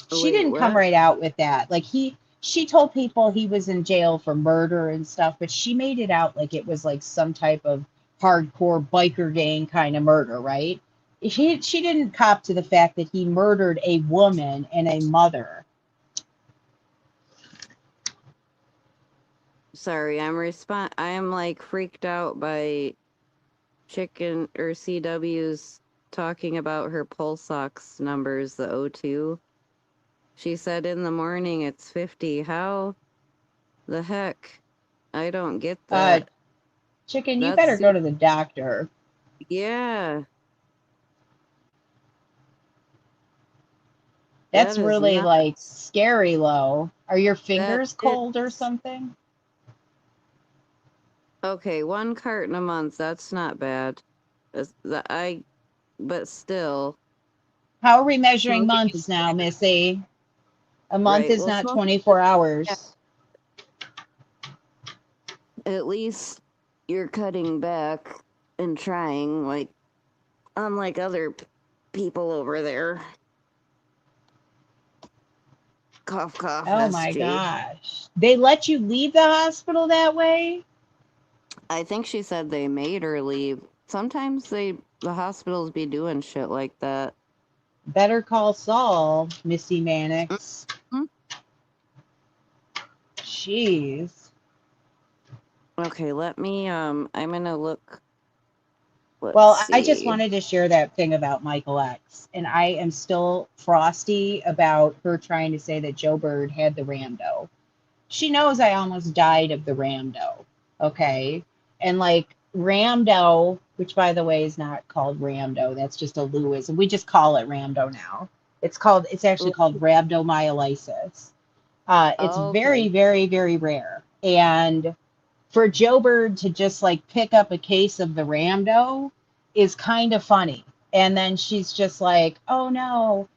She wait, didn't come what? right out with that. Like she told people he was in jail for murder and stuff, but she made it out like it was like some type of hardcore biker gang kind of murder, right? She didn't cop to the fact that he murdered a woman and a mother. Sorry, I am like freaked out by Chicken or CW's talking about her pulse ox numbers, the O2. She said in the morning it's 50. How the heck? I don't get Uh, that. Chicken, you That's better go super, to the doctor. yeah, that That's is really like nuts. scary low. Are your That fingers cold or is something? okay. One carton a month. That's not bad. But still, How are we measuring smoking is months now, bad, Missy? A month right? is Well, not smoking, 24 yeah, hours. at least you're cutting back and trying, like, unlike other people over there. Cough, cough, Oh my SG. gosh. They let you leave the hospital that way? I think she said they made her leave. Sometimes the hospitals be doing shit like that. Better call Saul, Missy Mannix. Mhm. Jeez. Okay, I'm gonna look. Let's Well, I just see. wanted to share that thing about Michael X. And I am still frosty about her trying to say that Joe Bird had the Ramdo. She knows I almost died of the Ramdo. Okay. And like Ramdo, which by the way is not called Ramdo, that's just a Lewis. We just call it Ramdo now. It's actually called rhabdomyolysis. It's very, Okay. very, very rare. And for Joe Bird to just like pick up a case of the Ramdo is kind of funny. And then she's just like, oh no,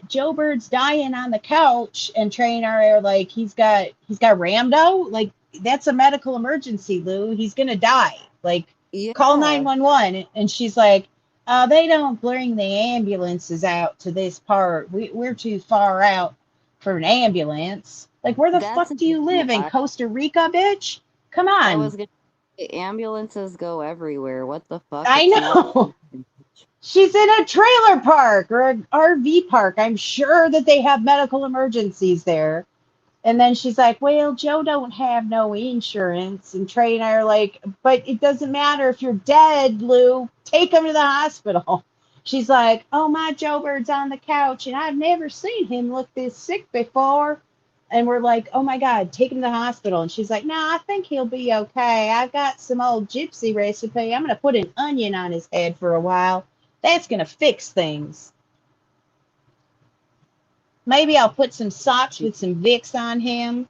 Joe Bird's dying on the couch, and Trey and I are like, he's got rhamdo. Like, that's a medical emergency, Lou. He's gonna die. Like, call Yeah, 911. And she's like, they don't bring the ambulances out to this part. We're too far out for an ambulance. Like, where the that's fuck do you live? In why Costa Rica, bitch? Come I on. was gonna say ambulances go everywhere. What the fuck? I It's not. know. She's in a trailer park or an RV park. I'm sure that they have medical emergencies there. And then she's like, well, Joe don't have no insurance. And Trey and I are like, but it doesn't matter if you're dead, Lou. Take him to the hospital. She's like, oh, my Joe Bird's on the couch, and I've never seen him look this sick before. And we're like, oh, my God, take him to the hospital. And she's like, no, I think he'll be okay. I've got some old gypsy recipe. I'm going to put an onion on his head for a while. That's going to fix things. Maybe I'll put some socks with some Vicks on him.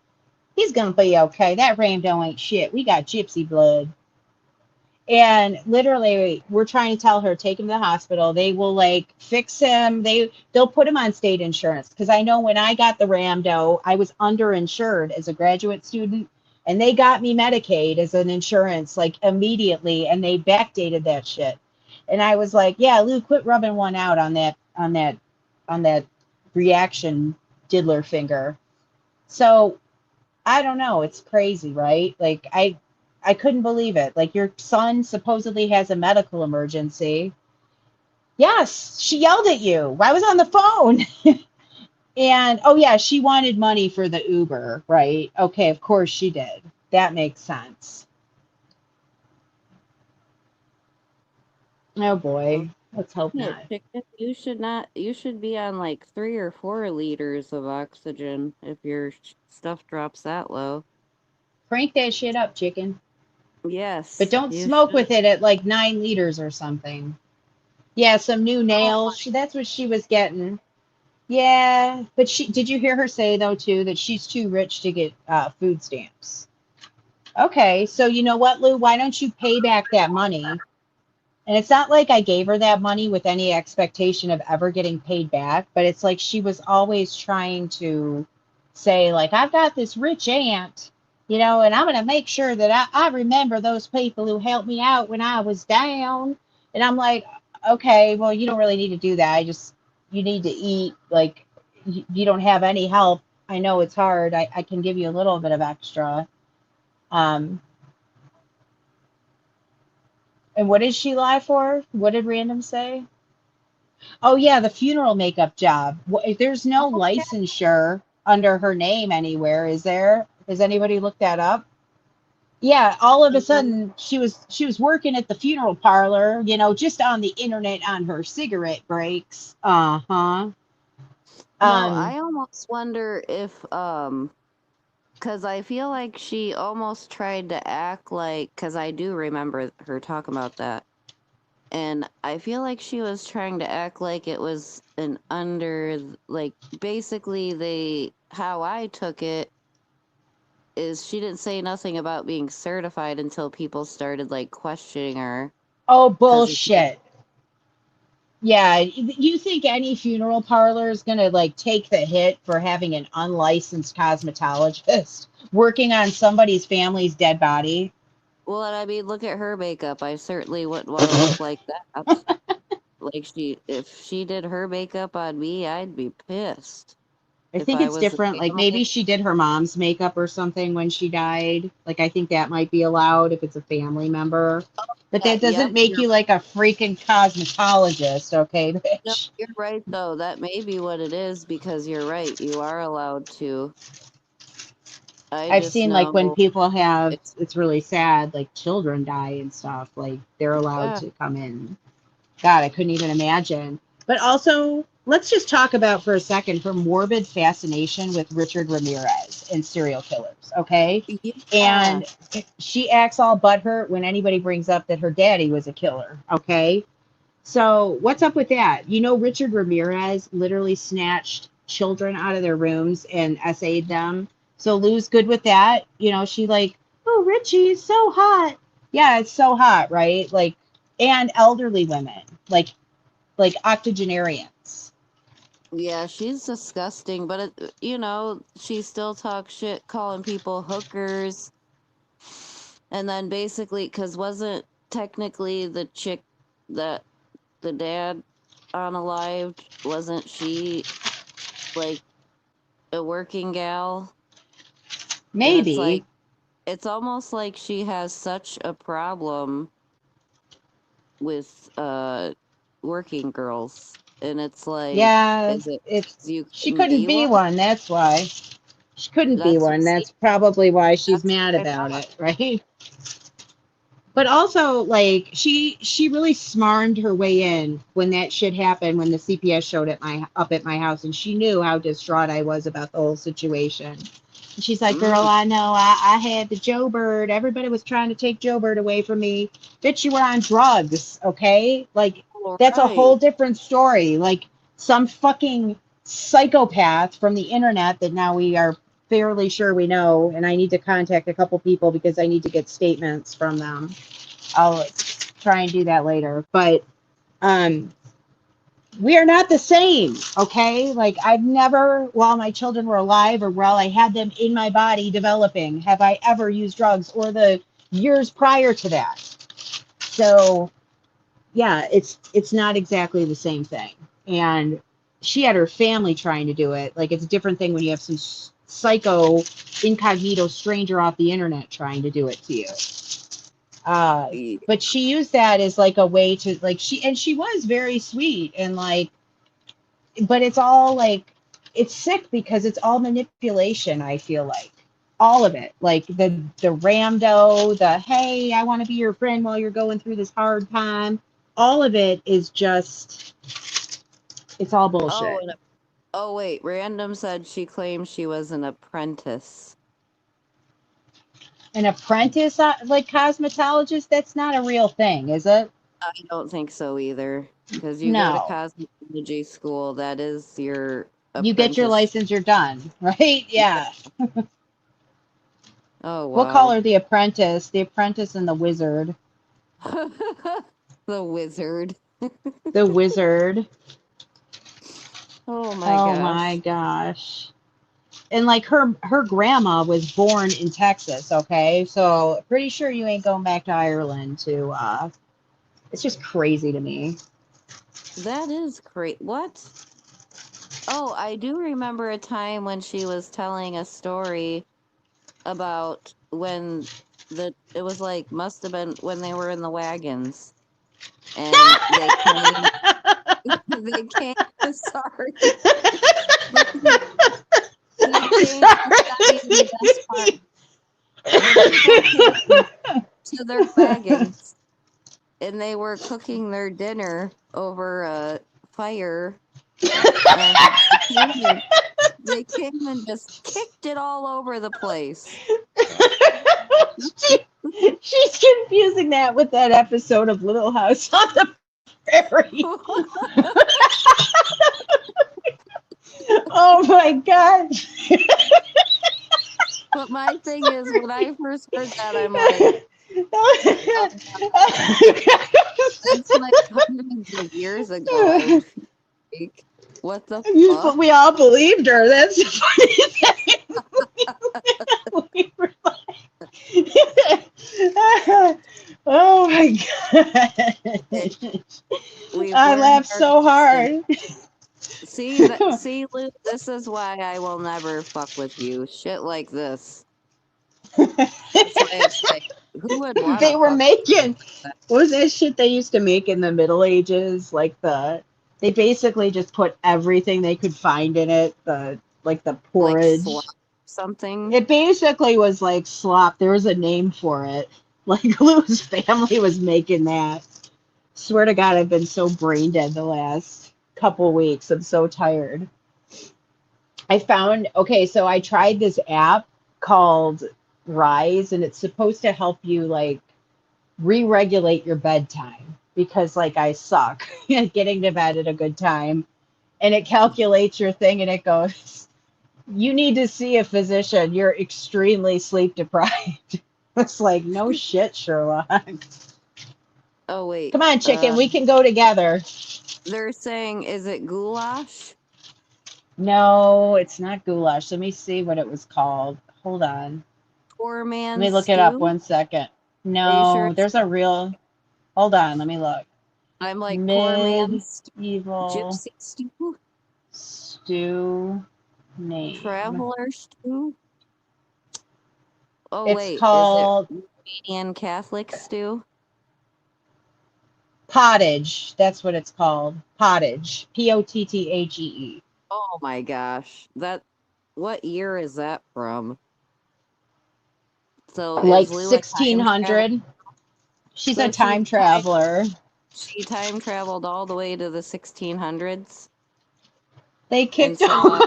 He's gonna be okay. That Ramdo ain't shit. We got gypsy blood. And literally, we're trying to tell her, take him to the hospital. They will like fix him. They'll put him on state insurance. Because I know when I got the Ramdo, I was underinsured as a graduate student, and they got me Medicaid as an insurance like immediately, and they backdated that shit. And I was like, yeah, Lou, quit rubbing one out on that reaction diddler finger. So I don't know. It's crazy, right? Like I couldn't believe it. Like, your son supposedly has a medical emergency. Yes, she yelled at you. I was on the phone. And oh yeah, she wanted money for the Uber, right? Okay, of course she did. That makes sense. Oh Well, boy. Let's hope yeah, not. chicken, you should not. You should be on like 3 or 4 liters of oxygen if your stuff drops that low. Crank that shit up, chicken. But Yes, don't you smoke should. with it at like 9 liters or something. Yeah, some new Oh nails. my. That's what she was getting. Yeah, but did you hear her say though too that she's too rich to get food stamps? Okay, so you know what, Lou? Why don't you pay back that money? And it's not like I gave her that money with any expectation of ever getting paid back, but it's like she was always trying to say, like, I've got this rich aunt, and I'm going to make sure that I remember those people who helped me out when I was down. And I'm like, okay, well, you don't really need to do that. You need to eat. Like, you don't have any help. I know it's hard. I can give you a little bit of extra. Um, and what did she lie for? What did Random say? Oh yeah, the funeral makeup job. There's no Oh yeah. licensure under her name anywhere, is there? Has anybody looked that up? Yeah, all of a sudden she was working at the funeral parlor, just on the internet on her cigarette breaks. Uh-huh. No, Um, I almost wonder if because I feel like she almost tried to act like, because I do remember her talking about that. And I feel like she was trying to act like it was an like, basically, how I took it is she didn't say nothing about being certified until people started, like, questioning her. oh Because, bullshit. Yeah, you think any funeral parlor is gonna like take the hit for having an unlicensed cosmetologist working on somebody's family's dead body? well, and I mean, look at her makeup. I certainly wouldn't want to look like that. Like, if she did her makeup on me, I'd be pissed I if think I it's was the different. Like family. maybe she did her mom's makeup or something when she died. Like I think that might be allowed if it's a family member. But that doesn't Yep, make you like a freaking cosmetologist, okay, no, bitch? you're right though. That may be what it is because you're right. You are allowed to. I I've just seen like when know people have, it's it's really sad, like children die and stuff, like they're allowed yeah. to come in. God, I couldn't even imagine. But also, let's just talk about for a second her morbid fascination with Richard Ramirez and serial killers, okay? Yeah. And she acts all butthurt when anybody brings up that her daddy was a killer, okay? So, what's up with that? Richard Ramirez literally snatched children out of their rooms and essayed them. So, Lou's good with that. She like, oh, Richie so hot. Yeah, it's so hot, right? Like, and elderly women. Like, like octogenarians. Yeah, she's disgusting, but she still talks shit calling people hookers. And then basically, because wasn't technically the chick that the dad unalived, wasn't she like a working gal? And it's like, Maybe. it's almost like she has such a problem with working girls. And it's like, Yeah, is it it's 'cause you she couldn't couldn't be be one? one. That's why. She couldn't be That's one. see, That's probably why she's that's mad what I about thought. it, right? But also, like, she really smarmed her way in when that shit happened, when the CPS showed up at my house, and she knew how distraught I was about the whole situation. And she's like, "Girl, Mm, I know. I had the Joe Bird. Everybody was trying to take Joe Bird away from me. Bitch, you were on drugs, okay? Like, all that's a whole right. different story. Like, some fucking psychopath from the internet that now we are fairly sure we know, and I need to contact a couple people because I need to get statements from them. I'll try and do that later. But um, we are not the same, okay? Like, I've never, while my children were alive or while I had them in my body developing, have I ever used drugs, or the years prior to that. So yeah, it's not exactly the same thing. And she had her family trying to do it. Like, it's a different thing when you have some psycho incognito stranger off the internet trying to do it to you. Y- But she used that as like a way to, like, she was very sweet and like, but it's all like, it's sick because it's all manipulation. I feel like all of it, like the ramdo, the hey, I want to be your friend while you're going through this hard time. All of it is just, it's all Oh, bullshit. oh wait, Random said she claims she was an apprentice. An apprentice, like cosmetologist, that's not a real thing, is it? I don't think so either. Because you go to No. cosmetology school, that is your You get your apprentice. license, you're done, right? Yeah. Oh We'll call wow. her the apprentice and the wizard. The wizard. The wizard. Oh my Oh my gosh. gosh. And like her grandma was born in Texas, okay? So pretty sure you ain't going back to Ireland to it's just crazy to me. That is great. What? Oh, I do remember a time when she was telling a story about when it was like, must have been when they were in the wagons and they came they came sorry. But they came, it's not even the best part. The people came to their wagons and they were cooking their dinner over a fire, and they came and just kicked it all over the place. She's confusing that with that episode of Little House on the Prairie. Oh my god. But my thing is, when I first heard that, I'm like, oh, that's like hundreds of years ago. I would feel like, what the fuck? We all believed her. That's the funny thing. We were like, oh my It, god. we've I learned laughed our so lesson. hard. See, Luke, this is why I will never fuck with you. Shit like this. That's why it's like, who would want They to were fuck making, with that? what was that shit they used to make in the Middle Ages? Like they basically just put everything they could find in it. Like the Like slop porridge. something? It basically was like slop. There was a name for it. Like Lou's family was making that. Swear to God, I've been so brain dead the last couple weeks. I'm so tired. Okay, so I tried this app called Rise, and it's supposed to help you like re-regulate your bedtime because like I suck at getting to bed at a good time. And it calculates your thing and it goes, you need to see a physician. You're extremely sleep deprived. It's like, no shit, Sherlock. Oh, wait. Come on, chicken, we can go together. They're saying, is it goulash? No, it's not goulash. Let me see what it was called. Hold on. Poor Let man me look it up stew? 1 second. Are you sure No, it's, there's a real. Hold on, let me look. I'm like, poor man Medieval gypsy stew? stew name. Traveler stew? Oh, It's wait, is it called Romanian Catholic stew? pottage. That's what it's called. Pottage. Potthage. Oh my gosh. What year is that from? So Like is Lou a time traveler? 1600. She's a So time traveler. she time traveled all the way to the 1600s They and kicked saw, over.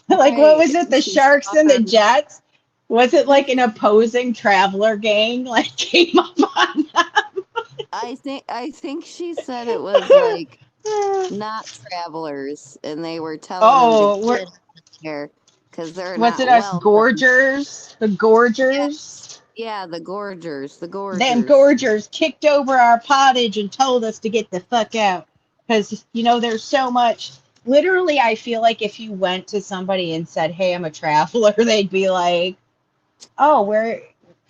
Like, what right, was it? and The she Sharks saw and her. the Jets? Was it like an opposing traveler gang like came up on I think she said it was like them? not travelers, and they were telling them to Oh, get here because they're was it not us welcome. gorgers? The Yeah, gorgers? yeah, the gorgers, the Them gorgers. gorgers kicked over our pottage and told us to get the fuck out. Because, there's so much. Literally, I feel like if you went to somebody and said, hey, I'm a traveler, they'd be like, oh,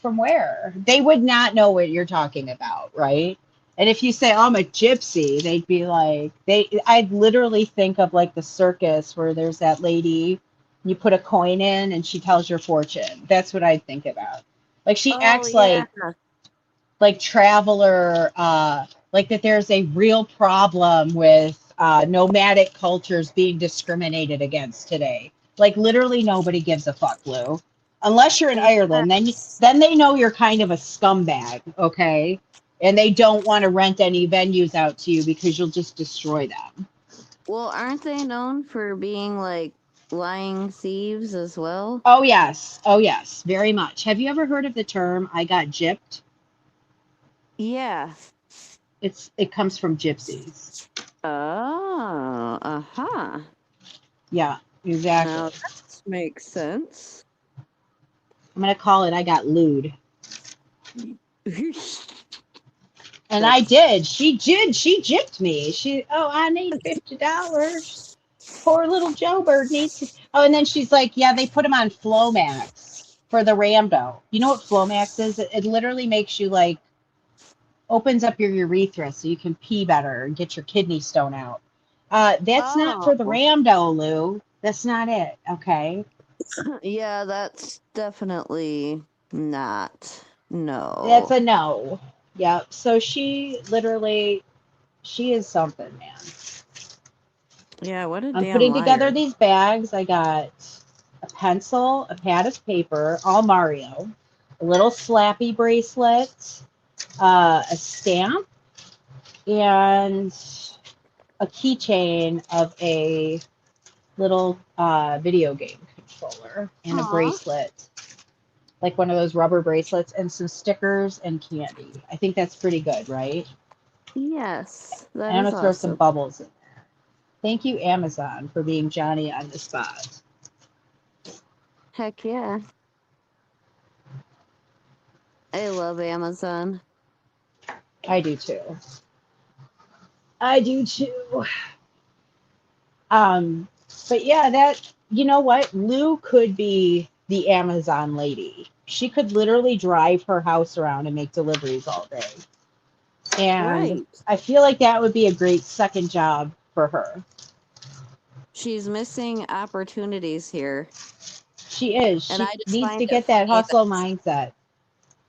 from where? They would not know what you're talking about, right? And if you say, oh, I'm a gypsy, they'd be like, I'd literally think of like the circus where there's that lady, you put a coin in and she tells your fortune. That's what I'd think about. Like she Oh acts yeah. like traveler, like that there's a real problem with nomadic cultures being discriminated against today. Like literally nobody gives a fuck, Lou. Unless you're in Ireland, Yes. then they know you're kind of a scumbag, okay? And they don't want to rent any venues out to you because you'll just destroy them. Well, aren't they known for being like lying thieves as well? Oh yes, very much. Have you ever heard of the term "I got gypped"? Yeah. It comes from gypsies. Oh, uh-huh. Yeah, exactly. Now that makes sense. I'm gonna call it "I got lewd." And I That's did. She did. She gypped me. I need $50. Poor little Joe Bird needs it. Oh, and then she's like, yeah, they put him on Flomax for the Rambo. You know what Flomax is? It literally makes you like, opens up your urethra so you can pee better and get your kidney stone out. That's not for the oh. Rambo, Lou. That's not it. Okay. Yeah, that's definitely not. That's No. a no. Yep. So she is something, man. Yeah, what a I'm damn putting together liar. these bags. I got a pencil, a pad of paper, all Mario, a little slappy bracelet, a stamp, and a keychain of a little video game controller and a Aw. bracelet, like one of those rubber bracelets, and some stickers and candy. I think that's pretty good, right? Yes, that And I'm is gonna throw some awesome. bubbles in there. Thank you, Amazon, for being Johnny on the spot. Heck yeah. I love Amazon. I do too. I do too. Um, but yeah, you know what? Lou could be the Amazon lady. She could literally drive her house around and make deliveries all day. And Right. I feel like that would be a great second job for her. She's missing opportunities here. She is. And I She just needs find to it get that funny hustle mindset.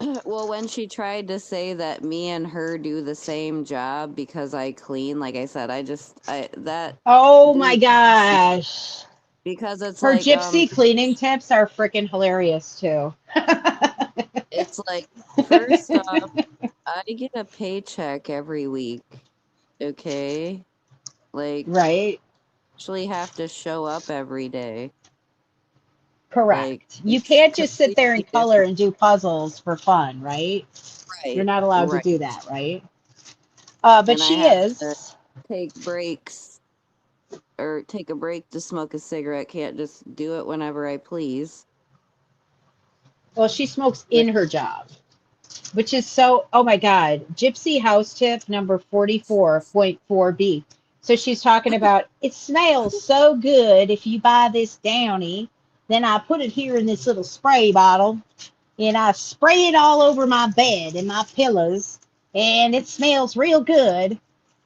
that, well, when she tried to say that me and her do the same job because I clean, like I said, that Oh my didn't pass me gosh. because it's Her like, gypsy cleaning tips are freaking hilarious too. it's like, first off, I get a paycheck every week, okay? Like, Right? actually have to show up every day. Like, Correct. You it's can't just sit there completely and color different. and do puzzles for fun, right? You're Right, not allowed to right. do that, right? But And I she have to is. take breaks or take a break to smoke a cigarette. Can't just do it whenever I please. Well, she smokes Like, in her job. which is so, oh my God, Gypsy House Tip number 44.4B. So she's talking about it smells so good if you buy this Downy. Then I put it here in this little spray bottle and I spray it all over my bed and my pillows, and it smells real good.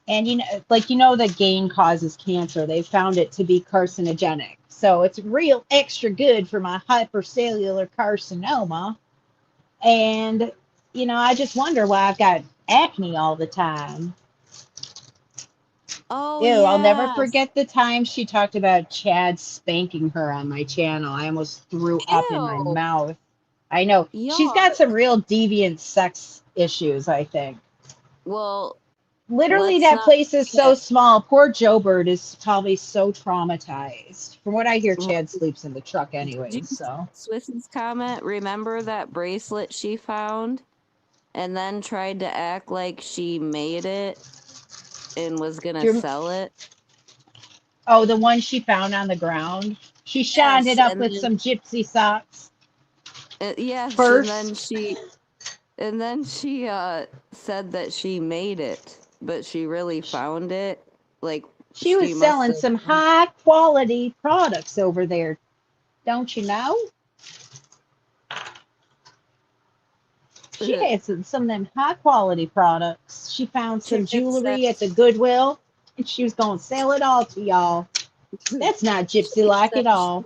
And the gain causes cancer. They found it to be carcinogenic. So it's real extra good for my hypercellular carcinoma. And I just wonder why I've got acne all the time. Oh Ew, I'll never yes. forget the time she talked about Chad spanking her on my channel. I almost threw up in my Ew. mouth. I know. She's got Yuck. some real deviant sex issues, I think. Well, Literally, let's that not place is so forget. small. Poor Joe Bird is probably so traumatized. From what I hear, Well, Chad sleeps in the truck did you anyways, see so. Swiss's comment? Remember that bracelet she found and then tried to act like she made it and was gonna Do you, sell it? oh, the one she found on the ground? She shined it Yes, up with some gypsy socks yes, first. and then she said that she made it, but she really found it. Like She was she must selling have. some high quality products over there, don't you know? She had some of them high quality products. She found some Chad said jewelry at the Goodwill, and she was going to sell it all to y'all. That's not gypsy Chad like said at all.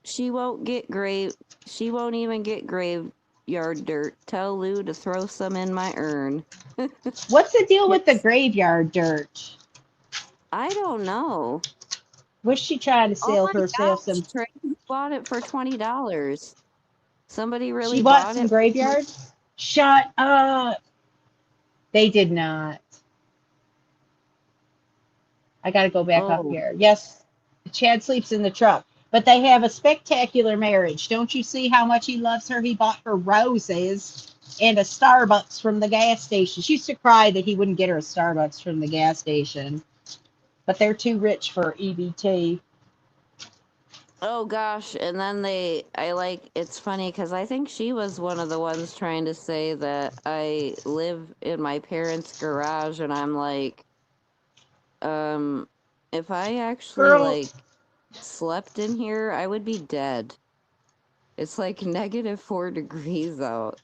she won't get grave. She won't even get graveyard dirt. Tell Lou to throw some in my urn. What's the deal with the Yes. graveyard dirt? I don't know. Was she trying to Oh sell my herself gosh, some? Tracy bought it for $20. Somebody She really bought bought some it for 20. graveyards? Shut up. They did not. I got to go back up Oh, here. Yes, Chad sleeps in the truck, but they have a spectacular marriage. Don't you see how much he loves her? He bought her roses and a Starbucks from the gas station. She used to cry that he wouldn't get her a Starbucks from the gas station, but they're too rich for EBT. oh gosh. And then it's funny because I think she was one of the ones trying to say that I live in my parents' garage, and I'm like, if I actually Girl, like slept in here, I would be dead. It's like -4 degrees out.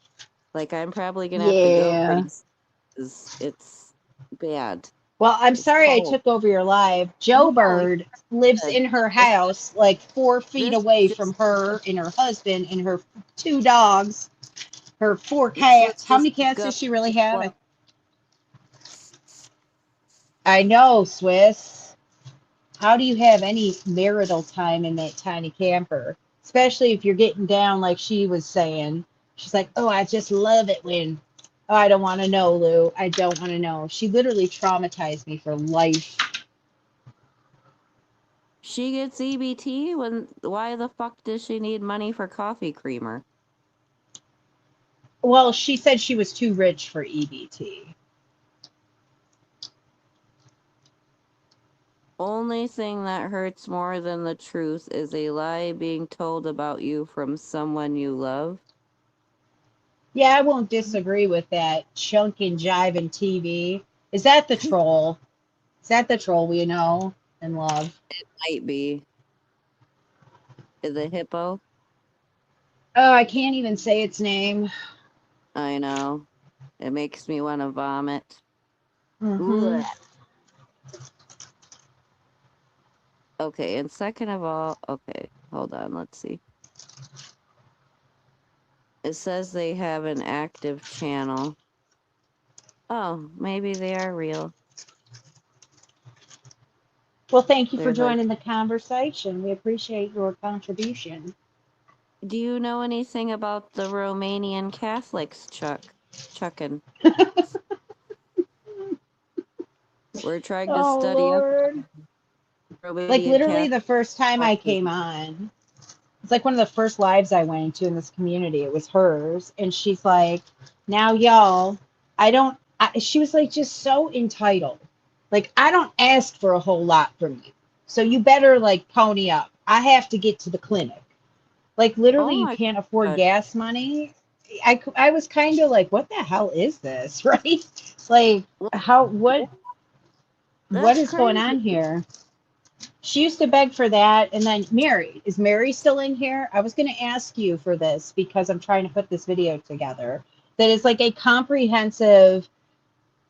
Like I'm probably gonna have to go yeah. pretty soon 'cause it's bad. Well, I'm It's sorry I cold. took over your live. Joe No, you're Bird lives good. in her This house, like 4 feet this away from just her and her husband and her 2 dogs, her 4 cats. this How just many cats go does she really have? well, I know, Swiss. How do you have any marital time in that tiny camper? Especially if you're getting down like she was saying. She's like, oh, I just love it when, oh, I don't want to know, Lou. I don't want to know. She literally traumatized me for life. she gets EBT when why the fuck does she need money for coffee creamer? Well, she said she was too rich for EBT. Only thing that hurts more than the truth is a lie being told about you from someone you love. Yeah, I won't disagree with that. Chunk and Jive TV. Is that the troll? Is that the troll we know and love? Might be the hippo. Oh, I can't even say its name. I know. It makes me want to vomit. Mm-hmm. Ugh. Okay, and second of all, okay, hold on, let's see. It says they have an active channel. Oh, maybe they are real. Well, thank you for They're like, joining the conversation. We appreciate your contribution. do you know anything about the Romanian Catholics, Chuck? Chuckin'. We're trying to Oh, study up Lord. on Like, Romanian literally, the first time I Catholicism. came on, it's like one of the first lives I went into in this community. It was hers. And she's like, now, y'all, she was like, just so entitled. Like, I don't ask for a whole lot from you. So you better, like, pony up. I have to get to the clinic. Like, literally, Oh you my can't afford God. gas money. I was kind of like, what the hell is this, right? Like, Well, how what that's is going crazy. on here? She used to beg for that, and then Mary, is Mary still in here? I was going to ask you for this because I'm trying to put this video together. That is like a comprehensive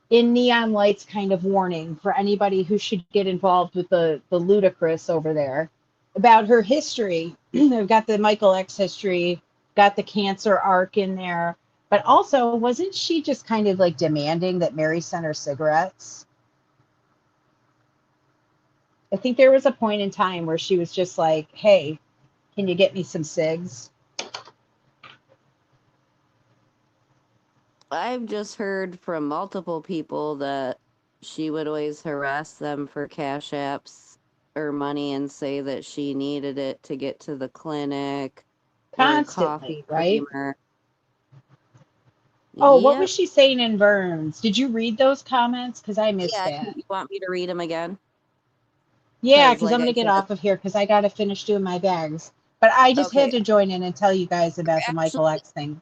in neon lights kind of warning for anybody who should get involved with the ludicrous over there about her history. I've got the Michael X history, got the cancer arc in there, but also wasn't she just kind of like demanding that Mary send her cigarettes? I think there was a point in time where she was just like, "Hey, can you get me some cigs?" I've just heard from multiple people that she would always harass them for cash apps or money and say that she needed it to get to the clinic or a coffee Constantly, right? creamer. Oh, what Yep. was she saying in Burns? Did you read those comments? Because I missed Yeah, that. you want me to read them again? Yeah, Because, because like I'm I gonna get said, off of here because I gotta finish doing my bags. But I just okay. had to join in and tell you guys about the Actually, Michael X thing.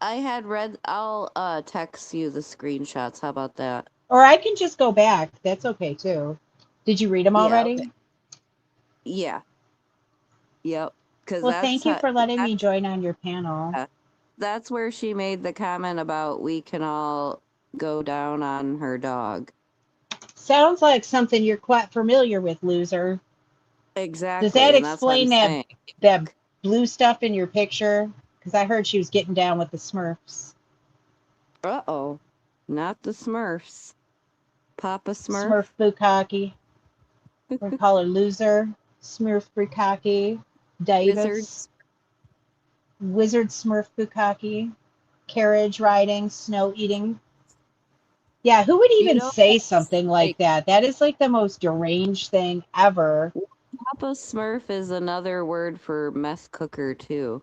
I had read, I'll text you the screenshots. How about that? Or I can just go back. That's okay too. Did you read them Yeah, okay. already? Yeah, yep. Because Well, thank you for letting me that's, join on your panel. that's where she made the comment about we can all go down on her dog. Sounds like something you're quite familiar with, loser. Does Exactly, that and that's what I'm explain that saying. that blue stuff in your picture? Because I heard she was getting down with the Smurfs. Uh-oh, not the Smurfs. Papa Smurf? Smurf Bukaki. We call her loser. Smurf Bukaki. Davis. Wizards? Wizard Smurf Bukaki. Carriage riding, snow eating. Yeah, who would You even know, say that's something like like, that? That is like the most deranged thing ever. Papa Smurf is another word for meth cooker, too.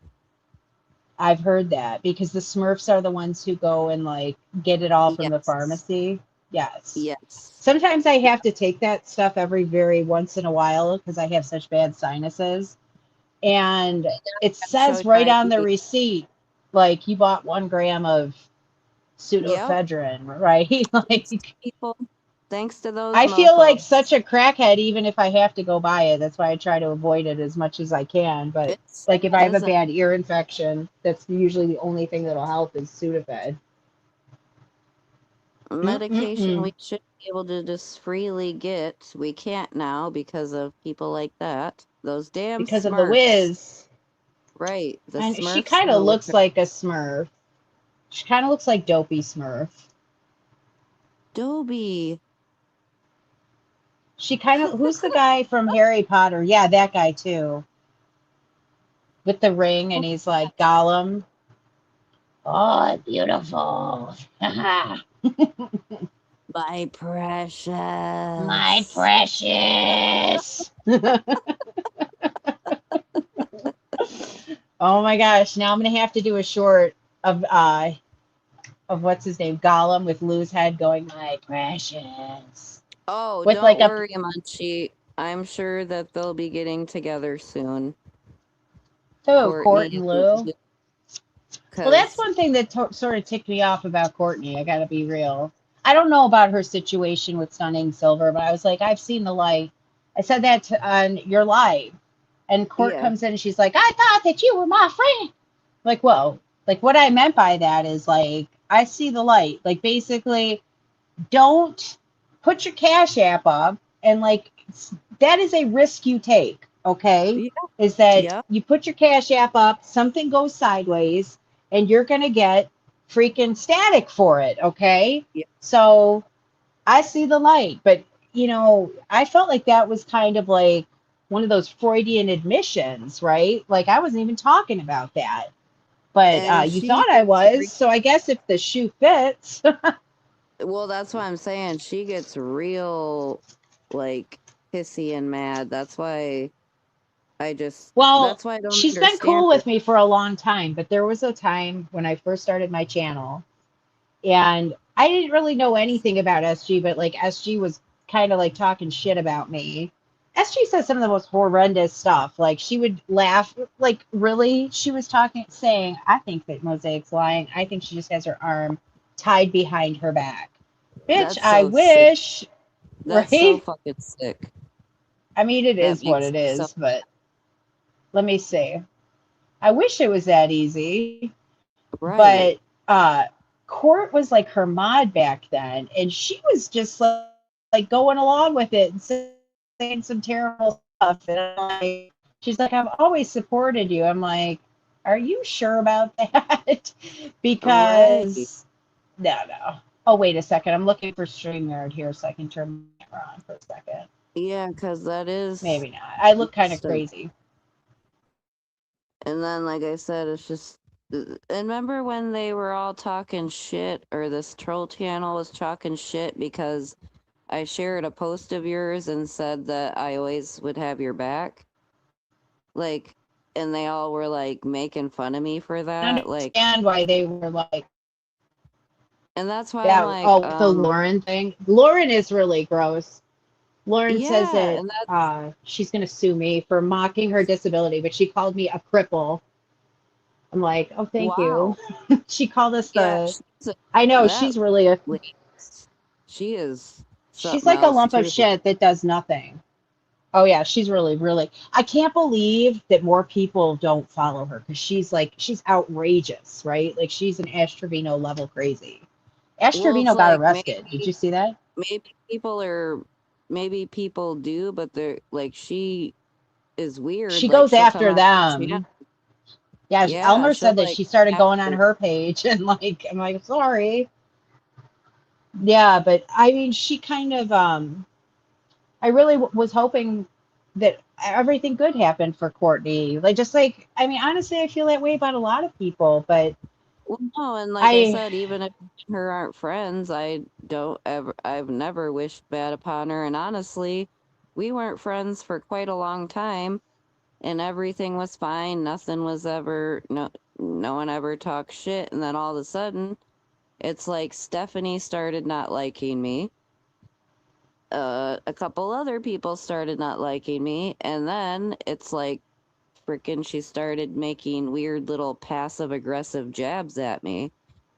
I've heard that because the Smurfs are the ones who go and like get it all from the Yes. pharmacy. Yes. Yes. Sometimes I have to take that stuff every very once in a while because I have such bad sinuses. And it Gotta show says right on the diabetes. receipt, like you bought 1 gram of Yep. pseudoephedrine, right? Thanks to Like people. Thanks to those I feel like mofos. such a crackhead even if I have to go buy it. That's why I try to avoid it as much as I can. But It's like if I sad, have a isn't it? bad ear infection, that's usually the only thing that'll help is Sudafed. Medication Mm-mm-mm. we should be able to just freely get. We can't now because of people like that. Those damn Because of the Smurfs. whiz. Right. The And she Smurfs kind of know what looks they're like a Smurf. She kind of looks like Dopey Smurf. Dobie. She kind of, who's the guy from Harry Potter? Yeah, that guy too. With the ring, and he's like Gollum. Oh, beautiful. My My precious. precious. Oh my gosh. Now I'm gonna have to do a short of what's his name? Gollum with Lou's head going, my precious. Oh, With don't like a worry, Munchie. I'm sure that they'll be getting together soon. Court Courtney and and Lou. Well, that's because one thing that sort of ticked me off about Courtney. I got to be real. I don't know about her situation with Stunning Silver, but I was like, I've seen the light. I said that on your live, and Court yeah. comes in and she's like, I thought that you were my friend. Like, whoa. Like, what I meant by that is like, I see the light. Like, basically, don't put your Cash App up and like, that is a risk you take. Okay. Yeah. Is that Yeah. you put your Cash App up, something goes sideways, and you're going to get freaking static for it. Okay. Yeah. So I see the light, but I felt like that was kind of like one of those Freudian admissions, right? Like I wasn't even talking about that, but And you she thought I gets was. So I guess if the shoe fits, well, that's what I'm saying. She gets real like pissy and mad. well, That's why I don't she's been understand cool her. with me for a long time, but there was a time when I first started my channel and I didn't really know anything about SG, but like SG was kind of like talking shit about me. SG says some of the most horrendous stuff. Like she would laugh. Like really, she was saying, "I think that Mosaic's lying. I think she just has her arm tied behind her back." Bitch, That's I so sick. wish. That's so Right? fucking sick. I mean, it That is what makes it me so. is. But let me see. I wish it was that easy. Right. But Court was like her mod back then, and she was just like going along with it and saying some terrible stuff. And I'm like, she's like, I've always supported you. I'm like, are you sure about that? Right. Because no. Oh, wait a second. I'm looking for StreamYard here so I can turn my camera on for a second. Yeah, because that is Maybe not. I look kind of stuff. crazy. And then, like I said, it's just. And remember when they were all talking shit, or this troll channel was talking shit because I shared a post of yours and said that I always would have your back? Like, and they all were like making fun of me for I that. Like, understand why they were like, and that's why I'm that. like, Oh, the Lauren thing. Lauren is really gross. Lauren says yeah, that and that's she's going to sue me for mocking her disability, but she called me a cripple. I'm like, oh, thank wow. you. She called us Yeah, the. she's a, I know that she's really a. lady, she is She's something like a else lump of too. shit that does nothing. Oh yeah, she's really. I can't believe that more people don't follow her because she's outrageous, right? Like she's an Ash Trevino level crazy. Ash Well, it's Trevino got like arrested. Did you see that? maybe people do, but they're like she is weird. She Like goes she'll come after on the channel. them. Yeah, Yeah, Elmer she'll said that like she started going on after. her page and like I'm like, sorry. Yeah, but I mean she kind of I really was hoping that everything good happened for Courtney. Like just like I mean honestly I feel that way about a lot of people, but Well, no, and like I I said, even if me and her aren't friends, I've never wished bad upon her. And honestly, we weren't friends for quite a long time, and everything was fine. Nothing was ever, no one ever talked shit. And then all of a sudden, it's like Stephanie started not liking me. A couple other people started not liking me, and then it's like freaking she started making weird little passive aggressive jabs at me.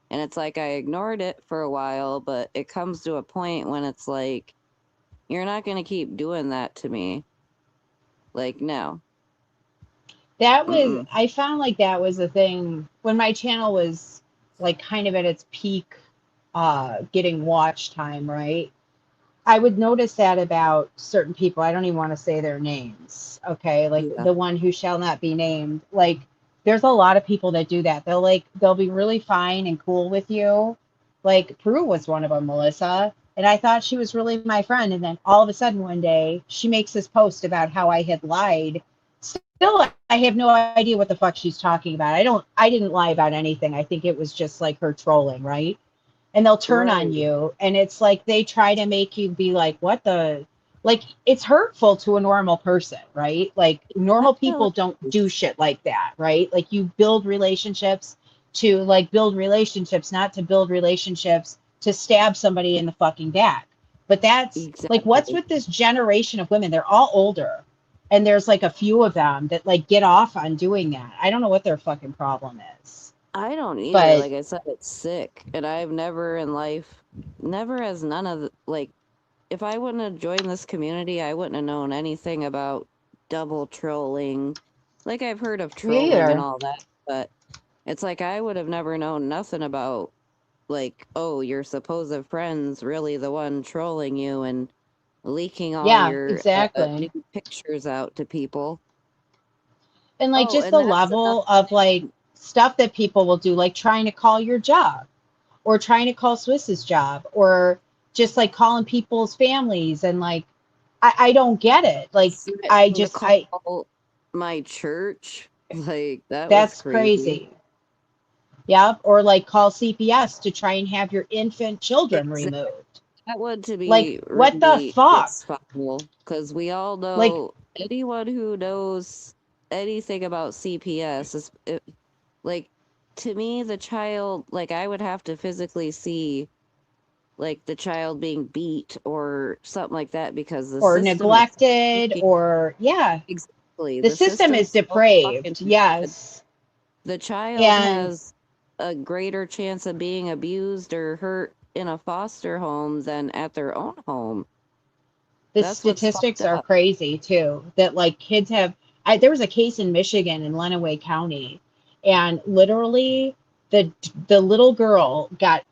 And it's like I ignored it for a while, but it comes to a point when it's like, you're not going to keep doing that to me. Like, no. that was Mm-mm. I found like that was a thing when my channel was like kind of at its peak getting watch time, right? I would notice that about certain people. I don't even want to say their names. Okay. Like Yeah. the one who shall not be named. Like there's a lot of people that do that. They'll be really fine and cool with you. Like Prue was one of them, Melissa. And I thought she was really my friend. And then all of a sudden one day she makes this post about how I had lied. Still, I have no idea what the fuck she's talking about. I didn't lie about anything. I think it was just like her trolling, right? And they'll turn on Right. you and it's like they try to make you be like what the like it's hurtful to a normal person, right? Like normal Definitely. people don't do shit like that, right? Like you build relationships to like build relationships, not to build relationships to stab somebody in the fucking back. But that's like what's Exactly. with this generation of women? They're all older and there's like a few of them that like get off on doing that. I don't know what their fucking problem is. I don't either. But Like I said, it's sick. And I've never in life, never as none of the, like, if I wouldn't have joined this community, I wouldn't have known anything about double trolling. Like, I've heard of me trolling and either. all that, but it's like I would have never known nothing about like, oh, your supposed friend's really the one trolling you and leaking all Yeah, your exactly. nude pictures out to people. And like Oh, just and the that's level another of like thing. stuff that people will do, like trying to call your job or trying to call Swiss's job or just like calling people's families and like I don't get it. Like Threatening to call my church. Like, that was that's crazy. crazy. Yep. Or like call CPS to try and have your infant children Exactly. removed. That would to Like be what the really fuck? despicable because we all Like know anyone who knows anything about CPS is like to me the child like I would have to physically see like the child being beat or something like that because the Or system is neglected, fucking- or yeah, exactly the system is so fucking depraved. bad. Yes. The child And has a greater chance of being abused or hurt in a foster home than at their own home. the That's what's fucked statistics are up. crazy too, that like kids have there was a case in Michigan in Lenawee County, and literally the little girl got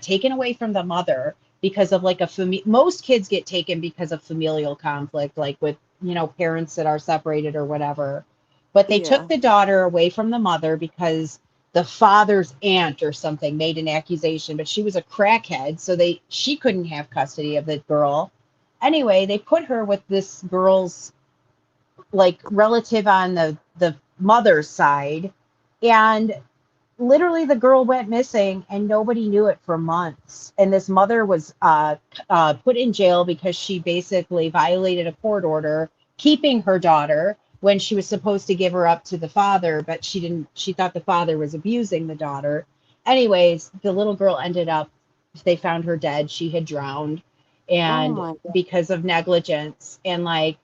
taken away from the mother because of like most kids get taken because of familial conflict, like with parents that are separated or whatever, but they took Yeah. the daughter away from the mother because the father's aunt or something made an accusation, but she was a crackhead, so she couldn't have custody of the girl. Anyway, they put her with this girl's like relative on the mother's side, and literally the girl went missing and nobody knew it for months. And this mother was put in jail because she basically violated a court order keeping her daughter when she was supposed to give her up to the father, but she didn't. She thought the father was abusing the daughter. Anyways, the little girl ended up, they found her dead. She had drowned, Oh and my god. because of negligence. And like,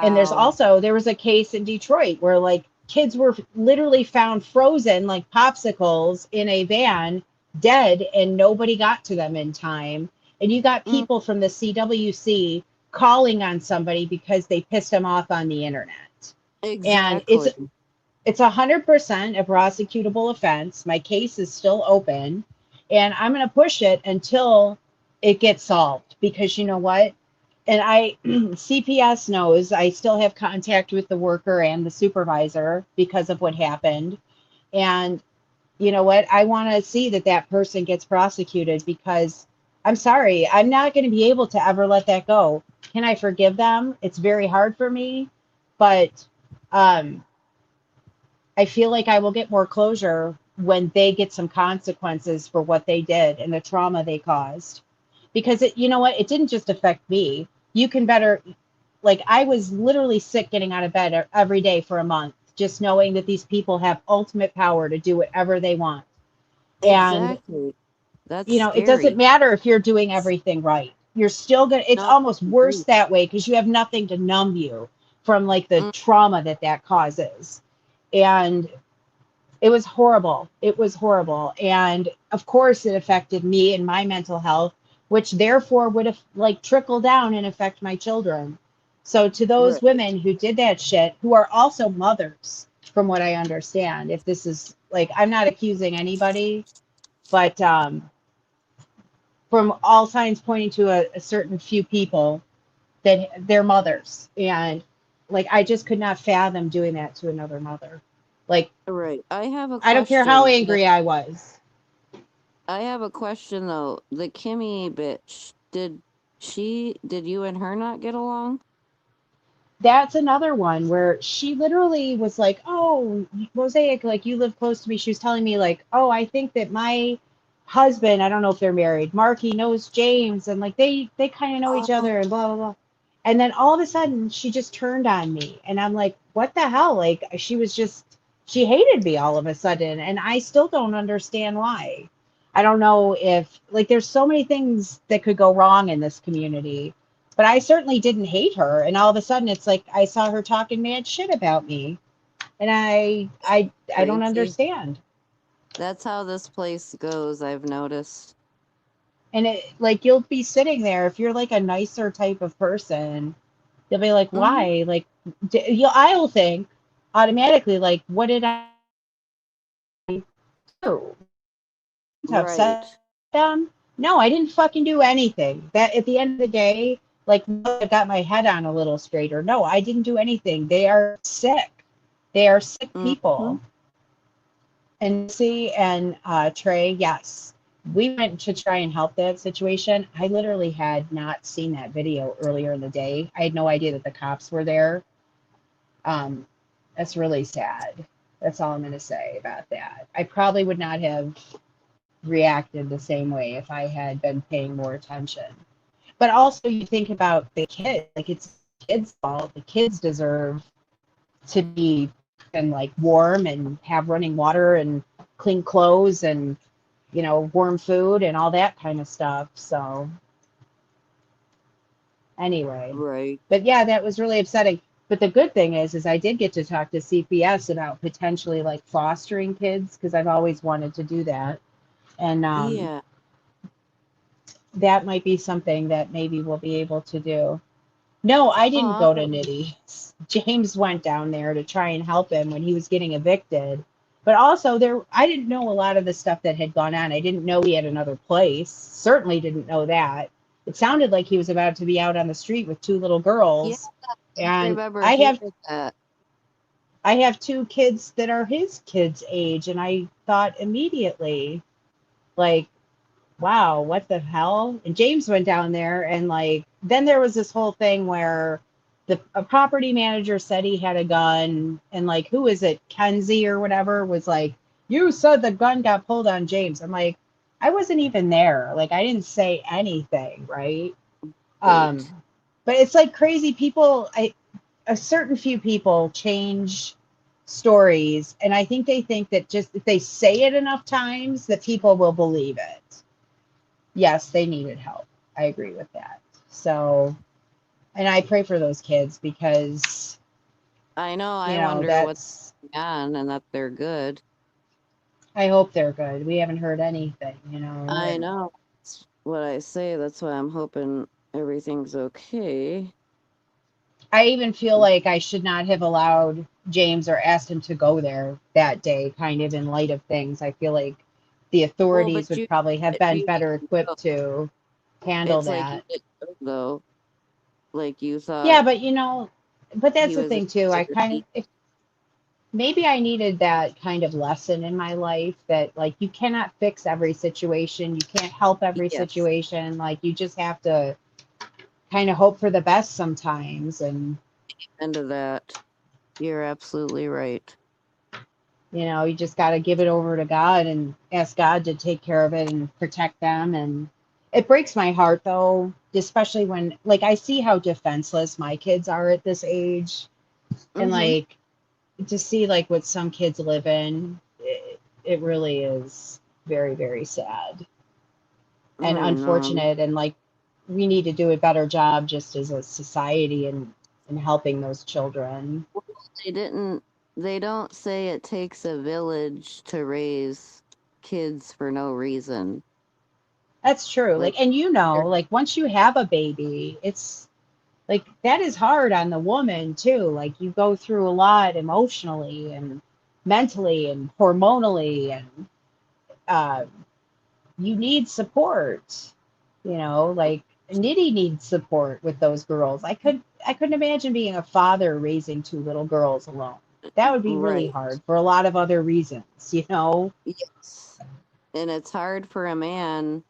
and Wow. there was a case in Detroit where like kids were literally found frozen like popsicles in a van, dead, and nobody got to them in time. And you got Mm, people from the CWC calling on somebody because they pissed them off on the internet. And exactly. it's 100% a prosecutable offense. My case is still open, and I'm going to push it until it gets solved, because you know what? And CPS knows I still have contact with the worker and the supervisor because of what happened. And you know what? I want to see that person gets prosecuted, because I'm sorry, I'm not going to be able to ever let that go. Can I forgive them? It's very hard for me, but um, I feel like I will get more closure when they get some consequences for what they did and the trauma they caused. Because you know what? It didn't just affect me. You can better, like, I was literally sick getting out of bed every day for a month, just knowing that these people have ultimate power to do whatever they want. And, Exactly. That's it doesn't scary. matter if you're doing everything right. You're still going to, it's No, almost I worse agree. that way because you have nothing to numb you from like the Mm, trauma that causes. And it was horrible. It was horrible. And of course, it affected me and my mental health, which therefore would have like trickled down and affect my children. So, to those right. women who did that shit, who are also mothers, from what I understand, if this is like, I'm not accusing anybody, but from all signs pointing to a certain few people, that they're mothers. And like, I just could not fathom doing that to another mother. Like, Right. I have a I don't care how question. angry I was. I have a question though. The Kimmy bitch, did you and her not get along? That's another one where she literally was like, "Oh, Mosaic, like you live close to me." She was telling me like, "Oh, I think that my husband, I don't know if they're married, Marky knows James, and like they kind of know each Oh, other and blah blah blah." And then all of a sudden, she just turned on me, and I'm like, "What the hell?" Like she hated me all of a sudden, and I still don't understand why. I don't know if like there's so many things that could go wrong in this community, but I certainly didn't hate her. And all of a sudden, it's like I saw her talking mad shit about me, and I don't crazy. understand. That's how this place goes, I've noticed. And it like you'll be sitting there if you're like a nicer type of person, you'll be like, Hmm. why? Like, I'll think automatically like, what did I do to Right. upset them? No, I didn't fucking do anything. That at the end of the day, like I got my head on a little straighter. No, I didn't do anything. They are sick. They are sick Hmm. people. And see, and Trey, yes, we went to try and help that situation. I literally had not seen that video earlier in the day. I had no idea that the cops were there. Um, that's really sad. That's all I'm going to say about that. I probably would not have reacted the same way if I had been paying more attention. But also, you think about the kids, like it's kids' fault. The kids deserve to be and like warm and have running water and clean clothes and warm food and all that kind of stuff. So anyway, Right. but yeah, that was really upsetting. But the good thing is I did get to talk to CPS about potentially like fostering kids because I've always wanted to do that. And Yeah. that might be something that maybe we'll be able to do. No, I didn't go to Awesome. Nitty. James went down there to try and help him when he was getting evicted. But also I didn't know a lot of the stuff that had gone on. I didn't know he had another place. Certainly didn't know that. It sounded like he was about to be out on the street with two little Yeah, girls. I And remember I have hearing that. I have two kids that are his kids' age, and I thought immediately, like, wow, what the hell? And James went down there, and like, then there was this whole thing where a property manager said he had a gun, and like, who is it, Kenzie or whatever, was like, you said the gun got pulled on James. I'm like, I wasn't even there. Like, I didn't say anything, right? Right. But it's like crazy people. A certain few people change stories, and I think they think that just if they say it enough times, that people will believe it. Yes, they needed help. I agree with that. So, and I pray for those kids because, I know. I wonder what's that's, going on and that they're good. I hope they're good. We haven't heard anything, I and know. That's what I say. That's why I'm hoping everything's okay. I even feel like I should not have allowed James or asked him to go there that day, kind of in light of things. I feel like the Well, authorities but would probably have been you better didn't know. equipped to handle It's like you that. didn't know, though. Like you Yeah, thought but but that's he the was thing too. I there. kind of, if maybe I needed that kind of lesson in my life that like you cannot fix every situation, you can't help every Yes. situation, like you just have to kind of hope for the best sometimes. And End of that. You're absolutely right. you just got to give it over to God and ask God to take care of it and protect them. And it breaks my heart though, especially when like I see how defenseless my kids are at this age, and Mm-hmm. like to see like what some kids live in, it really is very, very sad and I know. unfortunate. And like we need to do a better job just as a society and in helping those children. They didn't. They don't say it takes a village to raise kids for no reason. That's true. Like, Like, and like once you have a baby, it's like that is hard on the woman too. Like you go through a lot emotionally and mentally and hormonally, and uh, you need support. Like Nitty needs support with those girls. I couldn't imagine being a father raising two little girls alone. That would be really right. hard for a lot of other reasons. Yes. And it's hard for a man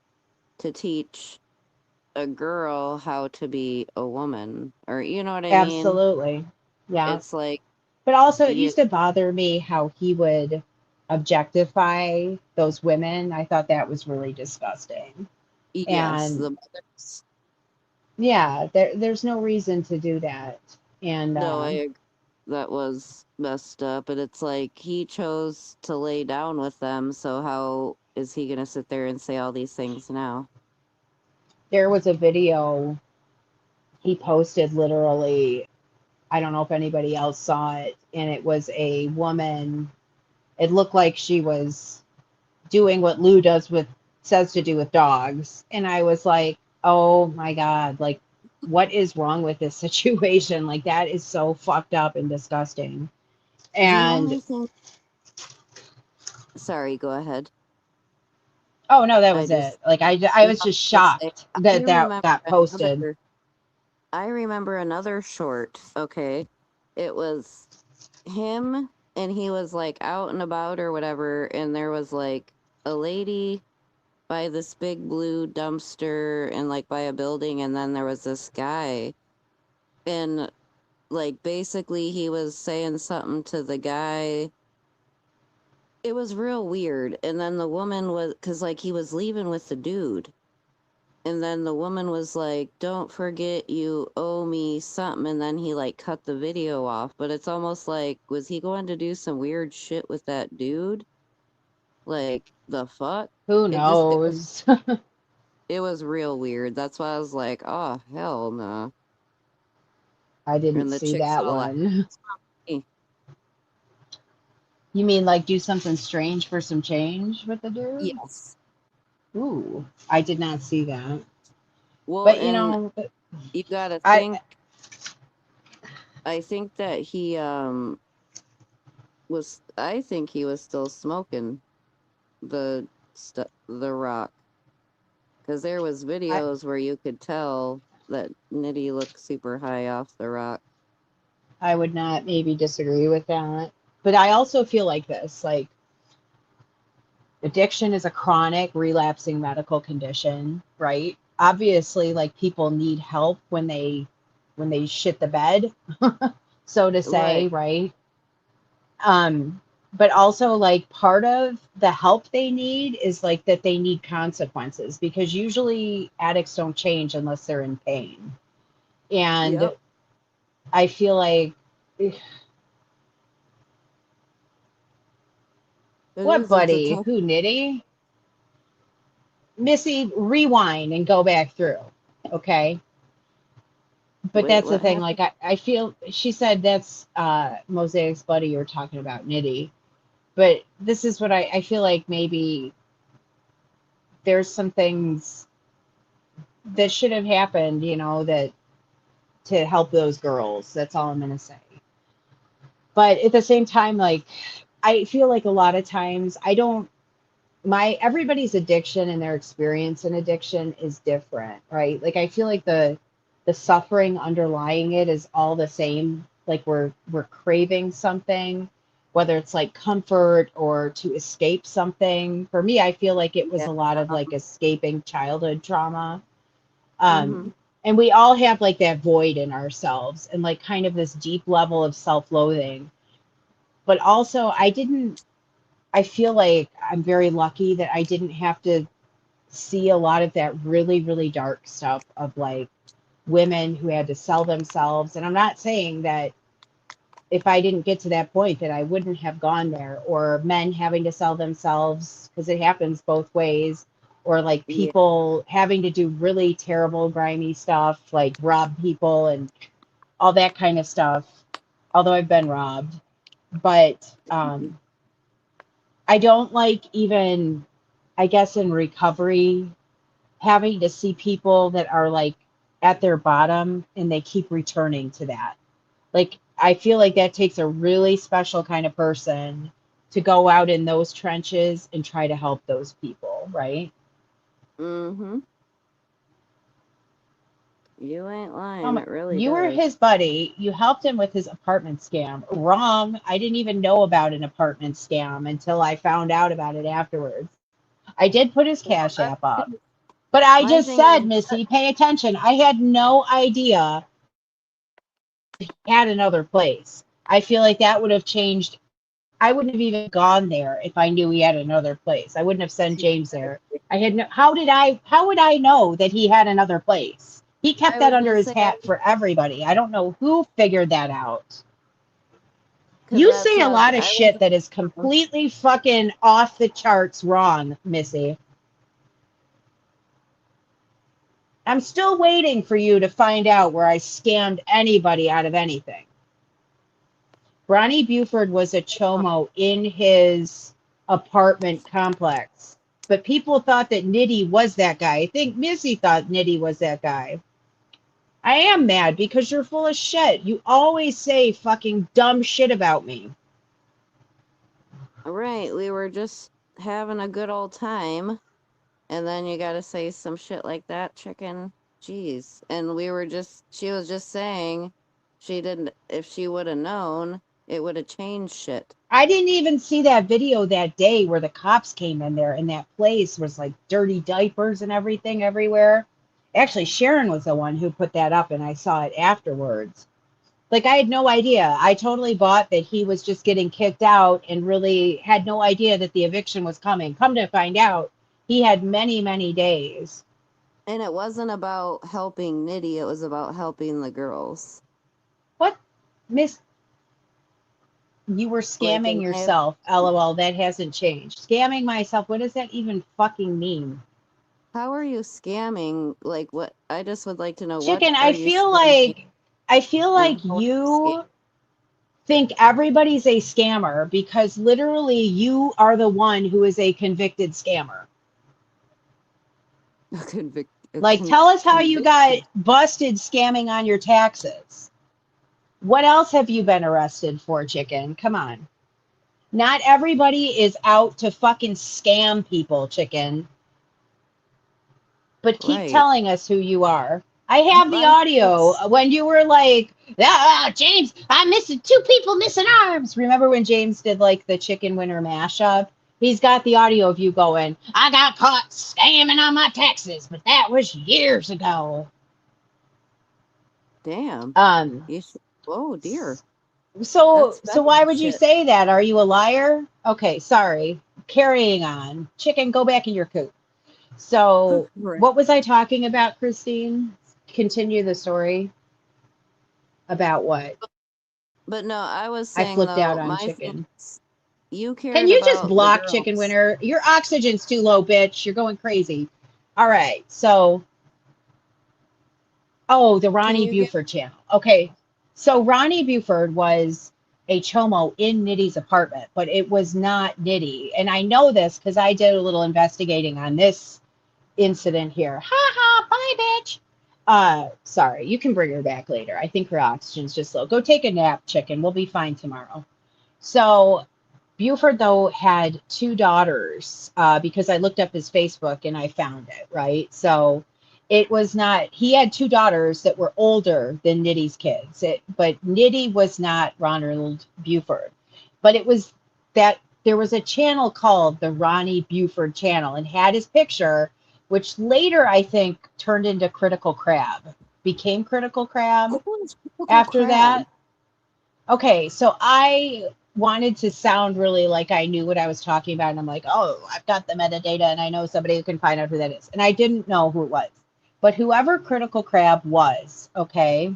to teach a girl how to be a woman, or you know what I mean? Absolutely. Yeah. It's like, But also it yeah, used to bother me how he would objectify those women. I thought that was really disgusting. yes, And the mothers. yeah, there's no reason to do that. And No, I agree. That was messed up. And it's like he chose to lay down with them, so how is he gonna sit there and say all these things now? there was a video he posted literally. I don't know if anybody else saw it, and it was a woman. It looked like she was doing what Lou says to do with dogs. And I was like, oh my God, like, what is wrong with this situation? Like, that is so fucked up and disgusting. The And only thing, sorry, go ahead. oh no, that I was just, it. Like, I no, was I just was gonna say, shocked I that remember got posted. another, I remember another short, okay? It was him and he was like out and about or whatever, and there was like a lady by this big blue dumpster and like by a building, and then there was this guy, and like basically he was saying something to the guy. It was real weird. And then the woman was, because like he was leaving with the dude, and then the woman was like, don't forget you owe me something, and then he like cut the video off. But it's almost like, was he going to do some weird shit with that dude? Like, the fuck? Who It just, it was, knows? it was real weird. That's why I was like, oh, hell no. I didn't And the see chick's that all like, one. "Eh." You mean like do something strange for some change with the dude? Yes. Ooh, I did not see that. Well, But and you gotta I think, I think that he, I think he was still smoking the rock. Because there was I videos where you could tell that Nitty looked super high off the rock. I would not maybe disagree with that. But I also feel like this, like addiction is a chronic relapsing medical condition, right? Obviously, like people need help when they shit the bed, so to say, Right. right? Um, but also like part of the help they need is like that they need consequences because usually addicts don't change unless they're in pain. And Yep. I feel like It what is. It's a buddy? tough. Who Nitty? Missy, rewind and go back through. Okay. But Wait, that's the what thing. happened? Like I feel she said that's Mosaic's buddy you're talking about, Nitty. But this is what I feel like maybe there's some things that should have happened, you know, that to help those girls. That's all I'm gonna say. But at the same time, like I feel like a lot of times I don't my everybody's addiction and their experience in addiction is different, right? Like I feel like the suffering underlying it is all the same. Like we're craving something, whether it's like comfort or to escape something. For me, I feel like it was Yeah. a lot of like escaping childhood trauma. Mm-hmm. And we all have like that void in ourselves and like kind of this deep level of self-loathing. But also I feel like I'm very lucky that I didn't have to see a lot of that really, really dark stuff of like women who had to sell themselves. And I'm not saying that if I didn't get to that point that I wouldn't have gone there, or men having to sell themselves because it happens both ways, or like Yeah. people having to do really terrible, grimy stuff, like rob people and all that kind of stuff. Although I've been robbed, but I don't like even, I guess, in recovery, having to see people that are like at their bottom and they keep returning to that. Like, I feel like that takes a really special kind of person to go out in those trenches and try to help those people, right? Mm-hmm. You ain't lying. It really You were does. his buddy. You helped him with his apartment scam. Wrong. I didn't even know about an apartment scam until I found out about it afterwards. I did put his Well, Cash App up. But I my just thing said, is, Missy, pay attention. I had no idea he had another place. I feel like that would have changed. I wouldn't have even gone there if I knew he had another place. I wouldn't have sent James there. I had no, how would I know that he had another place? He kept I that was under gonna his say, hat for everybody. I don't know who figured that out. because You that's say a what lot of I was. shit that is completely fucking off the charts wrong, Missy. I'm still waiting for you to find out where I scammed anybody out of anything. Ronnie Buford was a chomo in his apartment complex, but people thought that Nitty was that guy. I think Missy thought Nitty was that guy. I am mad because you're full of shit. You always say fucking dumb shit about me. Right, we were just having a good old time, and then you gotta say some shit like that, chicken. Jeez. And she was just saying she didn't, if she would have known, it would have changed shit. I didn't even see that video that day where the cops came in there and that place was like dirty diapers and everything everywhere. Actually, Sharon was the one who put that up and I saw it afterwards. Like I had no idea. I totally bought that he was just getting kicked out and really had no idea that the eviction was coming. Come to find out, he had many, many days. And it wasn't about helping Nitty, it was about helping the girls. What, Miss? You were Like, scamming and I have, yourself. LOL, that hasn't changed. Scamming myself, what does that even fucking mean? how are you scamming? Like, what? I just would like to know what Chicken, are you scamming I feel and like how are you you scamming? think everybody's a scammer because literally you are the one who is a convicted scammer. Like, tell us how you got Convicted. busted scamming on your taxes. What else have you been arrested for, chicken? Come on. Not everybody is out to fucking scam people, chicken. But keep Right. telling us who you are. I have the My audio face. when you were like, ah, James, I'm missing two people missing arms. Remember when James did like the chicken winner mashup? He's got the audio of you going, I got caught scamming on my taxes, but that was years ago. Damn. Um, You should, oh dear. so That's why bad would you shit. say that? Are you a liar? Okay, sorry. Carrying on. Chicken, go back in your coop. So Right. what was I talking about, Christine? Continue the story about what? But no, I was I saying flipped out though, on my thing chicken. is, you Can cared you just about the block chicken girls. winner? Your oxygen's too low, bitch. You're going crazy. All right. So, oh, the Can Ronnie you give? Buford channel. Okay. So Ronnie Buford was a chomo in Nitty's apartment, but it was not Nitty. And I know this because I did a little investigating on this incident here. Ha ha, bye, bitch. Sorry, you can bring her back later. I think her oxygen's just low. Go take a nap, chicken. We'll be fine tomorrow. So Buford, though, had two daughters because I looked up his Facebook and I found it, right? So it was not, he had two daughters that were older than Nitty's kids, but Nitty was not Ronald Buford. But it was that there was a channel called the Ronnie Buford channel and had his picture, which later I think turned into Critical Crab, became Critical Crab Who is Critical after Crab? that. Okay, so I wanted to sound really like I knew what I was talking about. And I'm like, oh, I've got the metadata and I know somebody who can find out who that is. And I didn't know who it was. But whoever Critical Crab was, okay,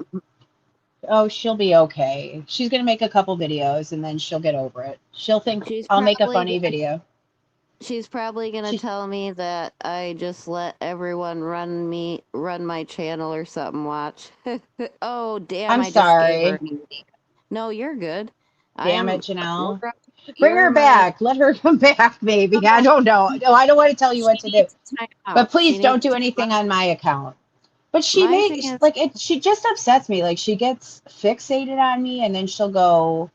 oh, she'll be okay. She's going to make a couple videos and then she'll get over it. She'll think She's I'll make a probably funny gonna video. she's probably gonna She, tell me that I just let everyone run my channel or something. Watch. Oh damn! I'm I just gave her. sorry. An idea. No, you're good. Damn it, I'm. Janelle. Bring You're her my. back. Let her come back, maybe. I No, don't know. No, I don't want to tell you she what to do. needs time But out. She please don't needs do time anything out. on my account. But she My thing makes is, like it. She just upsets me. Like she gets fixated on me, and then she'll go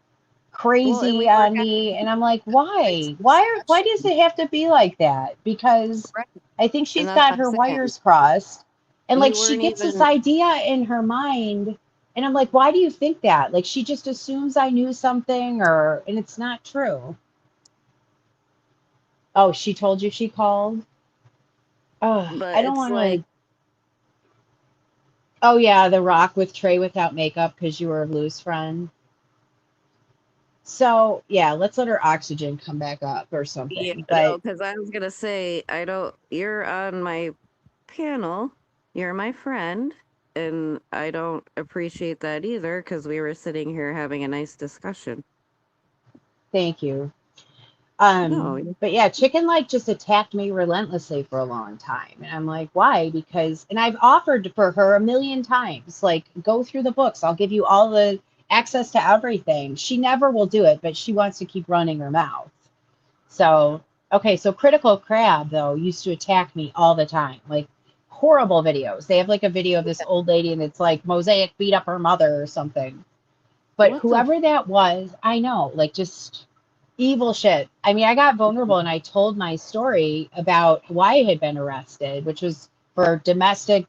well, and crazy we were on having me, and I'm like, a nice why? Why does discussion, it have to be like that? Because right? I think And she's that's got what her I'm saying. wires crossed, and like You she weren't gets this even. idea in her mind, and I'm like, why do you think that? Like she just assumes I knew something, or and it's not true. Oh, she told you she called. Oh, But I don't it's want like, to. Oh yeah, the rock with Trey without makeup because you were a loose friend. So yeah, let's let her oxygen come back up or yeah, something. no, But because I was gonna say I don't. You're on my panel. You're my friend, and I don't appreciate that either because we were sitting here having a nice discussion. thank you. No, But yeah, Chicken like just attacked me relentlessly for a long time. And I'm like, why? Because and I've offered for her a million times, like, go through the books. I'll give you all the access to everything. She never will do it, but she wants to keep running her mouth. So, okay, so Critical Crab, though, used to attack me all the time. Like, horrible videos. They have like a video of this old lady and it's like Mosaic beat up her mother or something. But what the? whoever that was, I know, like, just evil shit. I mean, I got vulnerable and I told my story about why I had been arrested, which was for domestic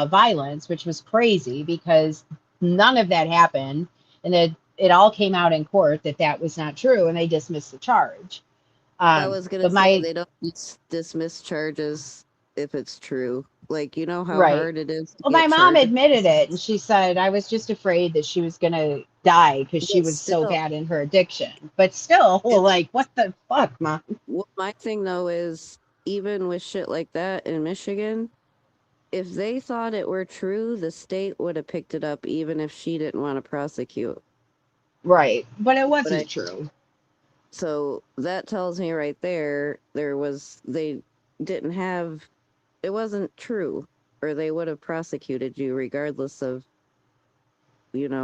violence, which was crazy because none of that happened. And it all came out in court that that was not true and they dismissed the charge. I was gonna But say my they don't dismiss charges if it's true. Like you know how right. hard it is to Well, my get mom charges admitted it, and dismissed. she said I was just afraid that she was gonna die because she But was so still, bad in her addiction. But still, and like, what the fuck, mom? what my thing though is even with shit like that in Michigan, if they thought it were true, the state would have picked it up even if she didn't want to prosecute. Right. But it But wasn't true. so that tells me right there, they didn't have, it wasn't true, or they would have prosecuted you regardless of,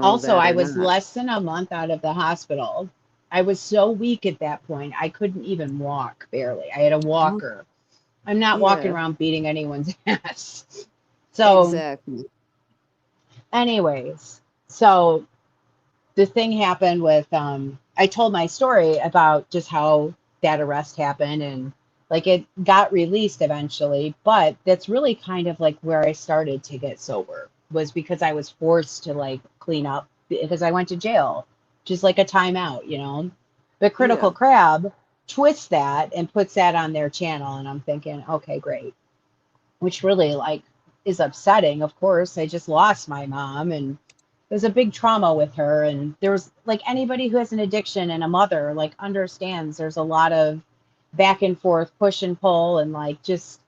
Also, that I or was not. less than a month out of the hospital. I was so weak at that point. I couldn't even walk barely. I had a walker. I'm not walking Yeah, around beating anyone's ass. So, exactly. anyways, so the thing happened with I told my story about just how that arrest happened and like it got released eventually, but that's really kind of like where I started to get sober was because I was forced to like clean up because I went to jail, just like a timeout, you know. But Critical Yeah, Crab twists that and puts that on their channel and I'm thinking, okay, great. Which really like is upsetting, of course. I just lost my mom and there's a big trauma with her and there was like anybody who has an addiction and a mother like understands there's a lot of back and forth push and pull and like just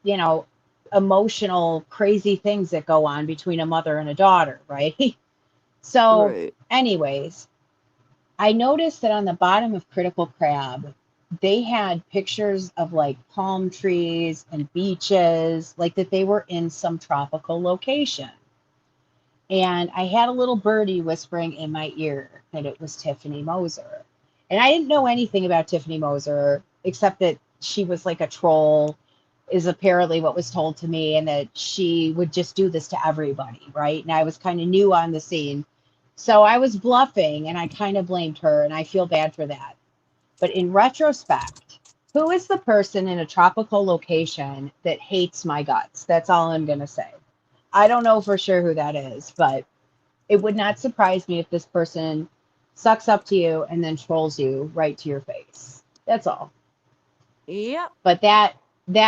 you know emotional crazy things that go on between a mother and a daughter, right? So right. anyways, I noticed that on the bottom of Critical Crab they had pictures of like palm trees and beaches, like that they were in some tropical location. And I had a little birdie whispering in my ear that it was Tiffany Moser. And I didn't know anything about Tiffany Moser except that she was like a troll, is apparently what was told to me, and that she would just do this to everybody, right? And I was kind of new on the scene. So I was bluffing and I kind of blamed her, and I feel bad for that. But in retrospect, who is the person in a tropical location that hates my guts? That's all I'm going to say. I don't know for sure who that is, but it would not surprise me if this person sucks up to you and then trolls you right to your face. That's all. Yep. But that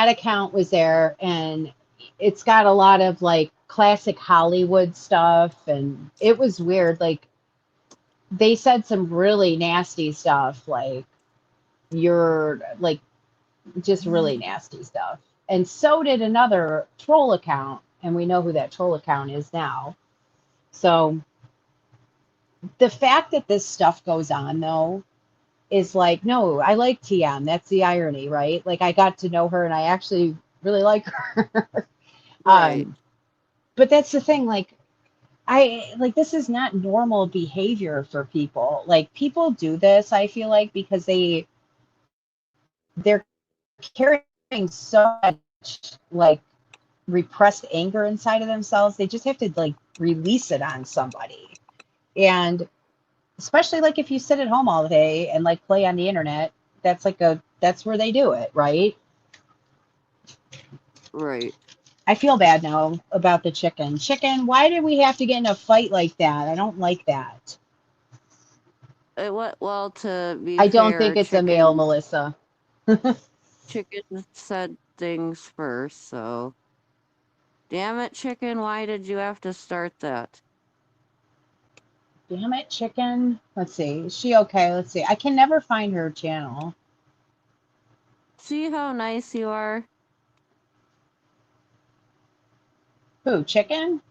account was there and it's got a lot of like classic Hollywood stuff and it was weird. Like they said some really nasty stuff like you're like just really nasty stuff. And so did another troll account and we know who that troll account is now. So the fact that this stuff goes on though is like no, I like TM. That's the irony, right? Like I got to know her and I actually really like her. Right. um but that's the thing, like I like this is not normal behavior for people. Like people do this, I feel like, because they're carrying so much like repressed anger inside of themselves. They just have to like release it on somebody. And especially like if you sit at home all day and like play on the internet, that's where they do it, right? Right. I feel bad now about the chicken. Chicken, why did we have to get in a fight like that? I don't like that. Well, to be I don't think fair, it's a male, Melissa. chicken said things first, so damn it, chicken, why did you have to start that? Damn it, chicken. Let's see. Is she okay? Let's see. I can never find her channel. See how nice you are? Who, chicken?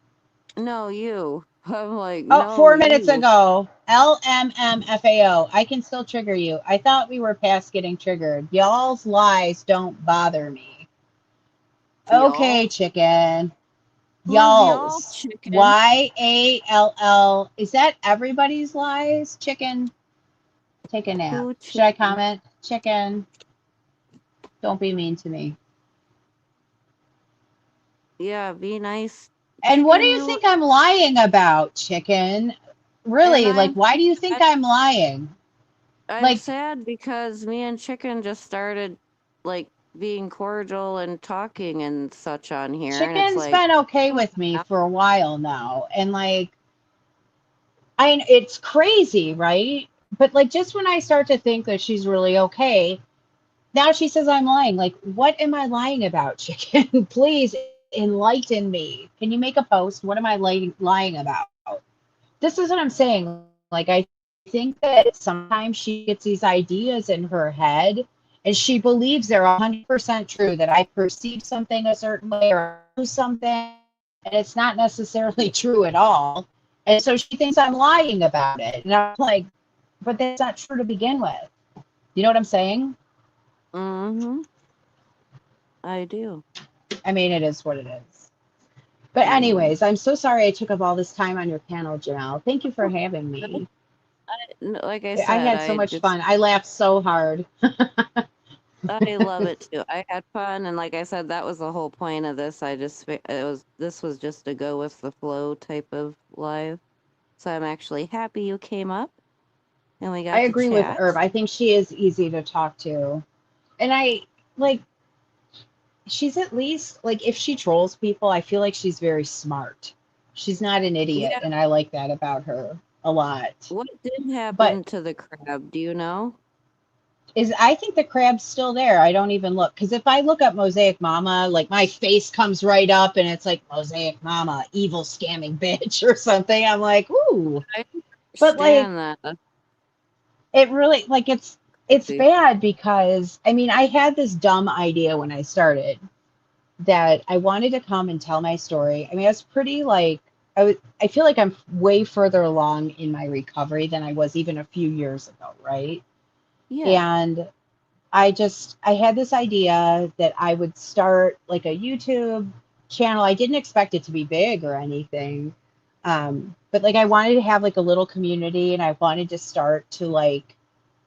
No, you. I'm like, Oh, no, 4 minutes you. ago. LMMFAO. I can still trigger you. I thought we were past getting triggered. Y'all's lies don't bother me. Okay, Y'all? chicken. Who's y'all, Y'all's. chicken? YALL. Is that everybody's lies? Chicken. Take a nap. Who Should I chicken? comment? Chicken. Don't be mean to me. Yeah, be nice. And what do Chicken, you think I'm lying about, chicken? and Really, like, why do you think sad- I'm lying? I'm Like, sad because me and Chicken just started like being cordial and talking and such on here, and it's chicken's like, been okay with me for a while now. And like, it's crazy, right? But like, just when I start to think that she's really okay, now she says I'm lying. Like, what am I lying about, chicken? Please enlighten me. Can you make a post? What am I lying about? This is what I'm saying. Like, I think that sometimes she gets these ideas in her head and she believes they're 100% true, that I perceive something a certain way or do something, and it's not necessarily true at all. And so she thinks I'm lying about it. And I'm like, but that's not true to begin with. You know what I'm saying? Mm-hmm. I do. I mean, it is what it is. But It is. anyways, I'm so sorry I took up all this time on your panel, Janelle. Thank you for having me. Like I I said, had so much fun. I laughed so hard. I love it too. I had fun, and like I said, that was the whole point of this. This was just a go with the flow type of live. So I'm actually happy you came up and we I got to agree with Herb. chat. I think she is easy to talk to. And I like, she's at least, like, if she trolls people, I feel like she's very smart. She's not an idiot. Yeah. And I like that about her a lot. What did But happen to the crab? Do you know? I think the crab's still there. I don't even look. Because if I look up Mosaic Mama, like my face comes right up and it's like Mosaic Mama, evil scamming bitch or something. I'm like, ooh. I But like, understand that. it really, like, it's See. bad because I mean I had this dumb idea when I started that I wanted to come and tell my story. I mean, I was pretty like I feel like I'm way further along in my recovery than I was even a few years ago, right? Yeah. And I had this idea that I would start like a YouTube channel. I didn't expect it to be big or anything. But like I wanted to have like a little community and I wanted to start to like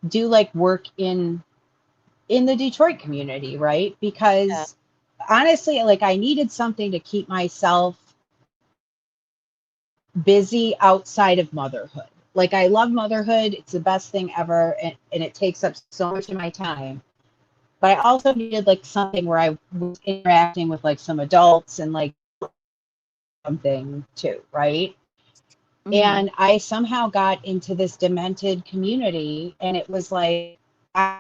do like work in the Detroit community, right? Yeah. Because honestly, like I needed something to keep myself busy outside of motherhood. Like I love motherhood, it's the best thing ever, and it takes up so much of my time. But I also needed like something where I was interacting with like some adults and like something too, right? Mm-hmm. And I somehow got into this demented community, and it was like I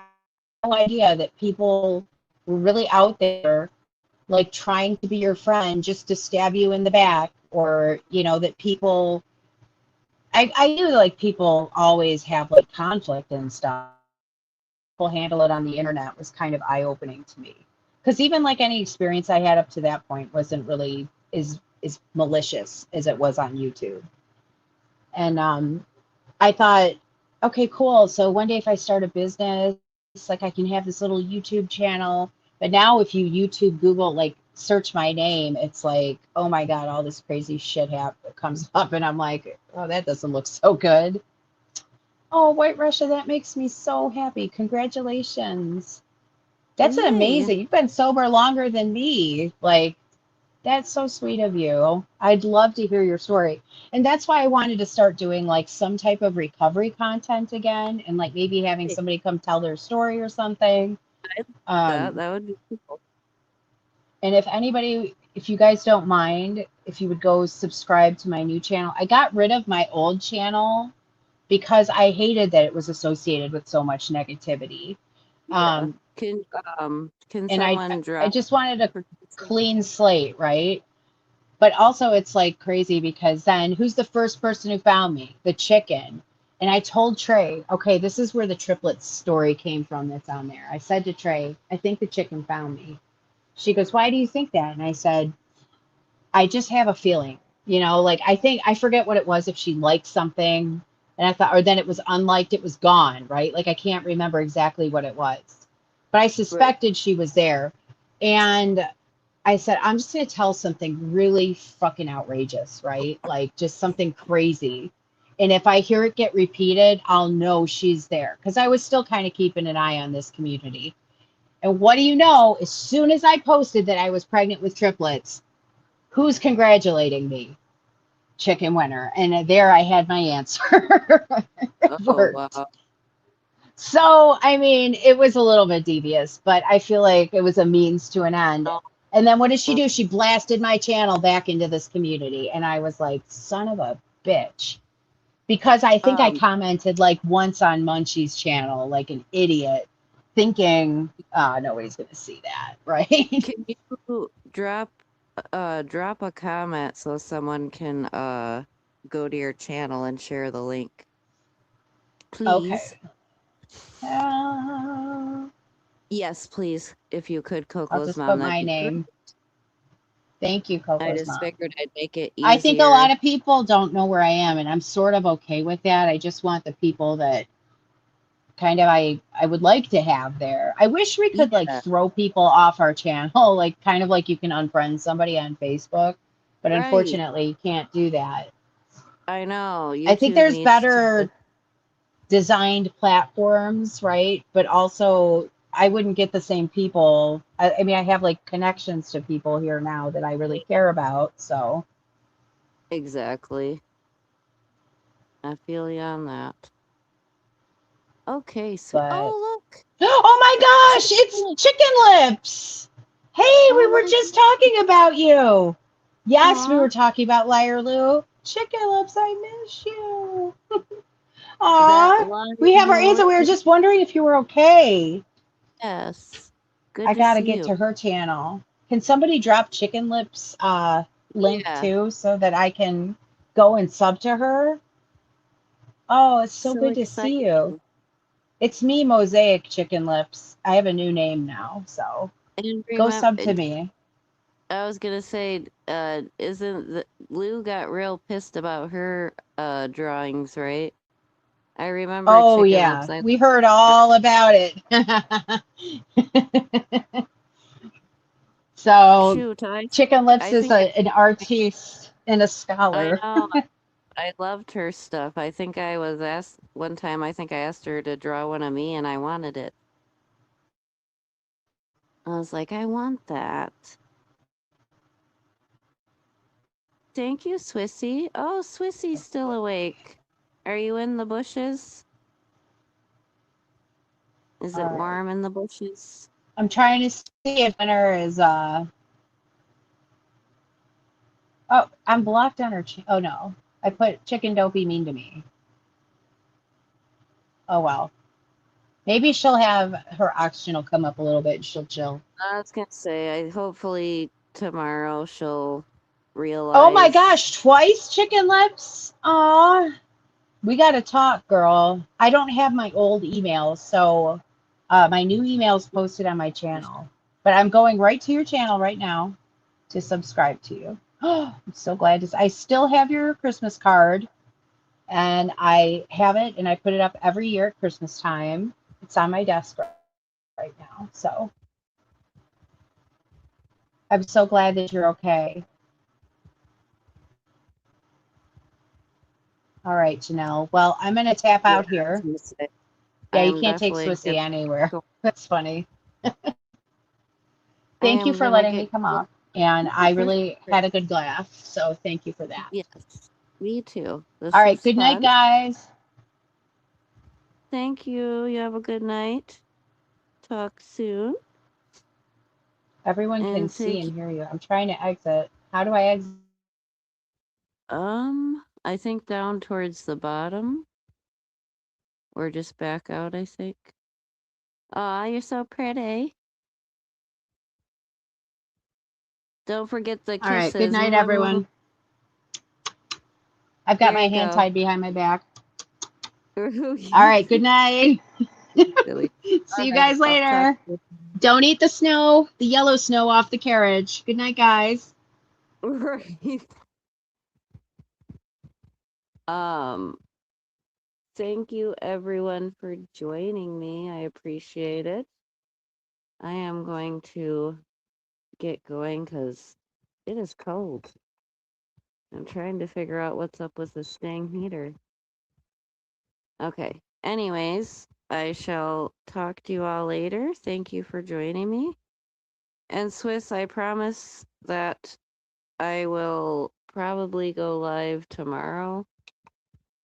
had no idea that people were really out there like trying to be your friend just to stab you in the back, or you know that people I knew like people always have like conflict and stuff. People handle it on the internet was kind of eye-opening to me, because even like any experience I had up to that point wasn't really as malicious as it was on YouTube. And I thought, okay, cool, so one day if I start a business, like I can have this little YouTube channel. But now if you YouTube Google, like search my name, it's like, oh my God, all this crazy shit comes up, and I'm like, oh, that doesn't look so good. Oh, White Russia, that makes me so happy. Congratulations. That's an Yay. amazing. You've been sober longer than me. Like, that's so sweet of you. I'd love to hear your story. And that's why I wanted to start doing like some type of recovery content again, and like maybe having somebody come tell their story or something. That Um, that would be cool. and if you guys don't mind, if you would go subscribe to my new channel. I got rid of my old channel because I hated that it was associated with so much negativity. Yeah. Um, Can and someone I drop just wanted a clean slate, right? But also it's like crazy because then who's the first person who found me? The chicken. And I told Trey, okay, this is where the triplets story came from that's on there. I said to Trey, I think the chicken found me. She goes, why do you think that? And I said, I just have a feeling, like I forget what it was, if she liked something and I thought, or then it was unliked, it was gone, right? Like I can't remember exactly what it was, but I Right. suspected she was there. And I said, I'm just going to tell something really fucking outrageous, right? Like just something crazy. And if I hear it get repeated, I'll know she's there. Because I was still kind of keeping an eye on this community. And what do you know? As soon as I posted that I was pregnant with triplets, who's congratulating me? Chicken winner. And there I had my answer. It Oh worked. wow. So, I mean, it was a little bit devious, but I feel like it was a means to an end. No. And then what did she do? She blasted my channel back into this community. And I was like, son of a bitch. Because I think I Um, commented like once on Munchie's channel, like an idiot, thinking, nobody's going to see that, right? can you drop a comment so someone can go to your channel and share the link, please? Okay. Uh, Yes, please. If you could, I'll Coco's just mom, put that'd my be great. name. Thank you, I Coco's just mom. figured I'd make it I think a lot easier. of people don't know where I am, and I'm sort of okay with that. I just want the people that kind of I would like to have there. I wish we could like Yeah, throw people off our channel, like kind of like you can unfriend somebody on Facebook, but right. unfortunately you can't do that. I know. I think YouTube there's needs to. better designed platforms, right? But also I wouldn't get the same people. I mean, I have like connections to people here now that I really care about, so Exactly. I feel you on that. Okay, so but oh look, oh my gosh, it's chicken. Chicken Lips. Hey, we Oh were my just talking about you. Yes, we god. were talking about Liar Lou. Chicken Lips, I miss you. That Aw, line we have our answer. more. We were just wondering if you were okay. Yes. Good I to gotta see get you. to her channel. Can somebody drop Chicken Lips link Yeah. too so that I can go and sub to her? Oh, it's so So good to see you. exciting. It's me, Mosaic Chicken Lips. I have a new name now, so And go remember, sub to me. I was gonna say, isn't Lou got real pissed about her drawings, right? I remember Oh Chicken Lips. yeah, I we heard all about it. So shoot, Chicken Lips I is think an artiste and a I scholar. know I loved her stuff. I think I was asked one time. I think I asked her to draw one of me, and I wanted it. I was like, I want that. Thank you, Swissy. Oh, Swissy's still awake. Are you in the bushes? Is All it right. warm in the bushes? I'm trying to see if dinner is oh, I'm blocked on her oh no. I put Chicken Dopey mean to me. Oh well. Maybe she'll have her oxygen will come up a little bit and she'll chill. I was gonna say, I hopefully tomorrow she'll Oh my realize. gosh, twice Chicken Lips? Aw. We gotta talk, girl. I don't have my old emails, so my new email is posted on my channel. But I'm going right to your channel right now to subscribe to you. Oh, I'm so glad to. I still have your Christmas card, and I have it, and I put it up every year at Christmas time. It's on my desk right now. So I'm so glad that you're okay. All right, Janelle. Well, I'm gonna tap Yeah, out I was here. gonna say, Yeah, you I'm can't take definitely Swissy gonna anywhere. go. That's funny. I Thank you am for gonna letting me get come going up. And for I really Christmas. had a good laugh. So thank you for that. Yes, me too. All This right. was Good night, fun. guys. Thank you. You have a good night. Talk soon. Everyone can And see take and hear you. I'm trying to exit. How do I exit? I think down towards the bottom. Or just back out, I think. Aw, you're so pretty. Don't forget the All right. Good kisses. night, Mwah, everyone. I've got there my you hand go. tied behind my back. All You right. Good night. silly. See All you right, guys I'll talk later. to Don't eat the snow, the yellow snow off the carriage. Good night, guys. you. Right. Um, thank you everyone for joining me. I appreciate it. I am going to get going because it is cold. I'm trying to figure out what's up with this dang heater. Okay. Anyways, I shall talk to you all later. Thank you for joining me. And Swiss, I promise that I will probably go live tomorrow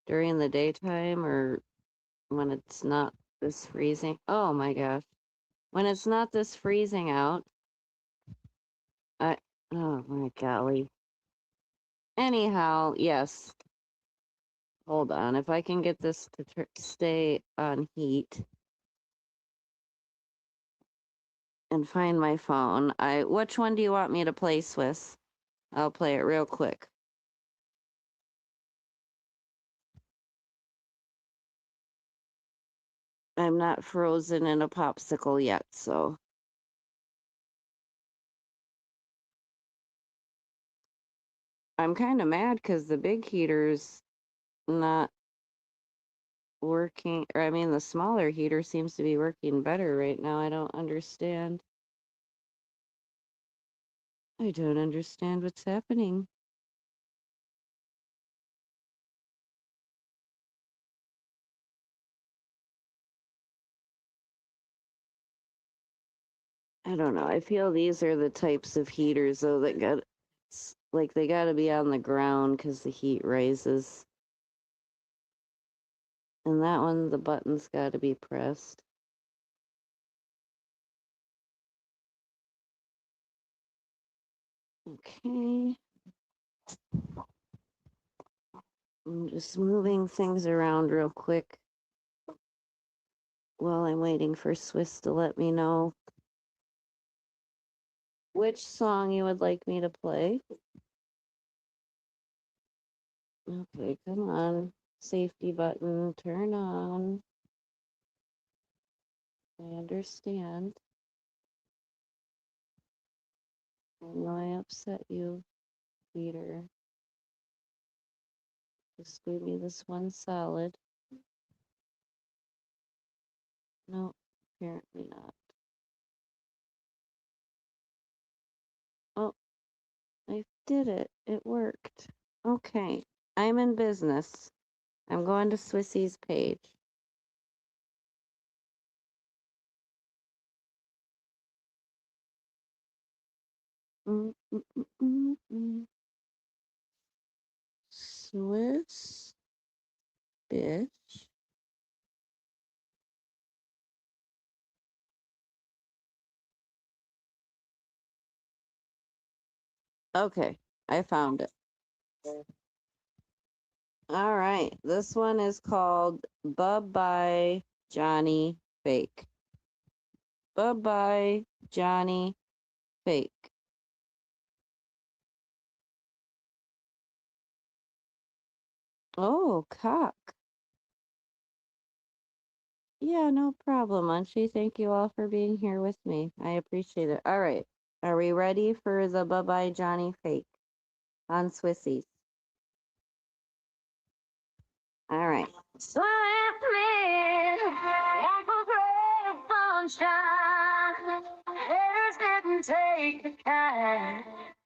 during the daytime or when it's not this freezing. Oh my gosh. When it's not this freezing out, I, oh my golly. Anyhow, yes. Hold on. If I can get this to stay on heat and find my phone, which one do you want me to play, Swiss? I'll play it real quick. I'm not frozen in a popsicle yet, so I'm kind of mad because the big heater's not working, or I mean, the smaller heater seems to be working better right now. I don't understand. I don't understand what's happening. I don't know. I feel these are the types of heaters though that like they got to be on the ground because the heat rises. And that one, the button's got to be pressed. Okay. I'm just moving things around real quick while I'm waiting for Swiss to let me know which song you would like me to play. Okay, come on. Safety button, turn on. I understand. I know I upset you, Peter. Just give me this one solid. No, apparently not. Oh, I did it. It worked. Okay, I'm in business. I'm going to Swissy's page. Mm, mm, mm, mm, mm. Swiss, bitch. Okay, I found it. All right, this one is called Bye-Bye Johnny Fake. Bye-Bye Johnny Fake. Oh, cock. Yeah, no problem, Munchie. Thank you all for being here with me. I appreciate it. All right, are we ready for the Bye-Bye Johnny Fake on Swissies? All right. Swiftly, one for great sunshine. Haters didn't take the kind.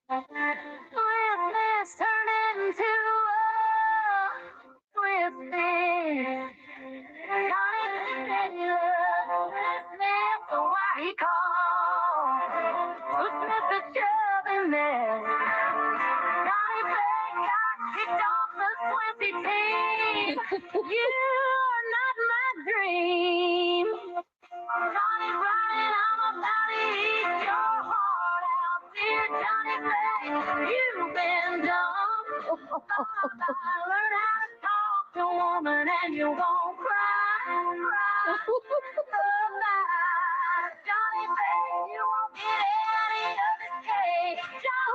Swiftness turned into swiftly. Johnny Smith, what he called. Smith is shoving there. Johnny Fake got kicked off the Swifty team. You're not my dream. Johnny Bryan, I'm about to eat your heart out. Dear Johnny Fake, you've been dumb. Bye-bye, learn how to talk to a woman and you won't cry. Bye-bye, Johnny Fake, you won't get any of this cake. Johnny,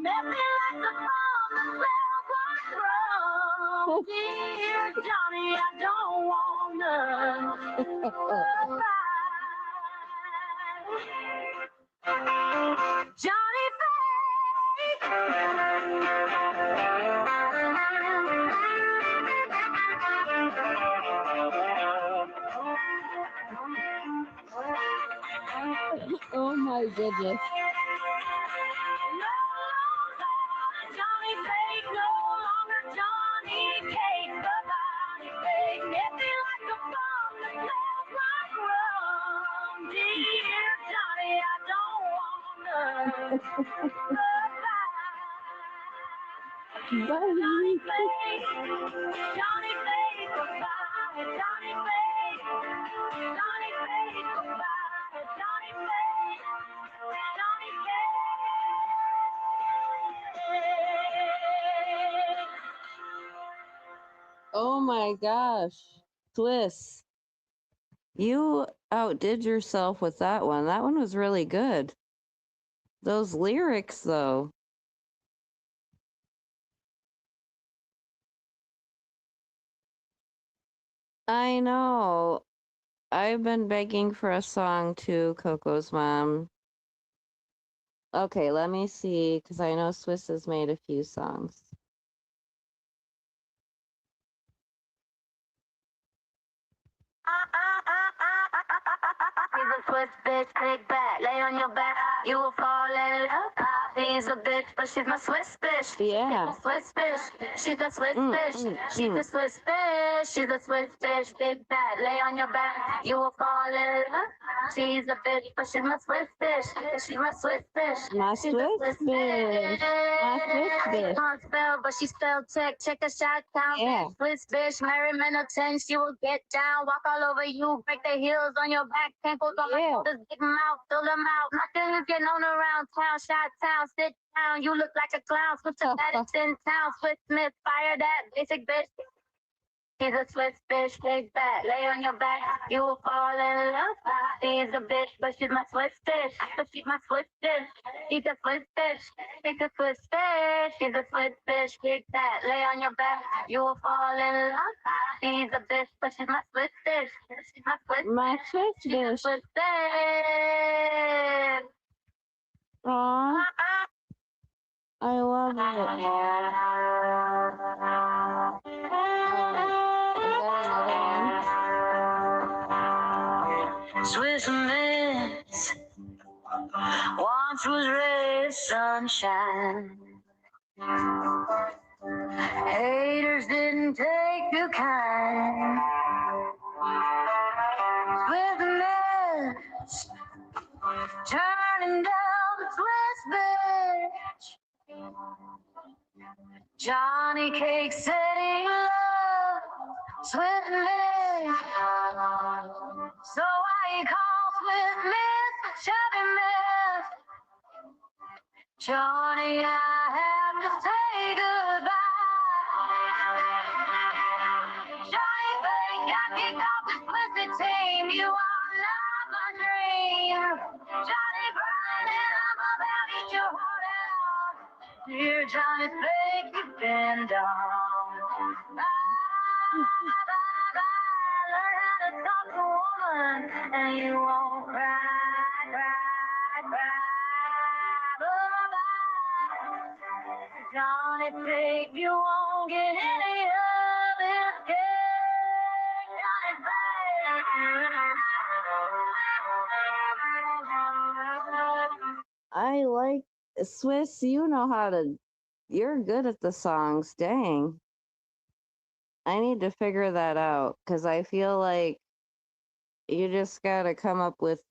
met me like the bomb that smells like rum. Dear Johnny, I don't want none. Bye-bye. Johnny Fake. Oh my goodness. Johnny Fake, no longer Johnny Cake. Johnny Fake, nothing like a bomb that smells like rum. Dear Johnny, I don't want none. Bye. Johnny Fake, Johnny Fake, goodbye. Johnny Fake, Johnny Fake, goodbye. Johnny Fake, Johnny Fake. Oh my gosh, Swiss, you outdid yourself with that one. That one was really good. Those lyrics, though. I know. I've been begging for a song too, Coco's mom. Okay, let me see, because I know Swiss has made a few songs. He's a Swiss bitch, big back, lay on your back, you will fall in love. He's a bitch, but she's my Swiss bitch. Yeah. Swiss bitch, she's a Swiss Mm, bitch. mm, She's mm. a Swiss bitch, she's a Swiss bitch, big back, lay on your back, you will fall in love. She's a bitch, but she's my Swiss bitch. She's my Swiss bitch. My She's Swiss a Swiss bitch. My Swiss bitch. Can't spell, but she spelled tech. Check a shot down. Yeah. Swiss bitch, Mary Middleton. She will get down, walk all over you, break the heels on your back, ankles on my Yeah. shoulders, big mouth, fill them out. Nothing is getting on around town, shot town, sit down. You look like a clown. Switch to that, it's in town. Swiss Smith, fire that basic bitch. He's a Swiss bitch, big back, lay on your back, you will fall in love. She's a bitch, but she's my Swiss bitch, but she's my Swiss bitch. She's a Swiss bitch, she's a Swiss bitch, she's a Swiss bitch, big back, lay on your back, you will fall in love. She's a bitch, but she's my Swiss bitch, she's my Swiss My Swiss she's a bitch. Swiss bitch. Aw, I love it. Alright, is that another one? Swiss Miss, once was red sunshine. Haters didn't take too kind. Swiss Miss, turning down the Swiss bitch. Johnny Cake said he loved Swiss Miss. So I call Swiss Miss Chubby Miss. Johnny, I have to say goodbye. Johnny, think I kicked off this pussy team. You are not my dream. Johnny, crying and I'm about to eat your heart out. Dear Johnny, think you've been down. Learn how to talk to a woman and you won't cry, cry, cry. Johnny, babe, you won't get any of this cake. Johnny, babe. I like Swiss, you know how to, you're good at the songs. Dang. I need to figure that out because I feel like you just gotta come up with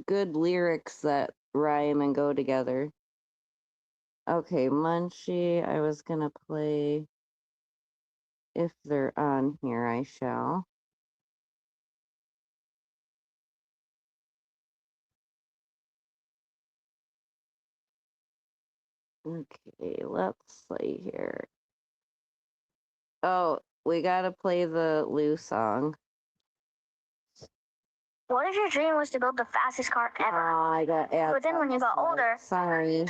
good lyrics that rhyme and go together. Okay, Munchie, I was gonna play. If they're on here, I shall. Okay, let's see here. Oh, we gotta play the Lou song. What if your dream was to build the fastest car Oh, ever? I got ads. But then when you got older, Sorry.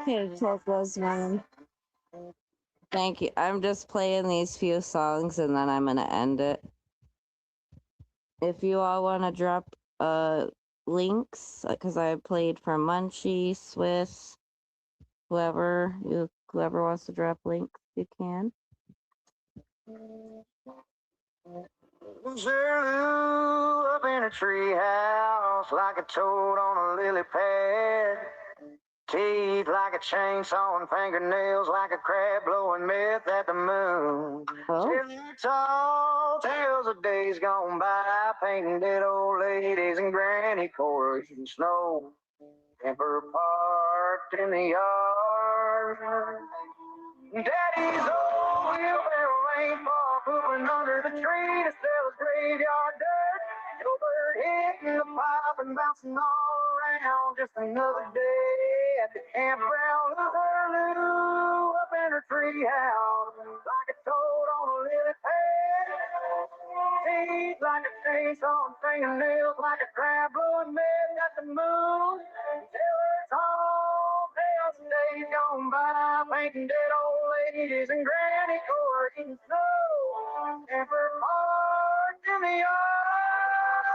Okay, take those one. Thank you. I'm just playing these few songs and then I'm gonna end it. If you all want to drop links, because I played for Munchie, Swiss, whoever wants to drop links, you can. Zulu up in a treehouse like a toad on a lily pad. Teeth like a chainsaw and fingernails like a crab blowing meth at the moon. Oh, Tall tales of days gone by, painting dead old ladies and granny core eating snow. Camper parked in the yard. Daddy's old wheelbarrow ain't far, pooping under the tree to sell his graveyard dirt. Your bird hitting the pipe and bouncing all around. Just another day at the campground. Lou up in her treehouse, like a toad on a lily pad. Teeth like a chainsaw and fingernails like a crab blowing meth at the moon. Till it's all tales and days gone by, painting dead old ladies and granny core eating snow. Camper parked in the yard.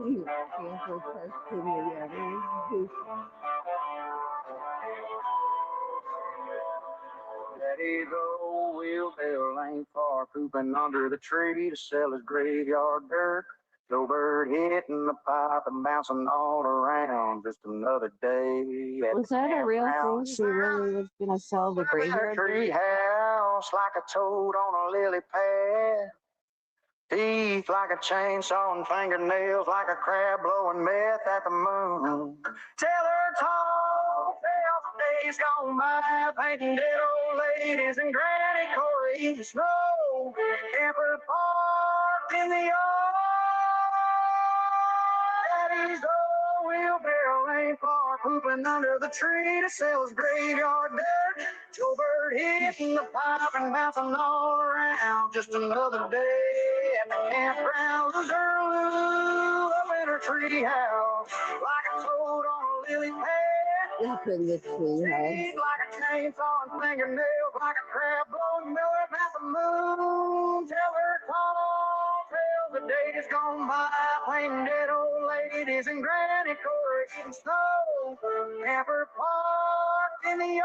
Cancel Preston Williams. Daddy's old wheelbarrow ain't far, pooping under the tree to sell his graveyard dirt. Snowbird hitting the pipe and bouncing all around. Just another day. Was that a real thing? She really was gonna sell the graveyard Tree dirt? house like a toad on a lily pad. Teeth like a chainsaw and fingernails like a crab blowing meth at the moon. Tell her tall tales days gone by, painting dead old ladies and Granny Corey eating snow. Camper parked in the yard. Daddy's old wheelbarrow ain't far, pooping under the tree to sell his graveyard dirt. Joe Bird hitting the pipe and bouncing all around. Just another day at the campground. Lizaroo up in her tree house, like a toad on a lily pad. Up in the treehouse. Teeth like a chainsaw and fingernails like a crab blowing millet at the moon. Tell her tall tales the days gone by, playing dead old ladies and Granny Corey eating snow. Camper parked in the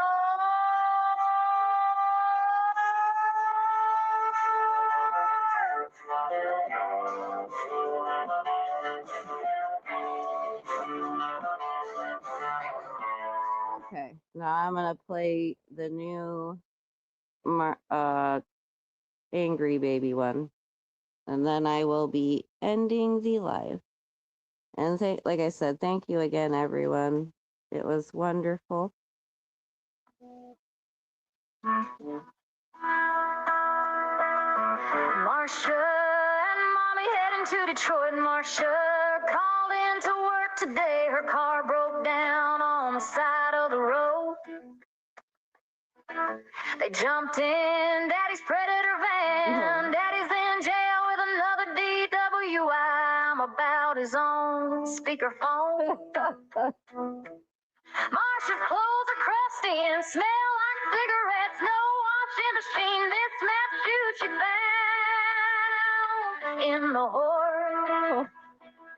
Okay, now I'm gonna play the new Angry Baby one, and then I will be ending the live. And like I said, thank you again, everyone. It was wonderful. Marsha and Mommy heading to Detroit. Marsha called in to work today. Her car broke down on the side of the road. They jumped in Daddy's Predator van. Daddy's in jail with another DWI. I'm about his own speakerphone. Marsha's clothes are crusty and smell like cigarettes. No washing machine. This map shoe she found in the horde.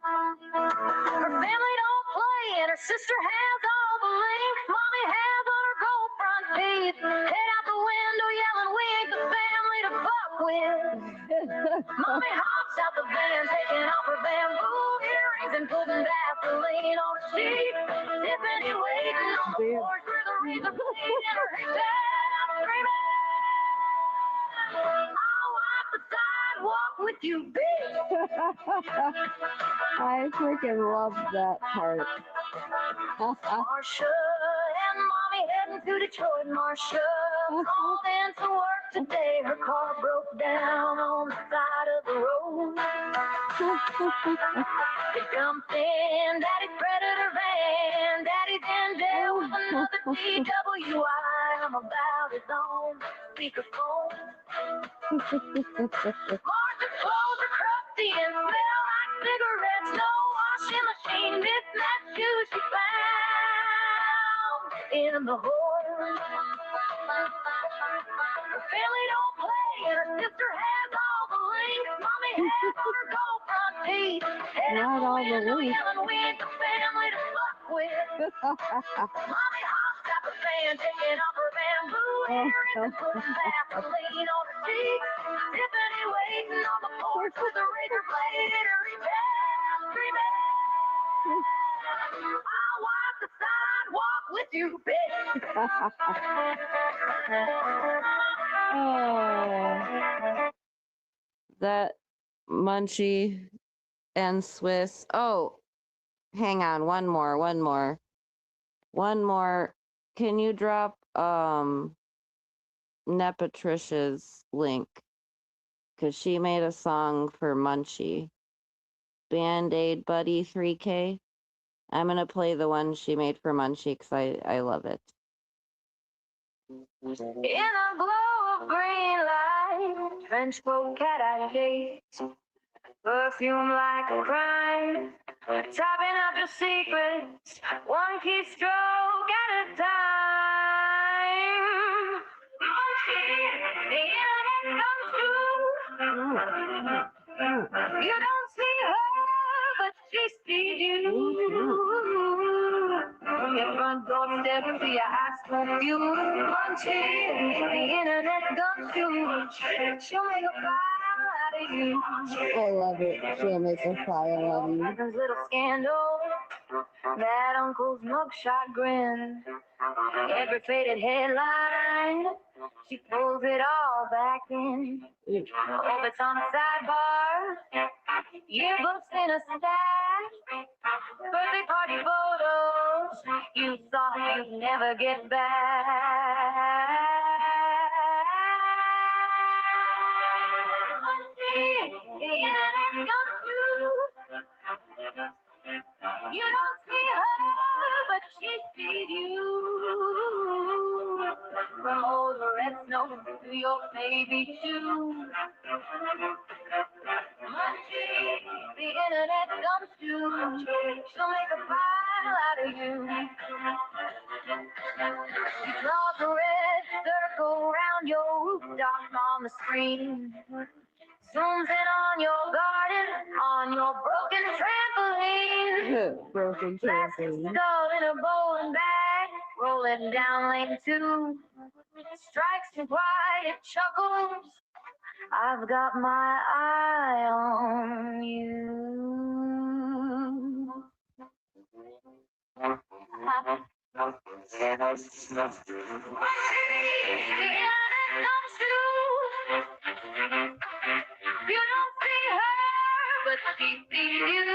Her family don't play and her sister has all the links. Mommy has on her gold front teeth. Head out the window yelling, we ain't the family to fuck with. Mommy hops out the van, taking off her bamboo earrings and putting Vaseline on her sheet. Tiffany waiting on the porch with a razor blade in her head, screaming, I'll wipe the sidewalk with you, bitch. I freaking love that part. Marsha and Mommy heading to Detroit. Marsha called in to work today. Her car broke down on the side of the road. They jumped in Daddy's Predator van. Daddy's in jail with another DWI. I'm about his own speakerphone. Marsha's clothes are crusty and smell like cigarettes. No washing machine. Mismatched shoes she found in the horde. Her family don't play and her sister has all the links. Mommy has on her gold front teeth. Head out the window yelling, we ain't the family to fuck with. Mommy hops out the fan, taking off her bamboo earrings and putting Vaseline on her cheeks. Tiffany waiting on the porch with a razor blade in her head, screaming, I'll wipe the sidewalk with you, bitch. Oh, that Munchie and Swiss. Oh, hang on, one more. Can you drop Nepatricia's link? Cause she made a song for Munchie. Band-Aid Buddy 3K. I'm gonna play the one she made for Munchie because I love it. In a glow of green light, trench coat, cat-eye shades, perfume like a crime, typing up your secrets, one keystroke at a time. Munchie, the internet comes true. You don't see her, but she ever see a high school view. Munchie, the internet gums you. She'll make a file out of you. I love it. She'll make a file of you. This little scandal, that uncle's mugshot grin. Every faded headline, she pulls it all back in. Orbits on a sidebar, yearbooks in a stack, birthday party photos you thought you'd never get back. The internet comes through. You don't see her, but she sees you. From old red snow to your baby shoe. Munchie, the internet comes to. She'll make a file out of you. She draws a red circle around your rooftop on the screen. Zooms in on your garden, on your broken trampoline. Broken Plastic trampoline. skull in a bowling bag, rolling down lane 2. Strikes and quiet chuckles. I've got my eye on you. You don't see her, but she sees you.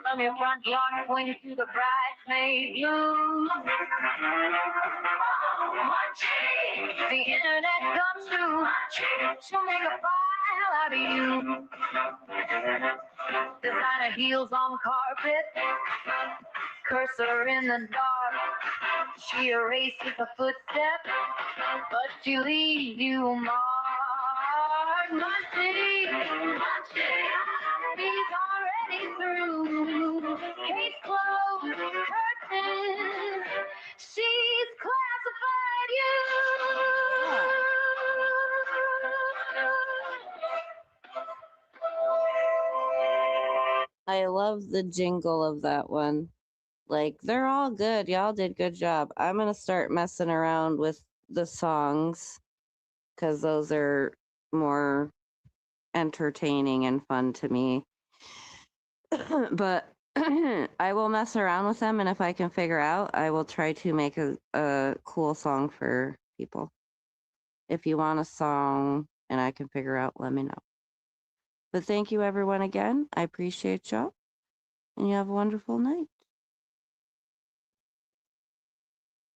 From your front yard, pointing to the bridesmaid blue. The internet comes through. She'll make a file out of you. Designer heels on carpet, cursor in the dark. She erases a footstep, but she leaves you marked. Munchie, he's already through. Case closed, curtains. She's classified you. I love the jingle of that one. Like, they're all good. Y'all did good job. I'm gonna start messing around with the songs because those are more entertaining and fun to me. But I will mess around with them, and if I can figure out, I will try to make a cool song for people. If you want a song and I can figure out, let me know. But thank you everyone again. I appreciate y'all, and you have a wonderful night.